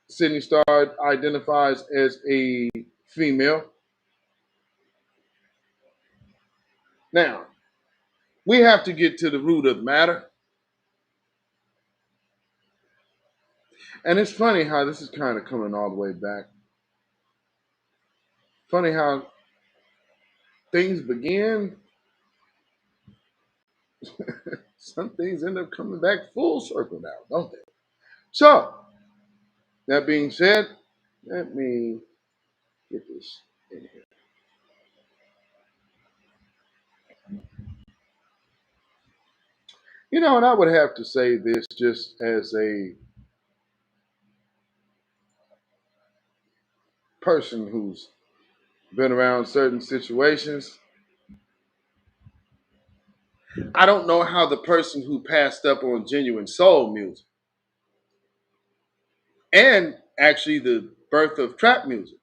Sydney Star identifies as a female. Now, we have to get to the root of the matter. And it's funny how this is kind of coming all the way back. Funny how things begin. Some things end up coming back full circle now, don't they? So, that being said, let me get this in here. You know, and I would have to say this just as a person who's been around certain situations. I don't know how the person who passed up on genuine soul music and actually the birth of trap music,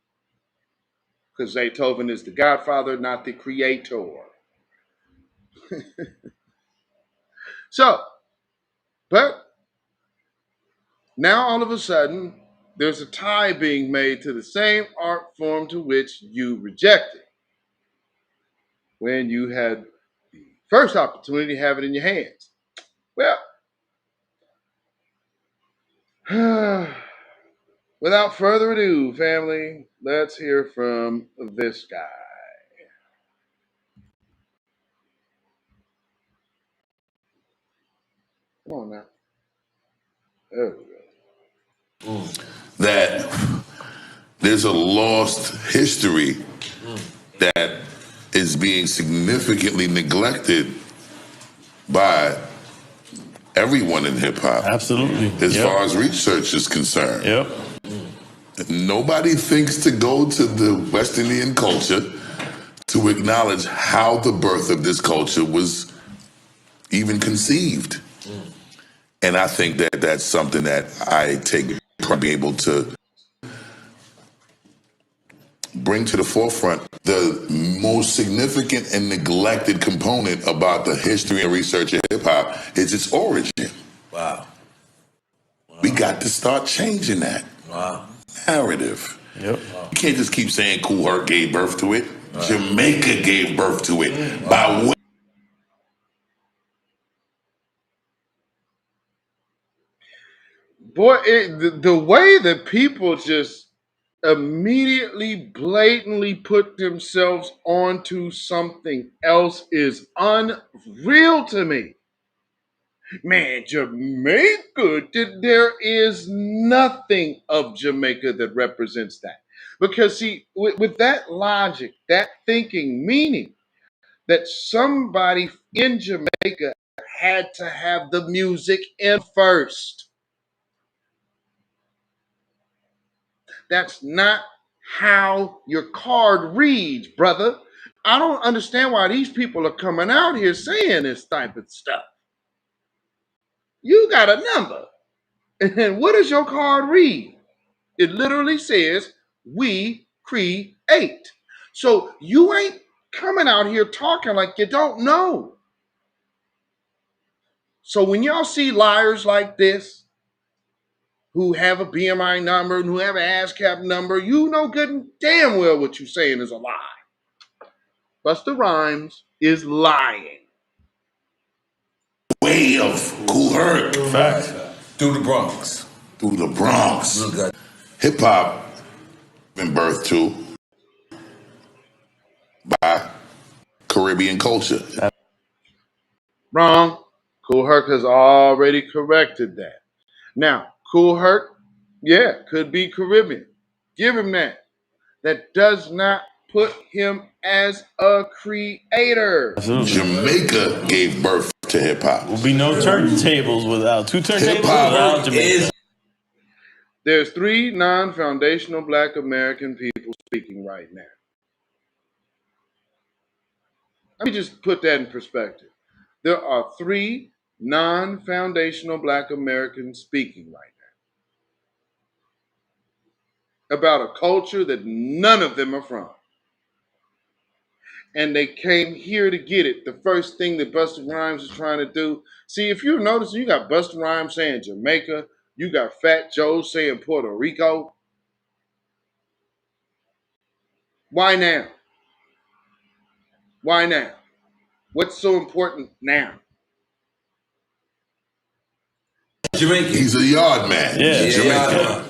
because Beethoven is the godfather, not the creator. So, but now all of a sudden, there's a tie being made to the same art form to which you rejected when you had the first opportunity to have it in your hands. Well, Without further ado, family, let's hear from this guy. Come on now. There we go. That there's a lost history that is being significantly neglected by everyone in hip hop. Absolutely. As far as research is concerned. Yep. Nobody thinks to go to the West Indian culture to acknowledge how the birth of this culture was even conceived. And I think that that's something that I take pride being able to bring to the forefront. The most significant and neglected component about the history and research of hip hop is its origin. Wow. We got to start changing that narrative. Yep. You can't just keep saying Kool Herc gave birth to it. Jamaica gave birth to it by way. Boy, the way that people just immediately, blatantly put themselves onto something else is unreal to me. Man, Jamaica, there is nothing of Jamaica that represents that. Because, see, with that logic, that thinking, meaning that somebody in Jamaica had to have the music in first. That's not how your card reads, brother. I don't understand why these people are coming out here saying this type of stuff. You got a number. And what does your card read? It literally says, we create. So you ain't coming out here talking like you don't know. So when y'all see liars like this, who have a BMI number and who have an ASCAP number, you know good and damn well what you're saying is a lie. Busta Rhymes is lying. Way of Kool Herc. Facts. Through the Bronx. Through the Bronx. Hip hop been birthed to by Caribbean culture. Wrong. Kool Herc has already corrected that. Now, Kool Herc, yeah, could be Caribbean. Give him that. That does not put him as a creator. Absolutely. Jamaica gave birth to hip hop. Will be no turntables without two turntables without Jamaica. There's 3 non-foundational Black American people speaking right now. Let me just put that in perspective. There are 3 non-foundational Black Americans speaking right now about a culture that none of them are from. And they came here to get it. The first thing that Busta Rhymes is trying to do. See, if you notice, you got Busta Rhymes saying Jamaica. You got Fat Joe saying Puerto Rico. Why now? Why now? What's so important now? Jamaica. He's a yard man. Yeah. Jamaica.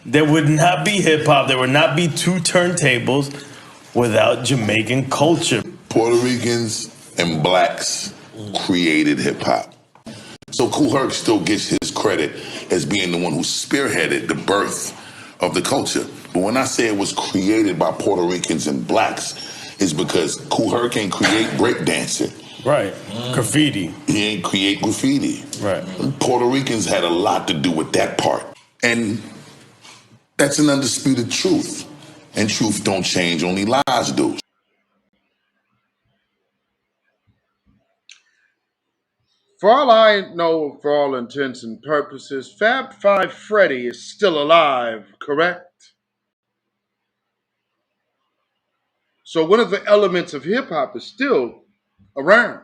There would not be hip hop. There would not be 2 turntables without Jamaican culture. Puerto Ricans and blacks created hip hop. So Kool Herc still gets his credit as being the one who spearheaded the birth of the culture. But when I say it was created by Puerto Ricans and blacks, it's because Kool Herc ain't create breakdancing. Right. Graffiti. He ain't create graffiti. Right. Puerto Ricans had a lot to do with that part. And that's an undisputed truth. And truth don't change, only lies do. For all I know, for all intents and purposes, Fab Five Freddy is still alive, correct? So one of the elements of hip hop is still around.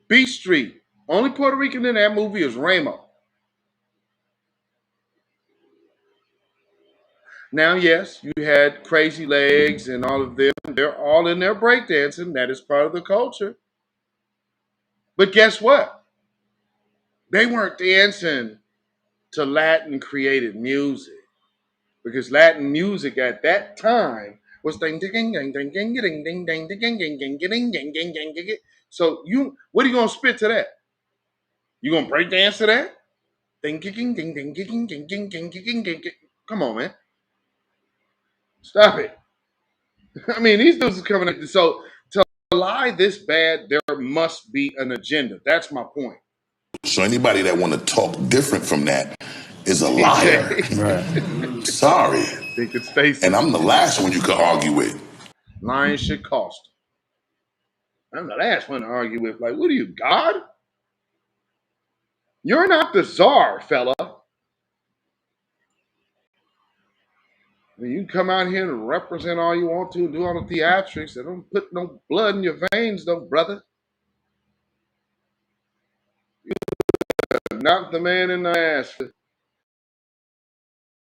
B Street. Only Puerto Rican in that movie is Ramo. Now, yes, you had Crazy Legs and all of them. They're all in there breakdancing. That is part of the culture. But guess what? They weren't dancing to Latin created music, because Latin music at that time was ding ding ding ding ding ding ding ding ding ding ding ding ding ding ding ding ding. So what are you gonna spit to that? You gonna break dance to that? Ding ding ding ding ding ding ding ding ding ding ding. Come on, man, stop it. I mean, these dudes are coming in. So to lie this bad, there must be an agenda. That's my point. So anybody that want to talk different from that is a liar. Right. Sorry. Think it's Stacey. And I'm the last one you could argue with. Lying should cost. I'm the last one to argue with. Like, what are you, God? You're not the czar, fella. You can come out here and represent all you want to, do all the theatrics. They don't put no blood in your veins, though, brother. You're not the man in the ass.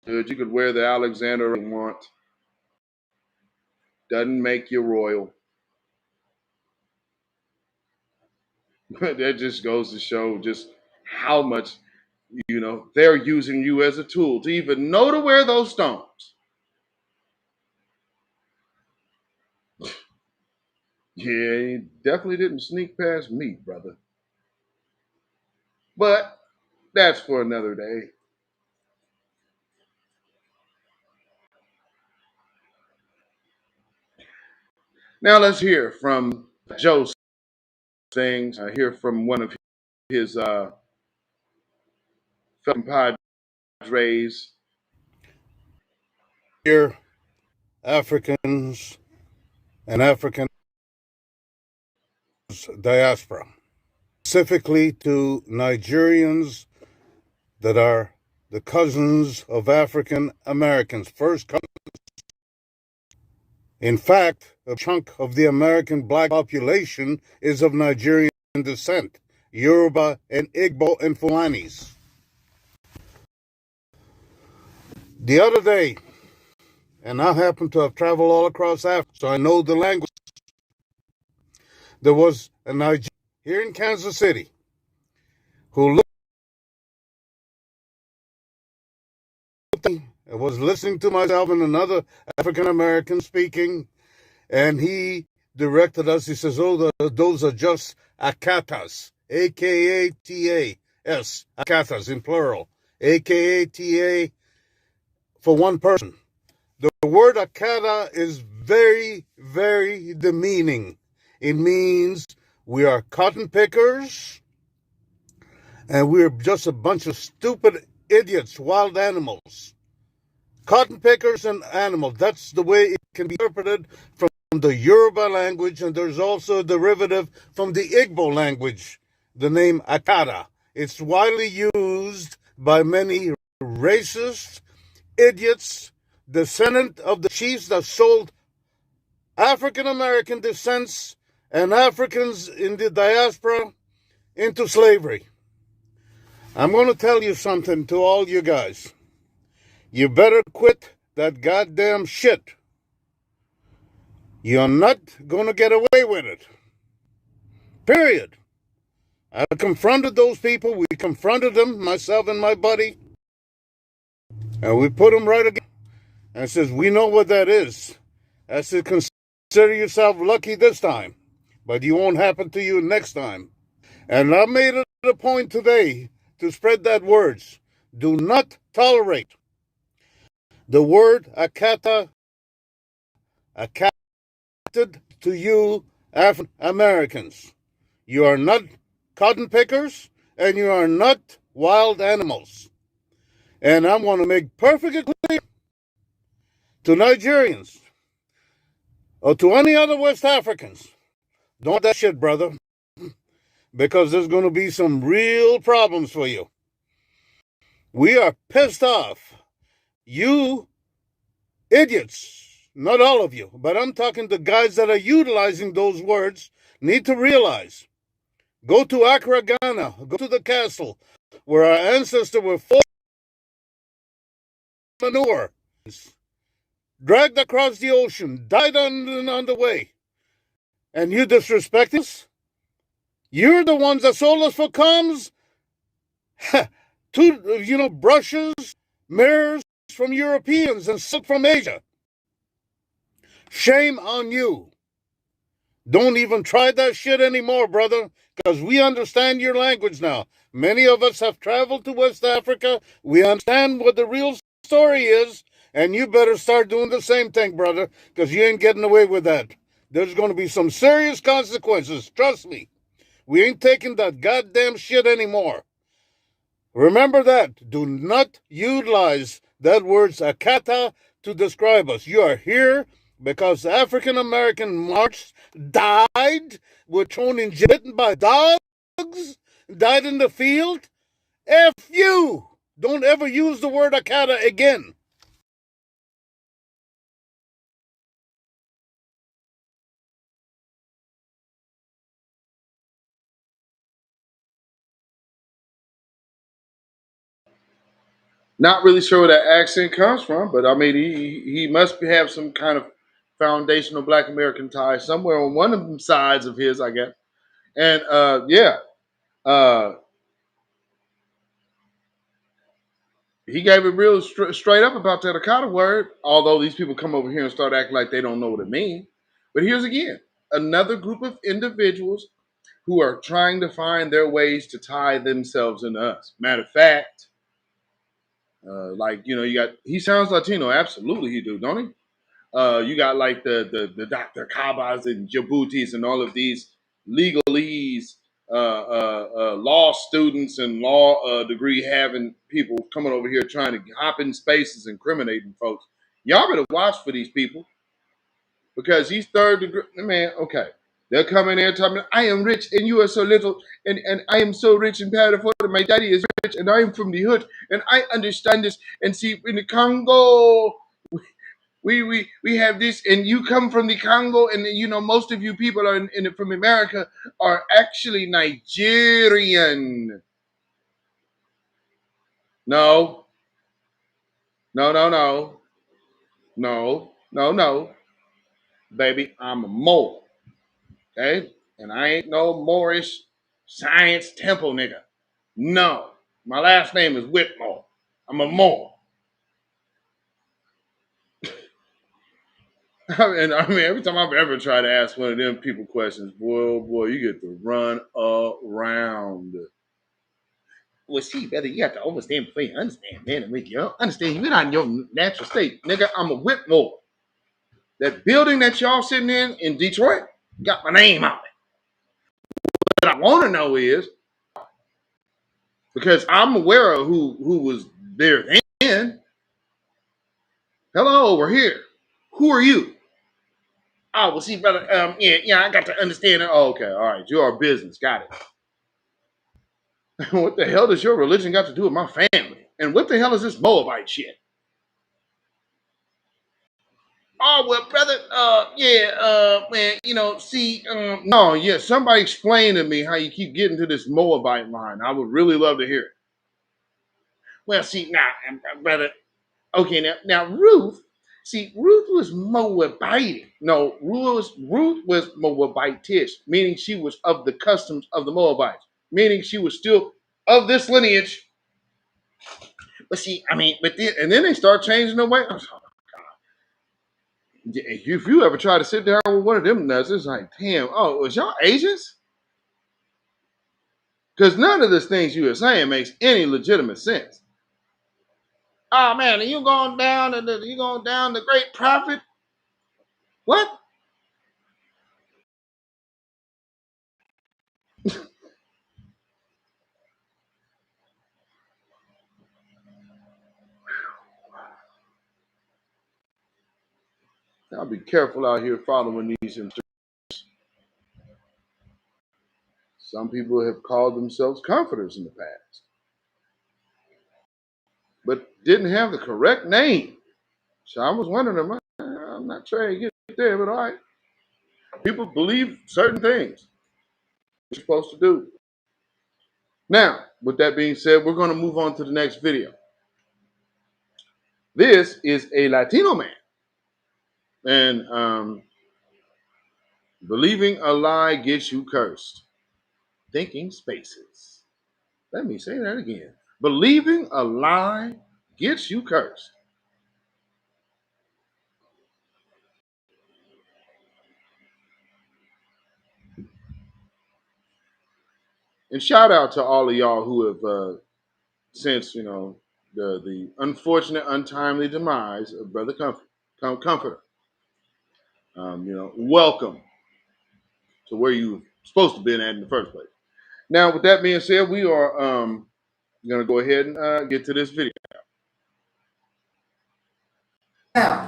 Good, you could wear the Alexander you want. Doesn't make you royal. That just goes to show just how much, they're using you as a tool to even know to wear those stones. Yeah, he definitely didn't sneak past me, brother. But that's for another day. Now let's hear from Joe's things. I hear from one of his fellow Padres. Here, Africans and African diaspora, specifically to Nigerians that are the cousins of African Americans, first cousins. In fact, a chunk of the American black population is of Nigerian descent, Yoruba and Igbo and Fulanis. The other day, and I happen to have traveled all across Africa, so I know the language. There was a Nigerian here in Kansas City who was listening to myself and another African American speaking, and he directed us. He says, "Oh, those are just akatas, A-K-A-T-A-S, akatas in plural, A-K-A-T-A for one person." The word akata is very, very demeaning. It means we are cotton pickers, and we're just a bunch of stupid idiots, wild animals. Cotton pickers and animals, that's the way it can be interpreted from the Yoruba language, and there's also a derivative from the Igbo language, the name akata. It's widely used by many racist idiots, descendant of the chiefs that sold African American descents and Africans in the diaspora into slavery. I'm going to tell you something to all you guys. You better quit that goddamn shit. You're not going to get away with it. Period. I confronted those people. We confronted them, myself and my buddy. And we put them right again. And I says, we know what that is. I said, consider yourself lucky this time, but it won't happen to you next time. And I made it a point today to spread that words. Do not tolerate the word akata, akated to you African Americans. You are not cotton pickers, and you are not wild animals. And I want to make perfectly clear to Nigerians or to any other West Africans, don't do that shit, brother, because there's going to be some real problems for you. We are pissed off. You idiots, not all of you, but I'm talking to guys that are utilizing those words, need to realize. Go to Accra, Ghana, go to the castle where our ancestors were forced manure, dragged across the ocean, died on the way. And you disrespect us? You're the ones that sold us for comms brushes, mirrors from Europeans and silk from Asia. Shame on you. Don't even try that shit anymore, brother, because we understand your language now. Many of us have traveled to West Africa. We understand what the real story is, and you better start doing the same thing, brother, because you ain't getting away with that. There's going to be some serious consequences. Trust me. We ain't taking that goddamn shit anymore. Remember that. Do not utilize that word akata to describe us. You are here because African American marched, died, were thrown in jail, bitten by dogs, died in the field. F you! Don't ever use the word akata again. Not really sure where that accent comes from, but I mean, he must have some kind of foundational Black American tie somewhere on one of them sides of his, I guess. And uh, he gave it real straight up about that Akata word. Although these people come over here and start acting like they don't know what it means. But here's again another group of individuals who are trying to find their ways to tie themselves into us. Matter of fact, you got he sounds Latino, absolutely he do, don't he? You got like the Dr. Kabas and Djibouti's and all of these legalese law students and law degree having people coming over here trying to hop in spaces incriminating folks. Y'all better watch for these people because these third degree man, okay. They'll come in there and tell me, I am rich and you are so little, and I am so rich and powerful, and my daddy is rich, and I am from the hood, and I understand this. And see, in the Congo, we have this, and you come from the Congo, and most of you people are from America are actually Nigerian. No, no, no, no, no, no, no, baby, I'm a Moor, okay, and I ain't no Moorish science temple nigga. No, my last name is Whitmore. I'm a Moor. And I mean, every time I've ever tried to ask one of them people questions, boy, oh boy, you get to run around. Well, see, brother, you have to understand before you understand, man. And when you don't understand, you're not in your natural state. Nigga, I'm a Whitmore. That building that y'all sitting in Detroit got my name on it. What I want to know is, because I'm aware of who was there then. Hello, we're here. Who are you? Oh, well, see, brother, yeah, I got to understand it. Oh, okay, all right, you are business. Got it. What the hell does your religion got to do with my family? And what the hell is this Moabite shit? Oh, well, brother, man, see, no, yeah, somebody explain to me how you keep getting to this Moabite line. I would really love to hear it. Well, see, brother, okay, now Ruth, see, Ruth was Moabite. No, Ruth was Moabitish, meaning she was of the customs of the Moabites, meaning she was still of this lineage. But see, I mean, and then they start changing the way. If you ever try to sit down with one of them nuts, it's like, damn, oh, was y'all Asians? Because none of the things you are saying makes any legitimate sense. Oh man, are you going down the great prophet? What? I'll be careful out here following these instructions. Some people have called themselves comforters in the past, but didn't have the correct name. So I was wondering, I'm not trying to get there, but all right. People believe certain things you're supposed to do. Now, with that being said, we're going to move on to the next video. This is a Latino man. And believing a lie gets you cursed. Thinking spaces. Let me say that again. Believing a lie gets you cursed. And shout out to all of y'all who have since the unfortunate, untimely demise of Brother Comforter. Welcome to where you were supposed to be at in the first place. Now, with that being said, we are going to go ahead and get to this video. Now,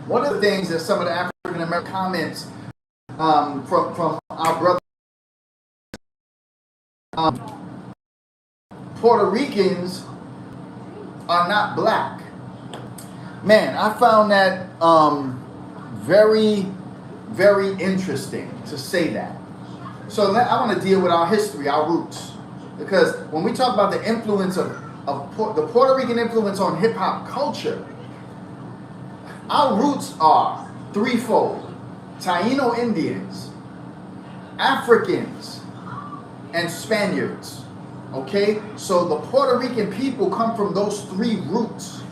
one of the things that some of the African American comments from our brother Puerto Ricans are not black. Man, I found that very, very interesting to say that. So I want to deal with our history, our roots, because when we talk about the influence of the Puerto Rican influence on hip hop culture, our roots are threefold: Taino Indians, Africans, and Spaniards. Okay, so the Puerto Rican people come from those three roots.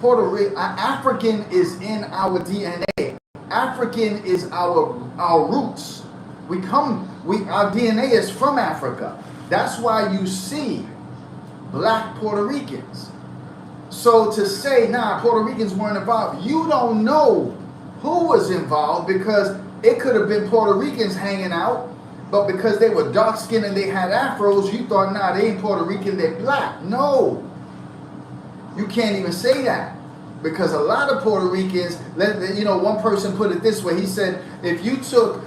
African is in our DNA. African is our roots. Our DNA is from Africa. That's why you see black Puerto Ricans. So to say, nah, Puerto Ricans weren't involved, you don't know who was involved, because it could have been Puerto Ricans hanging out, but because they were dark skinned and they had afros, you thought, nah, they ain't Puerto Rican, they're black. No, you can't even say that, because a lot of Puerto Ricans, one person put it this way. He said, if you took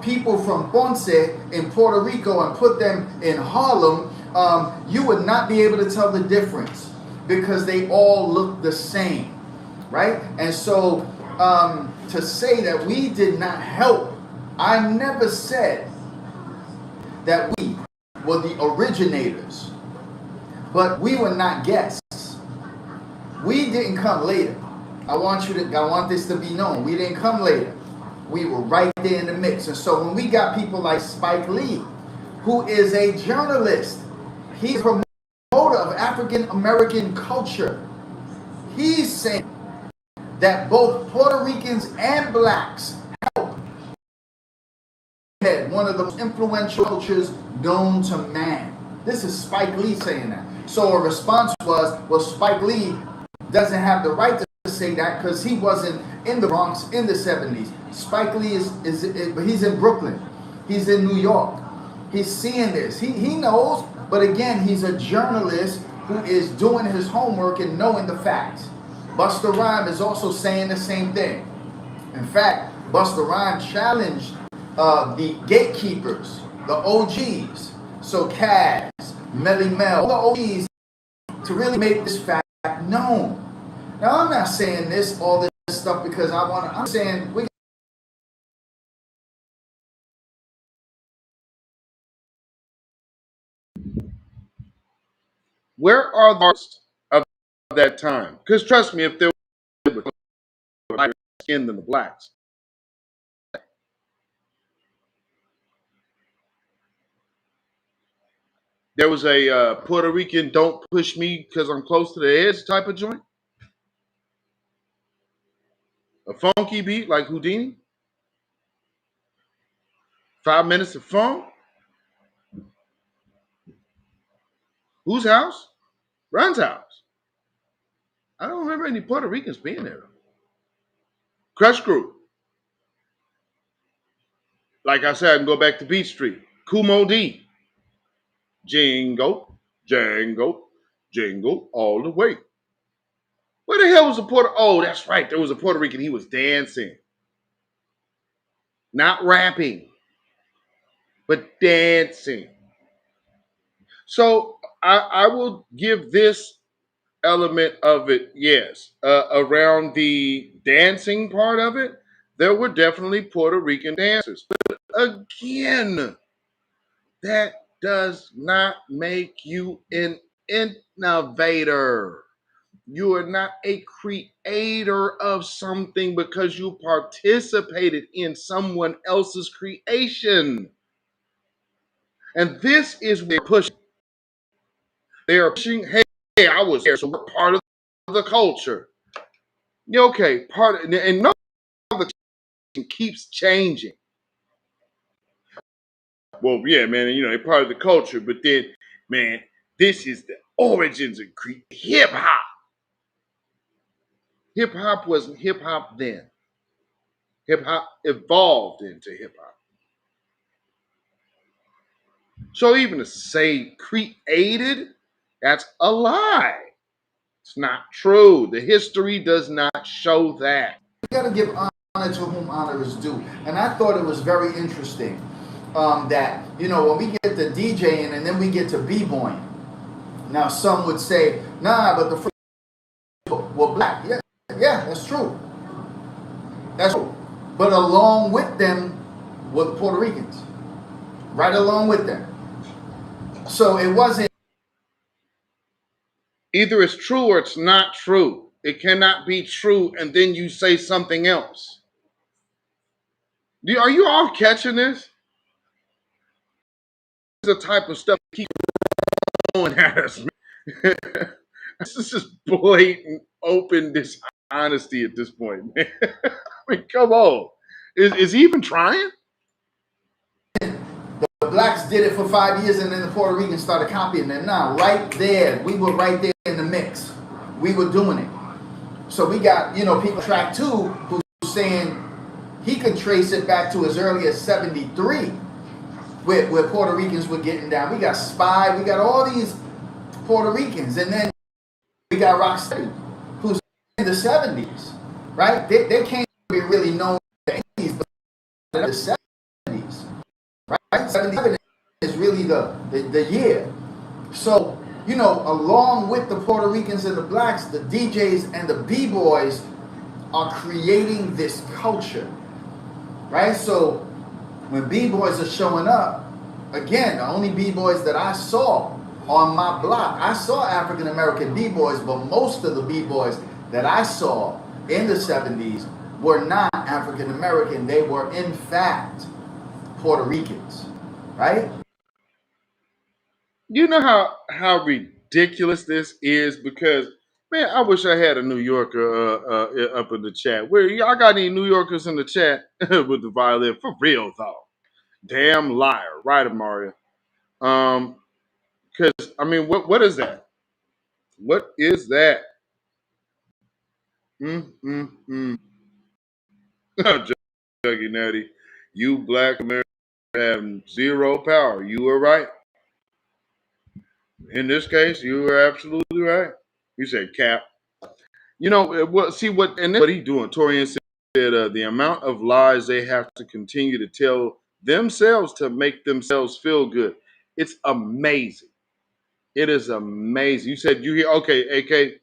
people from Ponce in Puerto Rico and put them in Harlem, you would not be able to tell the difference, because they all look the same, right? And so to say that we did not help, I never said that we were the originators, but we were not guests. We didn't come later. I want this to be known. We didn't come later. We were right there in the mix. And so when we got people like Spike Lee, who is a journalist, he's a promoter of African American culture, he's saying that both Puerto Ricans and blacks help had one of the most influential cultures known to man. This is Spike Lee saying that. So a response was, well, Spike Lee doesn't have the right to say that because he wasn't in the Bronx in the 70s. Spike Lee but he's in Brooklyn. He's in New York. He's seeing this. He knows, but again, he's a journalist who is doing his homework and knowing the facts. Busta Rhymes is also saying the same thing. In fact, Busta Rhymes challenged the gatekeepers, the OGs, so Kaz, Melly Mel, all the OGs, to really make this fact known. Now, I'm not saying all this stuff because I'm saying we. Where are the artists of that time? Because trust me, if there were lighter skin than the blacks, there was a Puerto Rican "Don't Push Me Because I'm Close to the Edge" type of joint. A funky beat like Houdini. 5 minutes of funk. Whose house? Run's house. I don't remember any Puerto Ricans being there. Crush Group. Like I said, I can go back to Beach Street. Kumo D. Jingle, jangle, jingle all the way. Where the hell was the Puerto? Oh, that's right. There was a Puerto Rican. He was dancing. Not rapping, but dancing. So I will give this element of it, yes. Around the dancing part of it, there were definitely Puerto Rican dancers. But again, that does not make you an innovator. You are not a creator of something because you participated in someone else's creation. And this is where push. They are pushing, hey, I was there, so we're part of the culture. Yeah, okay, part of, and no, the keeps changing. Well, yeah, man, they're part of the culture, but then, man, this is the origins of hip hop. Hip hop wasn't hip hop then. Hip hop evolved into hip hop. So even to say created, that's a lie. It's not true. The history does not show that. You got to give honor to whom honor is due. And I thought it was very interesting that, when we get to DJing and then we get to b-boying. Now, some would say, nah, but the first were black. Yeah, that's true. That's true. But along with them were the Puerto Ricans. Right along with them. So it wasn't. Either it's true or it's not true. It cannot be true and then you say something else. Are you all catching this? This is the type of stuff that keeps going at us. This is just blatant, open dishonesty at this point, man. I mean, come on. Is he even trying? The blacks did it for 5 years and then the Puerto Ricans started copying them. Now, right there, we were right there in the mix. We were doing it. So we got, people track 2 who's saying he could trace it back to as early as 73 where Puerto Ricans were getting down. We got Spy, we got all these Puerto Ricans. And then we got Rocksteady, who's in the 70s, right? They can't be really known in the 80s, but in the 70s, right? 77 is really the year. So, along with the Puerto Ricans and the blacks, the DJs and the B-boys are creating this culture, right? So when B-boys are showing up, again, the only B-boys that I saw on my block, I saw African-American B-boys, but most of the B-boys that I saw in the 70s were not African-American. They were, in fact, Puerto Ricans, right? You know how ridiculous this is? Because, man, I wish I had a New Yorker up in the chat. Where y'all got any New Yorkers in the chat with the violin? For real, though. Damn liar. Right, Mario? Because, I mean, what is that? What is that? Juggy Natty, you black Americans have zero power. You were right. In this case, you were absolutely right. You said cap. What he doing? Torian said the amount of lies they have to continue to tell themselves to make themselves feel good. It's amazing. It is amazing. You said you hear, okay, AK,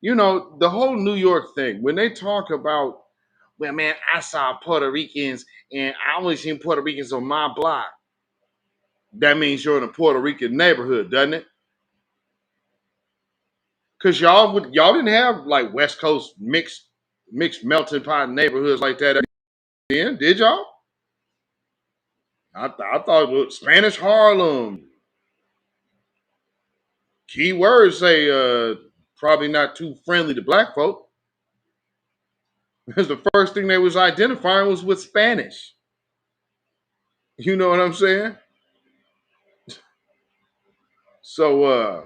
the whole New York thing, when they talk about, well, man, I saw Puerto Ricans and I only seen Puerto Ricans on my block. That means you're in a Puerto Rican neighborhood, doesn't it? Because y'all didn't have like West Coast mixed melting pot neighborhoods like that then, did y'all? I thought it was Spanish Harlem. Key words say probably not too friendly to black folk. Because the first thing they was identifying was with Spanish. You know what I'm saying? So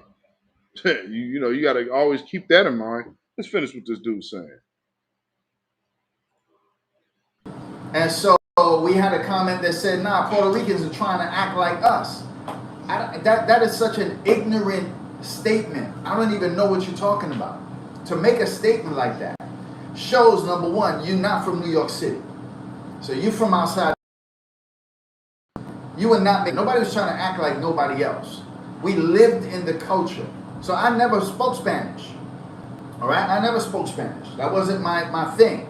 you got to always keep that in mind. Let's finish what this dude's saying. And so we had a comment that said, nah, Puerto Ricans are trying to act like us. That is such an ignorant statement. I don't even know what you're talking about. To make a statement like that shows, number one, you're not from New York City. So you're from outside. You are not, nobody was trying to act like nobody else. We lived in the culture. So I never spoke Spanish. All right? I never spoke Spanish. That wasn't my thing.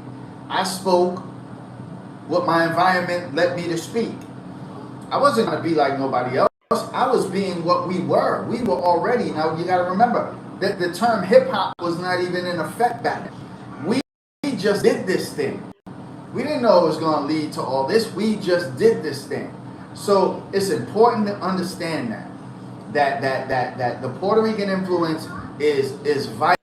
I spoke what my environment led me to speak. I wasn't going to be like nobody else. I was being what we were. We were already, now you got to remember, that the term hip-hop was not even in effect back then. We just did this thing. We didn't know it was going to lead to all this. We just did this thing. So it's important to understand that. that the Puerto Rican influence is vital.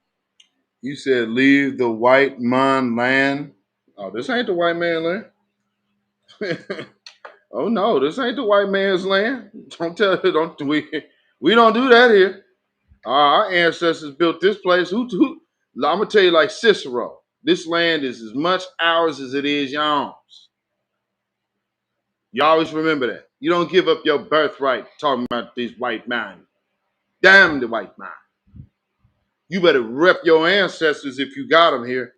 You said leave the white man land. Oh, this ain't the white man land. Oh no, this ain't the white man's land. Don't don't we don't do that here. Our ancestors built this place. I'm gonna tell you like Cicero. This land is as much ours as it is yours. You always remember that. You don't give up your birthright talking about these white men. Damn the white man. You better rep your ancestors if you got them here.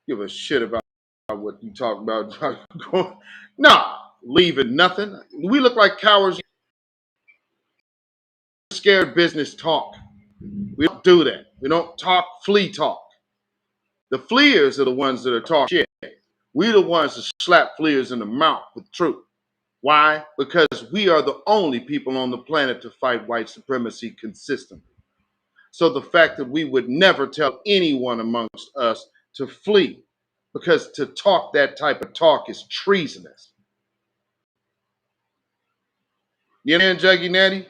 Give a shit about what you talk about. Nah, leaving nothing. We look like cowards. Scared business talk. We don't do that. We don't talk flea talk. The fleers are the ones that are talking shit. We're the ones that slap fleers in the mouth with truth. Why? Because we are the only people on the planet to fight white supremacy consistently. So the fact that we would never tell anyone amongst us to flee, because to talk that type of talk is treasonous. You know, Juggy Natty?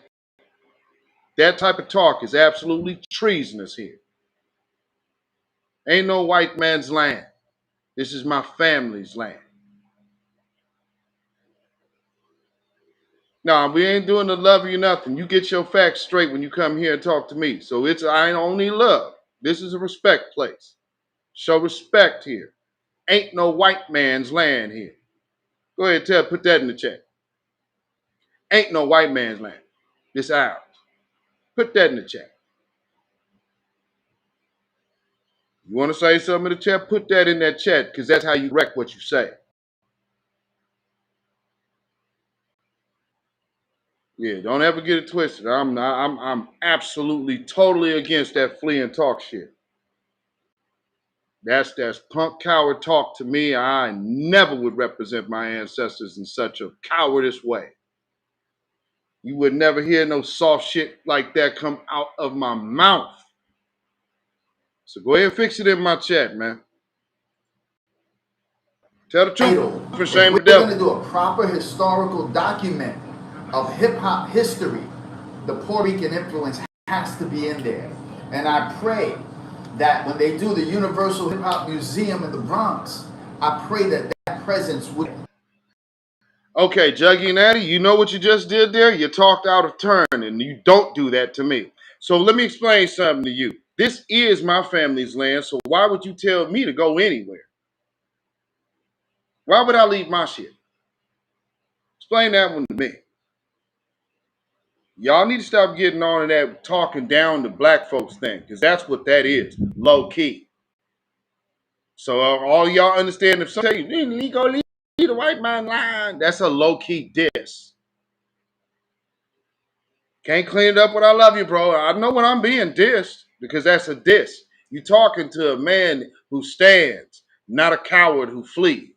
That type of talk is absolutely treasonous here. Ain't no white man's land. This is my family's land. No, we ain't doing the love you nothing. You get your facts straight when you come here and talk to me. So I ain't only love. This is a respect place. Show respect here. Ain't no white man's land here. Go ahead, put that in the chat. Ain't no white man's land. This ours. Put that in the chat. You want to say something in the chat? Put that in that chat, because that's how you correct what you say. Yeah, don't ever get it twisted. I'm absolutely totally against that flea and talk shit. That's punk coward talk to me. I never would represent my ancestors in such a cowardice way. You would never hear no soft shit like that come out of my mouth. So go ahead and fix it in my chat, man. Tell the truth. For shame If the we're going to devil. do a proper historical document of hip hop history, the Puerto Rican influence has to be in there. And I pray that when they do the Universal Hip Hop Museum in the Bronx, I pray that that presence would. Okay, Juggy and Addy, you know what you just did there? You talked out of turn, and you don't do that to me. So let me explain something to you. This is my family's land, so why would you tell me to go anywhere? Why would I leave my shit? Explain that one to me. Y'all need to stop getting on that talking down to black folks thing, because that's what that is, low key. So all y'all understand, if somebody tell you, go leave the white man line, that's a low key diss. Can't clean it up when I love you, bro. I know when I'm being dissed, because that's a diss. You talking to a man who stands, not a coward who flees.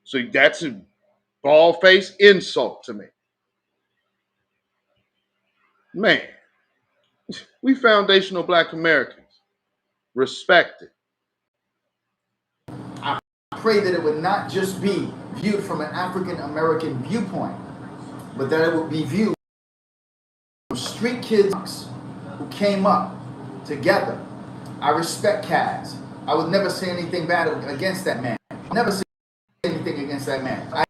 So that's a bald-faced insult to me. Man, we foundational black Americans. Respect it. I pray that it would not just be viewed from an African American viewpoint, but that it would be viewed from street kids who came up together. I respect Kaz. I would never say anything bad against that man. Never say anything against that man. I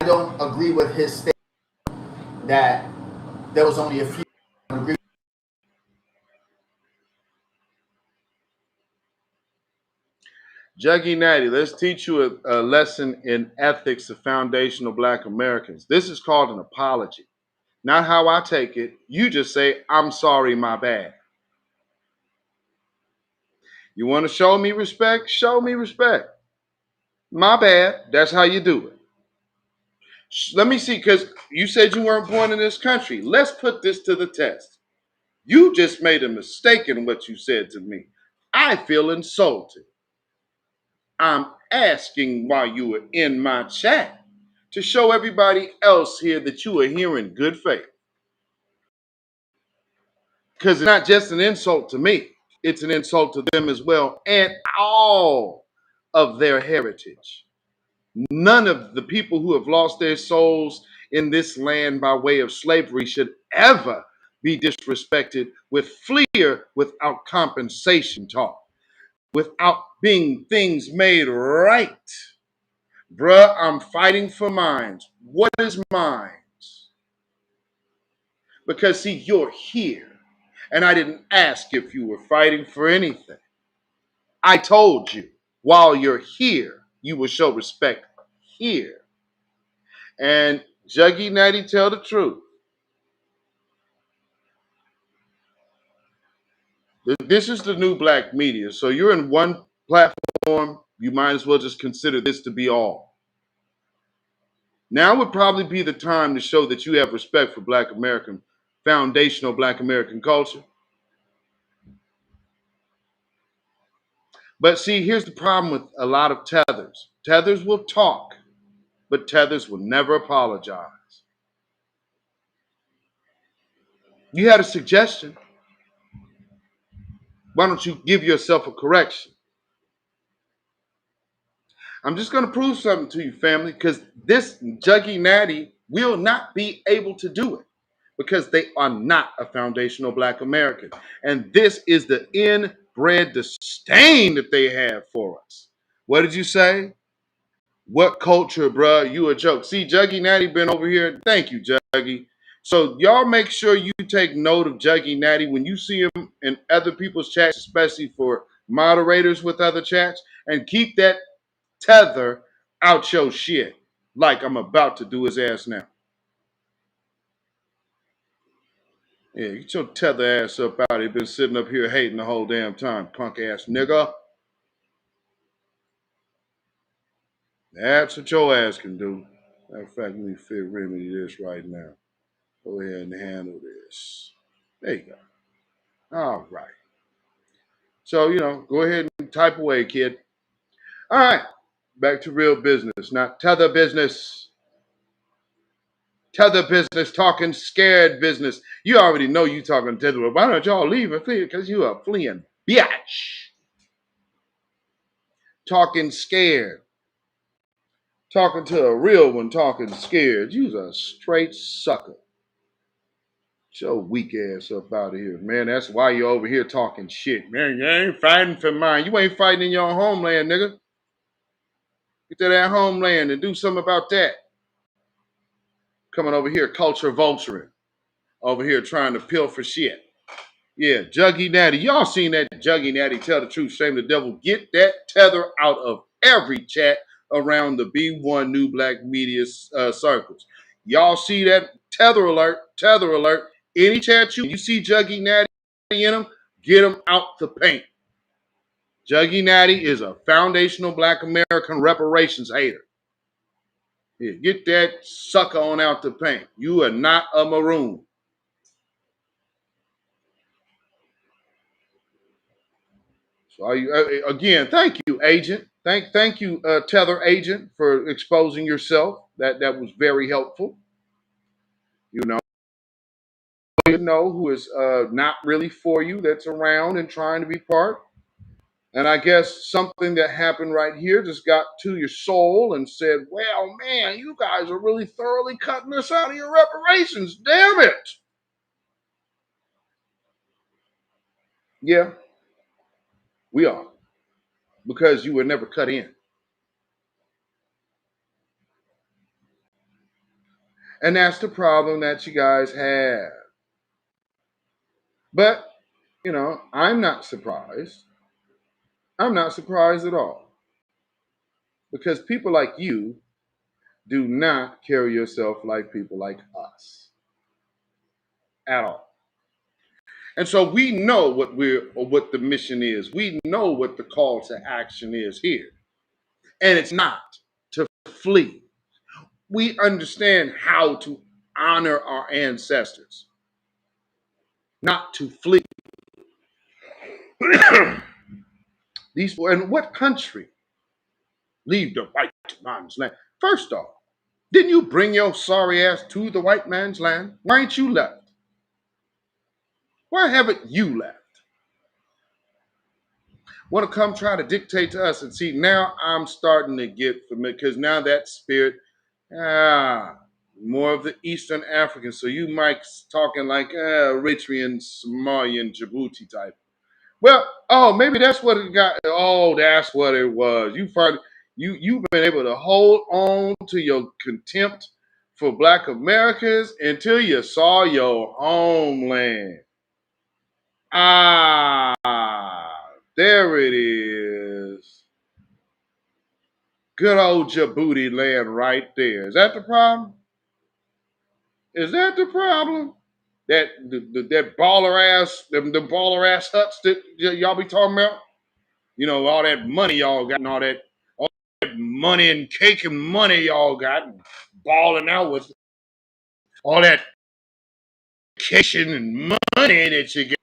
don't agree with his statement that there was only a few. Juggy Natty, let's teach you a lesson in ethics of foundational black Americans. This is called an apology. Not how I take it. You just say, I'm sorry, my bad. You want to show me respect? Show me respect. My bad. That's how you do it. Let me see, because you said you weren't born in this country. Let's put this to the test. You just made a mistake in what you said to me. I feel insulted. I'm asking while you were in my chat to show everybody else here that you are here in good faith. Because it's not just an insult to me, it's an insult to them as well and all of their heritage. None of the people who have lost their souls in this land by way of slavery should ever be disrespected with fleer without compensation talk, without being things made right. Bruh, I'm fighting for mine. What is mine? Because see, you're here. And I didn't ask if you were fighting for anything. I told you, while you're here, you will show respect here. And Juggy Natty, tell the truth. This is the new black media. So you're in one platform, you might as well just consider this to be all. Now would probably be the time to show that you have respect for Black American, foundational Black American culture. But see, here's the problem with a lot of tethers. Tethers will talk, but tethers will never apologize. You had a suggestion. Why don't you give yourself a correction? I'm just going to prove something to you, family, because this Juggy Natty will not be able to do it because they are not a foundational Black American. And this is the inbred disdain that they have for us. What did you say? What culture, bruh? You a joke. See, Juggy Natty been over here. Thank you, Juggy. So y'all make sure you take note of Juggy Natty when you see him in other people's chats, especially for moderators with other chats, and keep that tether out your shit like I'm about to do his ass now. Yeah, get your tether ass up out. He been sitting up here hating the whole damn time, punk ass nigga. That's what your ass can do. Matter of fact, let me remedy this right now. Go ahead and handle this. There you go. All right. So, go ahead and type away, kid. All right. Back to real business, not tether business. Tether business, talking scared business. You already know you talking tether. Why don't y'all leave and flee? Because you are fleeing, bitch. Talking scared. Talking to a real one, talking scared. You's a straight sucker. Get your weak ass up out of here, man. That's why you're over here talking shit. Man, you ain't fighting for mine. You ain't fighting in your homeland, nigga. Get to that homeland and do something about that. Coming over here, culture vulturing. Over here trying to pilfer shit. Yeah, Juggy Natty. Y'all seen that Juggy Natty tell the truth, shame the devil. Get that tether out of every chat around the B1 New Black Media circles. Y'all see that? Tether alert, tether alert. Any chat you see Juggy Natty in them, get them out the paint. Juggy Natty is a foundational Black American reparations hater. Yeah, get that sucker on out the paint. You are not a maroon. So again, thank you, agent. Thank you, tether agent, for exposing yourself. That was very helpful. You know who is not really for you, that's around and trying to be part. And I guess something that happened right here just got to your soul and said, well, man, you guys are really thoroughly cutting us out of your reparations. Damn it. Yeah, we are. Because you were never cut in. And that's the problem that you guys have. But, I'm not surprised. I'm not surprised at all. Because people like you do not carry yourself like people like us. At all. And so we know what the mission is. We know what the call to action is here. And it's not to flee. We understand how to honor our ancestors, not to flee. And what country leave the white man's land? First off, didn't you bring your sorry ass to the white man's land? Why ain't you left? Why haven't you left? Want to come try to dictate to us, and see, now I'm starting to get familiar, because now that spirit, more of the Eastern African. So you might talking like Eritrean, Somalian, Djibouti type. Well, maybe that's what it got. Oh, that's what it was. You've been able to hold on to your contempt for Black Americans until you saw your homeland. Ah, there it is. Good old Djibouti land right there. Is that the problem? Is that the problem? That baller ass, them baller ass huts that y'all be talking about? You know, all that money y'all got and all that money and cake and money y'all got and balling out with all that vacation and money that you get.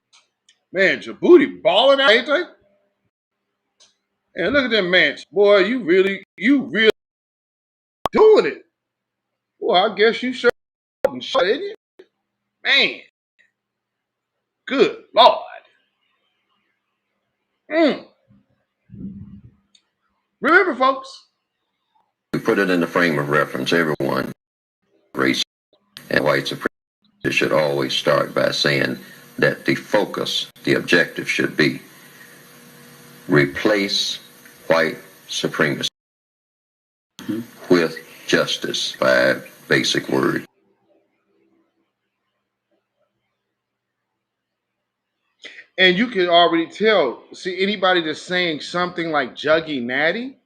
Man, Djibouti balling out, ain't they? And look at them mansions. Boy, you really doing it. Well, I guess you sure didn't you? Man, good Lord. Remember, folks. We put it in the frame of reference. Everyone, race and white supremacy should always start by saying that the focus, the objective should be replace white supremacy with justice. 5 basic words. And you can already tell, see anybody that's saying something like Juggy Natty,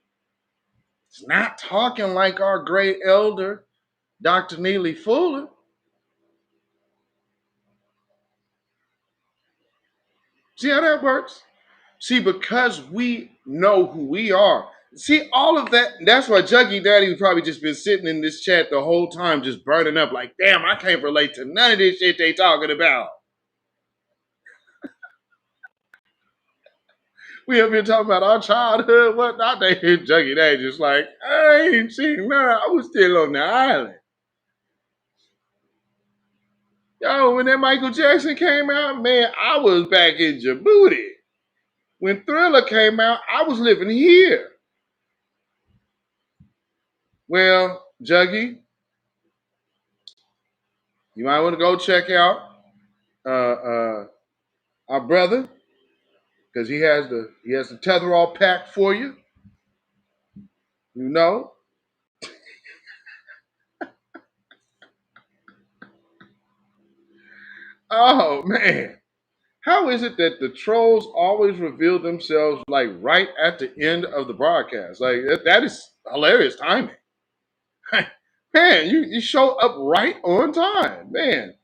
it's not talking like our great elder, Dr. Neely Fuller. See how that works? See, because we know who we are. See, all of that, that's why Juggy Daddy probably just been sitting in this chat the whole time, just burning up like, damn, I can't relate to none of this shit they talking about. We have been talking about our childhood, whatnot. They hit Juggy Daddy just like, I ain't seen none. I was still on the island. Yo, when that Michael Jackson came out, man, I was back in Djibouti. When Thriller came out, I was living here. Well, Juggy, you might want to go check out our brother, because he has the Tetherall pack for you. You know. Oh man. How is it that the trolls always reveal themselves like right at the end of the broadcast? Like that is hilarious timing. Man, you show up right on time. Man.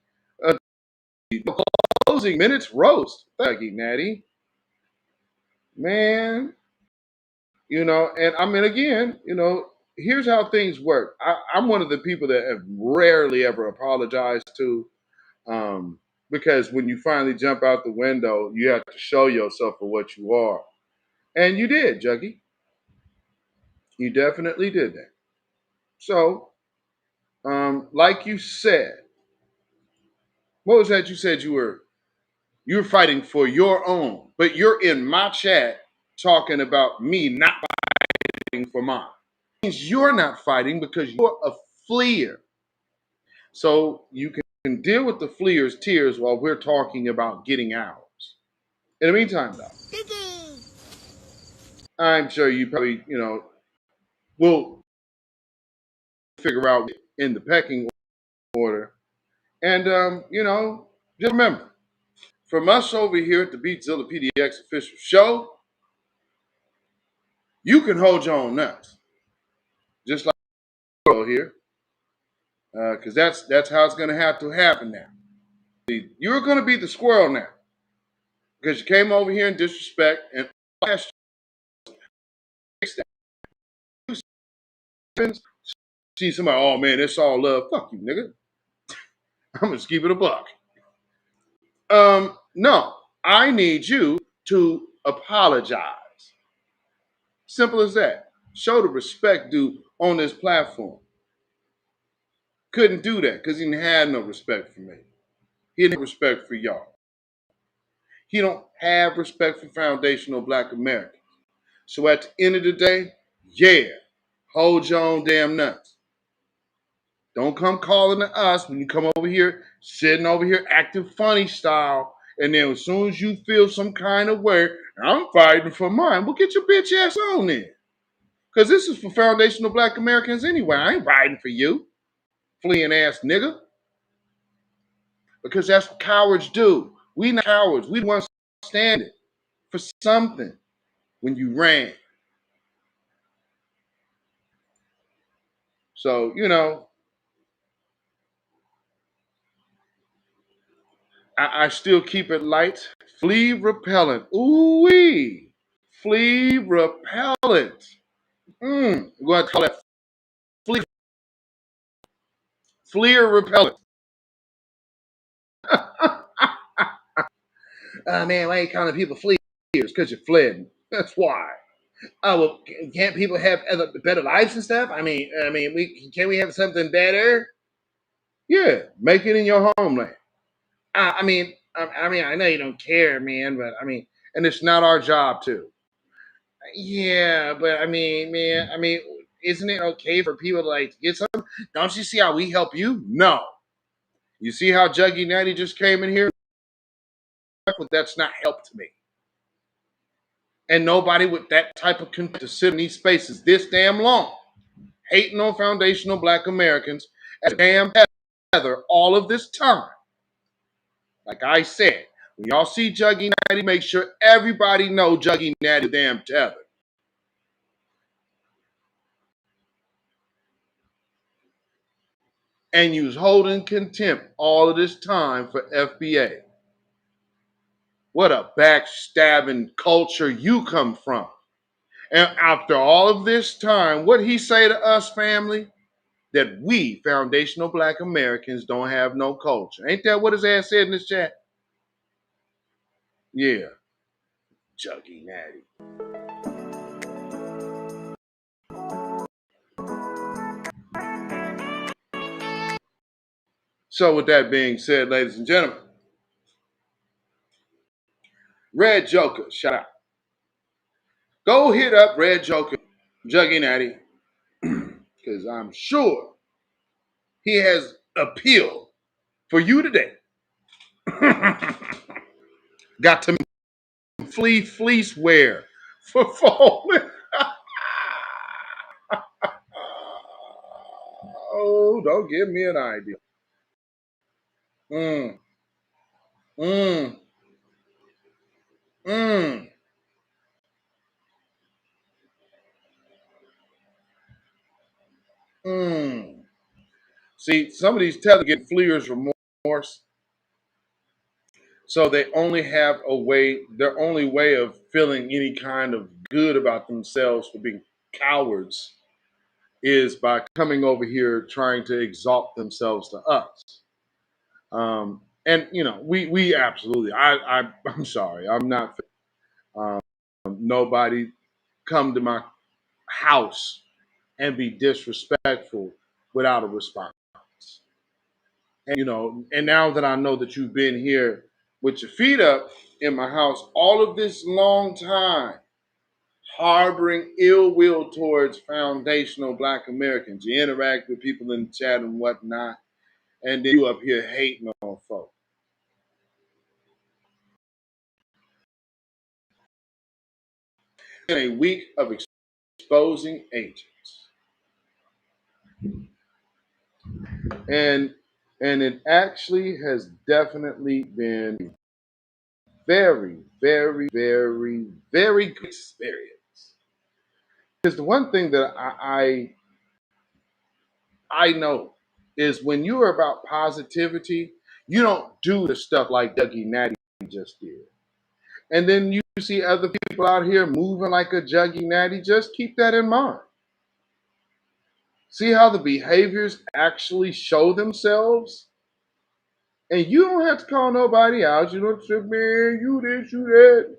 Closing minutes roast. Thank you, Natty. Man. You know, and I mean again, you know, here's how things work. I'm one of the people that have rarely ever apologized to. Because when you finally jump out the window, you have to show yourself for what you are. And you did, Juggy. You definitely did that. So, like you said, what was that you said you're fighting for your own, but you're in my chat talking about me not fighting for mine. It means you're not fighting because you're a fleer. So you can deal with the fleer's tears while we're talking about getting ours. In the meantime, though, I'm sure you probably, you know, will figure out in the pecking order. And, you know, just remember, from us over here at the Beatzilla PDX official show, you can hold your own nuts. Just like here. Because that's how it's going to have to happen now. You're going to be the squirrel now. Because you came over here in disrespect and see somebody, oh man, it's all love. Fuck you, nigga. I'm just keep it a buck. No, I need you to apologize. Simple as that. Show the respect due on this platform. Couldn't do that because he didn't have no respect for me. He didn't have respect for y'all. He don't have respect for foundational Black Americans. So at the end of the day, yeah, hold your own damn nuts. Don't come calling to us when you come over here, sitting over here acting funny style. And then as soon as you feel some kind of way, I'm fighting for mine. Well, get your bitch ass on then. Because this is for foundational Black Americans anyway. I ain't riding for you, fleeing ass nigga. Because that's what cowards do. We not cowards. We want to stand it for something when you ran. So, I still keep it light. Flea repellent. Ooh-wee. Flea repellent. We're going to call that flea repellent. Man, why ain't calling people fleas? Because you fled. That's why. Oh, well, can't people have better lives and stuff? Can't we have something better? Yeah, make it in your homeland. I know you don't care, man, but and it's not our job to. Yeah, but isn't it okay for people to get something? Don't you see how we help you? No. You see how Juggy Natty just came in here? That's not help to me. And nobody with that type of contempt to sit in these spaces this damn long, hating on foundational Black Americans as a damn tether all of this time. Like I said, when y'all see Juggy Natty, make sure everybody know Juggy Natty damn tether. And you was holding contempt all of this time for FBA. What a backstabbing culture you come from. And after all of this time, what he say to us, family? That we, foundational Black Americans, don't have no culture. Ain't that what his ass said in this chat? Yeah. Juggy Natty. So with that being said, ladies and gentlemen, Red Joker, shout out. Go hit up Red Joker, Juggy Natty, because I'm sure he has appeal for you today. Got to fleece wear for fall. Oh, don't give me an idea. Mm. See, some of these tethers get fleers remorse. So they only have their only way of feeling any kind of good about themselves for being cowards is by coming over here trying to exalt themselves to us. And we absolutely, I'm sorry, I'm not, nobody come to my house and be disrespectful without a response. And and now that I know that you've been here with your feet up in my house all of this long time, harboring ill will towards foundational Black Americans, you interact with people in the chat and whatnot, and then you up here hating on folks. In a week of exposing agents. And it actually has definitely been very, very, very, very good experience. Because the one thing that I know is when you're about positivity, you don't do the stuff like Juggy Natty just did. And then you see other people out here moving like a Juggy Natty, just keep that in mind. See how the behaviors actually show themselves? And you don't have to call nobody out. You don't say, man, you this, you that.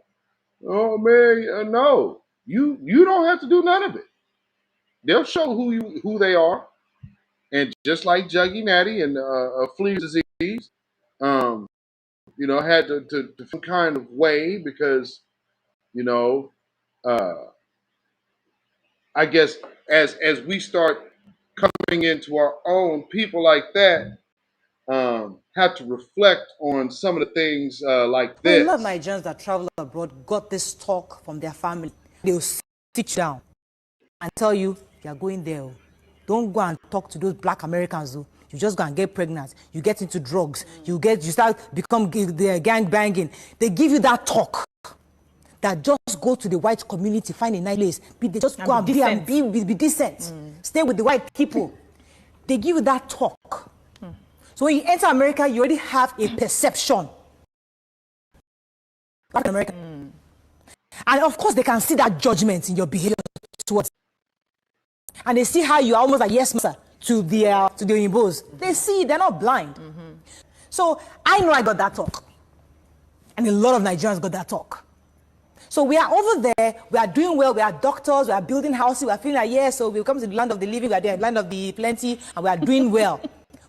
Oh, man, no. You don't have to do none of it. They'll show who they are. And just like Juggy Natty and flea disease, had to some kind of way because, I guess as we start coming tapping into our own, people like that have to reflect on some of the things like A lot of this. Nigerians that travel abroad got this talk from their family. They'll sit you down and tell you, you're going there. Don't go and talk to those black Americans. Though. You just go and get pregnant. You get into drugs. You start become gang banging. They give you that talk. That just go to the white community, find a nice place. They just go and be decent. Stay with the white people. They give you that talk. So when you enter America, you already have a perception. Black America. And of course, they can see that judgment in your behavior towards. And they see how you are almost like yes, master to the Oyimbos. They see, they're not blind. So I know I got that talk. And a lot of Nigerians got that talk. So we are over there, we are doing well, we are doctors, we are building houses, we are feeling like, yeah, so we come to the land of the living, we are the land of the plenty, and we are doing well.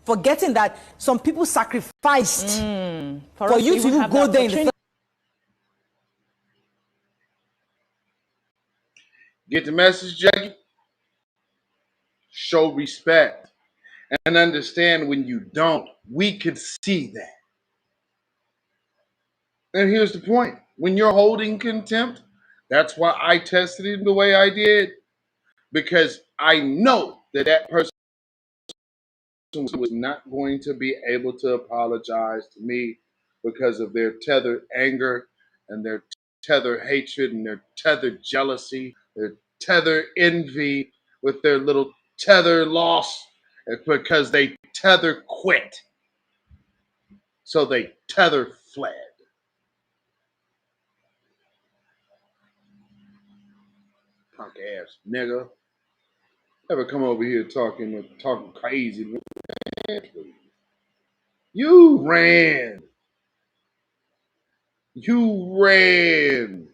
Forgetting that some people sacrificed for you to even go there in the first. Get the message, Jackie? Show respect and understand when you don't. We could see that. And here's the point. When you're holding contempt, that's why I tested it the way I did. Because I know that that person was not going to be able to apologize to me because of their tethered anger and their tethered hatred and their tethered jealousy, their tethered envy with their little tether loss because they tether quit. So they tether fled. Punk ass nigga. Ever come over here talking crazy? Man, you ran. You ran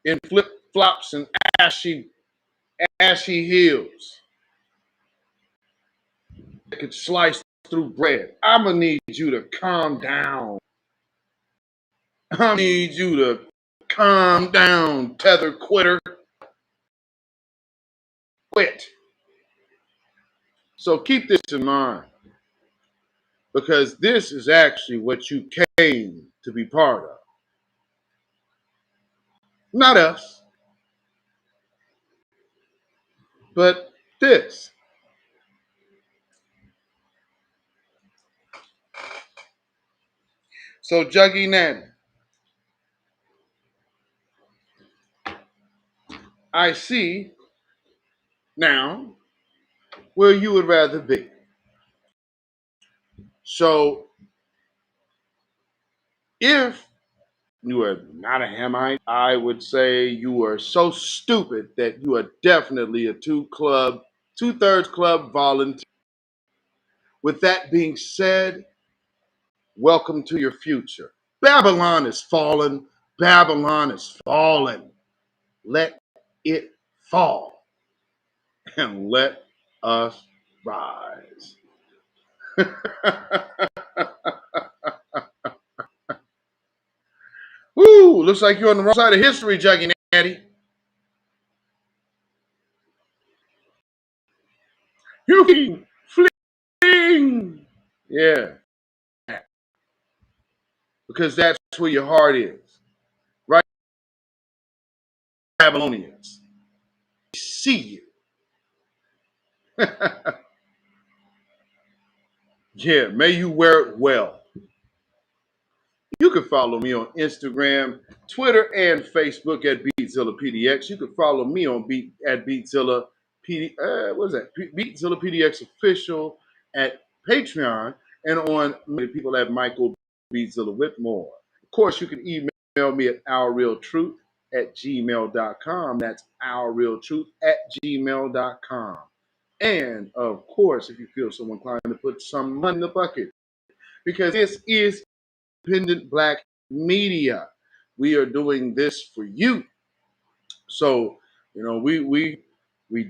in flip flops and ashy heels that could slice through bread. I'ma need you to calm down. I need you to calm down, tether quitter. Quit. So keep this in mind, because this is actually what you came to be part of. Not us, but this. So Juggy Nanny, I see now where you would rather be. So if you are not a Hamite, I would say you are so stupid that you are definitely a two-thirds club volunteer. With that being said, welcome to your future. Babylon is fallen. Babylon is fallen. Let it fall and let us rise. Woo! Looks like you're on the wrong side of history, Juggy Natty. You can fling. Yeah. Because that's where your heart is. Right? Babylonians. They see you. Yeah, may you wear it well. You can follow me on Instagram, Twitter, and Facebook at Beatzilla PDX. You can follow me on at Beatzilla Beatzilla PDX official at Patreon, and on people at Michael Beatzilla Whitmore. Of course, you can email me at ourrealtruth@gmail.com. That's ourrealtruth@gmail.com. And of course, if you feel so inclined to put some money in the bucket, because this is independent Black media. We are doing this for you. So, we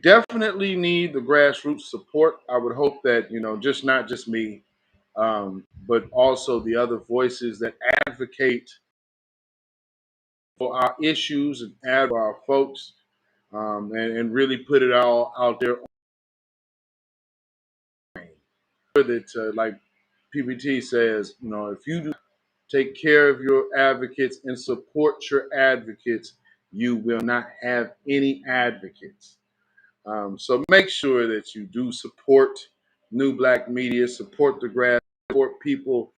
definitely need the grassroots support. I would hope that, not just me, but also the other voices that advocate for our issues and for our folks, and really put it all out there that, like PBT says, if you do take care of your advocates and support your advocates, you will not have any advocates. So make sure that you do support New Black Media, support the grass, support people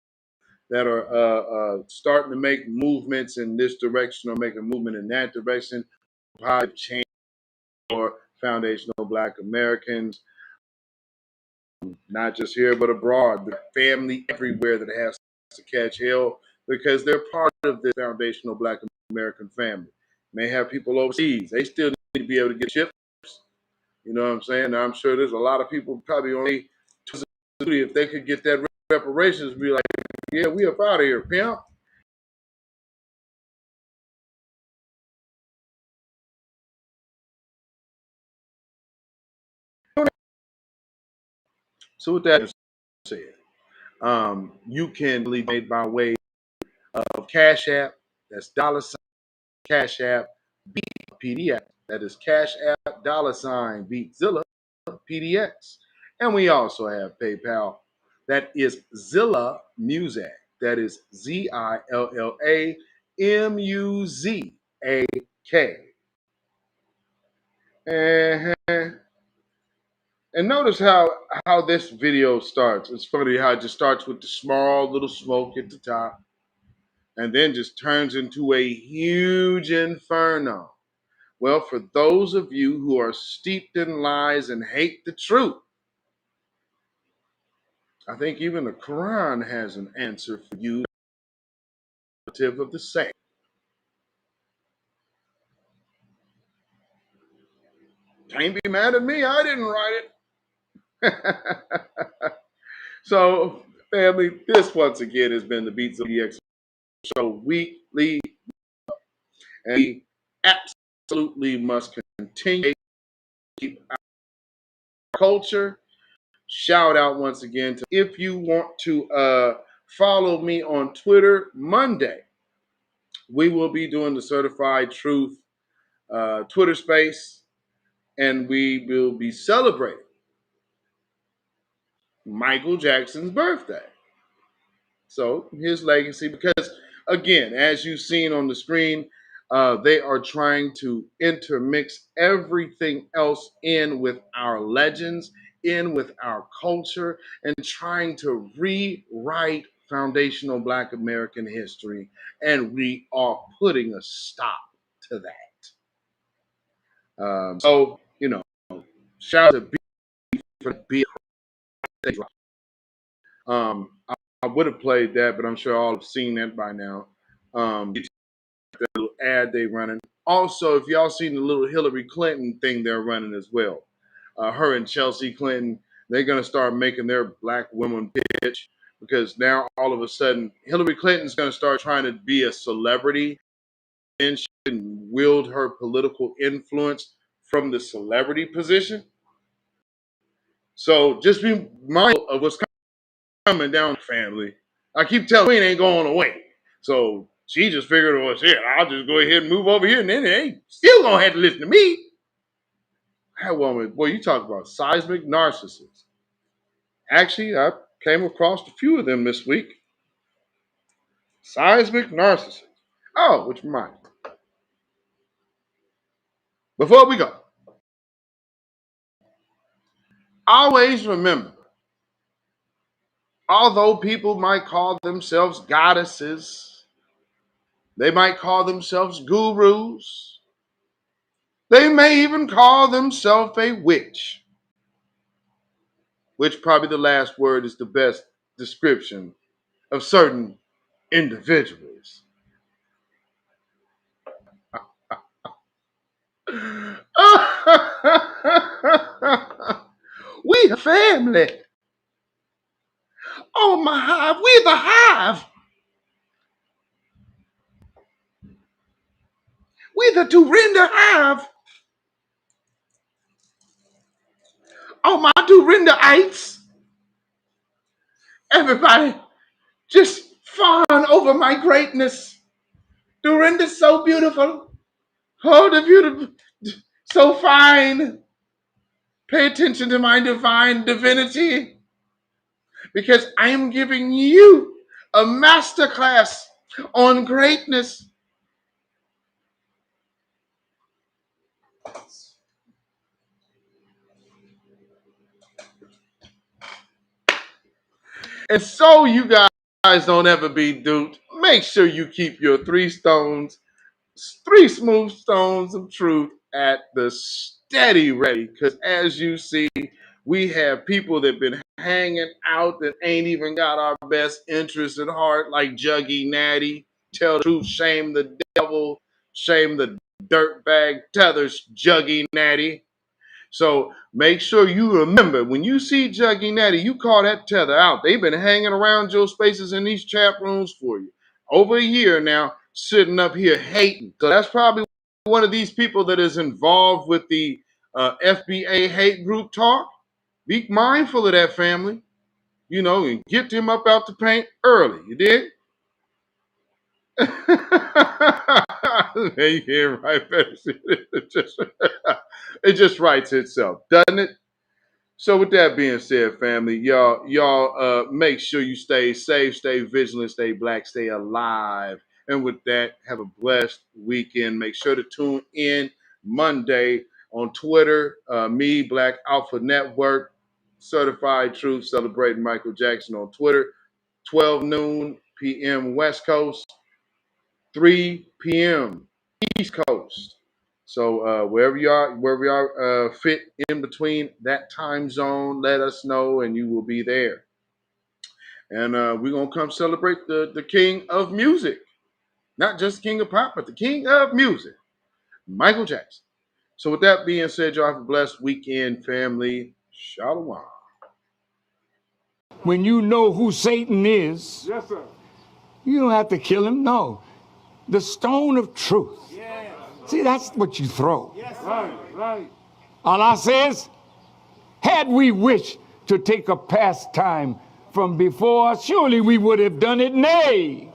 that are starting to make movements in this direction or make a movement in that direction, positive change for foundational Black Americans, not just here but abroad, the family everywhere that has to catch hell because they're part of this foundational Black American family. May have people overseas. They still need to be able to get ships. You know what I'm saying? Now, I'm sure there's a lot of people probably only if they could get that reparations, be like, yeah, we up out of here, pimp. So with that said, you can lead made by way of Cash App. That's $ Cash App Beat PDX. That is Cash App $ Beatzilla PDX. And we also have PayPal. That is Zilla Muzak. That is ZillaMuzak. And notice how this video starts. It's funny how it just starts with the small little smoke at the top and then just turns into a huge inferno. Well, for those of you who are steeped in lies and hate the truth, I think even the Quran has an answer for you of the same. Can't be mad at me. I didn't write it. So, family, this once again has been the Beats of DX Show weekly. And we absolutely must continue to keep our culture. Shout out once again to if you want to follow me on Twitter Monday, we will be doing the Certified Truth Twitter space, and we will be celebrating Michael Jackson's birthday. So his legacy, because again, as you've seen on the screen, they are trying to intermix everything else in with our legends, in with our culture, and trying to rewrite foundational Black American history. And we are putting a stop to that. So, shout out to B for B. I would have played that, but I'm sure all have seen that by now. That little ad they running. Also, if y'all seen the little Hillary Clinton thing they're running as well, her and Chelsea Clinton, they're gonna start making their Black women pitch because now all of a sudden Hillary Clinton's gonna start trying to be a celebrity and she can wield her political influence from the celebrity position. So just be mindful of what's coming down, family. I keep telling you, it ain't going away. So she just figured, well, shit, I'll just go ahead and move over here, and then they ain't still gonna have to listen to me. That woman, boy, you talk about seismic narcissists. Actually, I came across a few of them this week. Seismic narcissists. Oh, which reminds me. Before we go, always remember, although people might call themselves goddesses, they might call themselves gurus, they may even call themselves a witch, which probably the last word is the best description of certain individuals. We a family. Oh, my hive. We the hive. We the Dorinda hive. Oh, my Dorindaites. Everybody just fawn over my greatness. Dorinda's so beautiful. Oh, the beautiful. So fine. Pay attention to my divine divinity. because I am giving you a masterclass on greatness. And so you guys don't ever be duped, make sure you keep your three smooth stones of truth at the steady ready. Because as you see, we have people that been hanging out that ain't even got our best interests at heart, like Juggy Natty. Tell the truth, shame the devil, shame the dirtbag tethers, Juggy Natty. So make sure you remember, when you see Juggy Natty, you call that tether out. They've been hanging around your spaces in these chat rooms for you over a year now, sitting up here hating. So that's probably one of these people that is involved with the FBA hate group talk. Be mindful of that, family, and get them up out the paint early. You did? You can't write better. It just writes itself, doesn't it? So with that being said, family, y'all make sure you stay safe, stay vigilant, stay black, stay alive. And with that, have a blessed weekend. Make sure to tune in Monday on Twitter, me, Black Alpha Network, Certified Truth, celebrating Michael Jackson on Twitter, 12 noon p.m. West Coast, 3 p.m. East Coast. So wherever you are fit in between that time zone, let us know and you will be there. And we're going to come celebrate the king of music. Not just king of pop, but the king of music, Michael Jackson. So with that being said, y'all have a blessed weekend, family. Shalom. When you know who Satan is, yes, sir, you don't have to kill him. No. The stone of truth. Yes. See, that's what you throw. Yes. Right. Allah says, had we wished to take a pastime from before, surely we would have done it. Nay,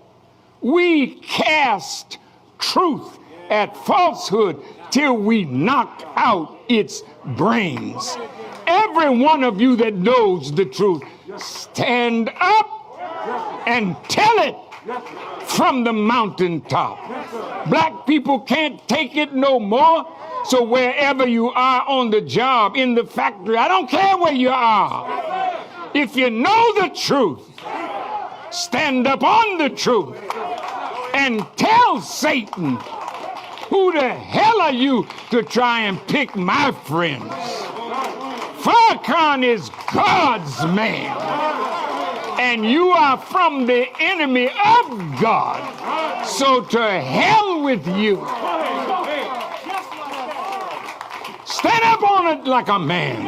we cast truth at falsehood till we knock out its brains. Every one of you that knows the truth, stand up and tell it from the mountaintop. Black people can't take it no more. So wherever you are on the job, in the factory, I don't care where you are. If you know the truth, stand up on the truth and tell Satan, who the hell are you to try and pick my friends? Farrakhan is God's man, and you are from the enemy of God. So to hell with you. Stand up on it like a man.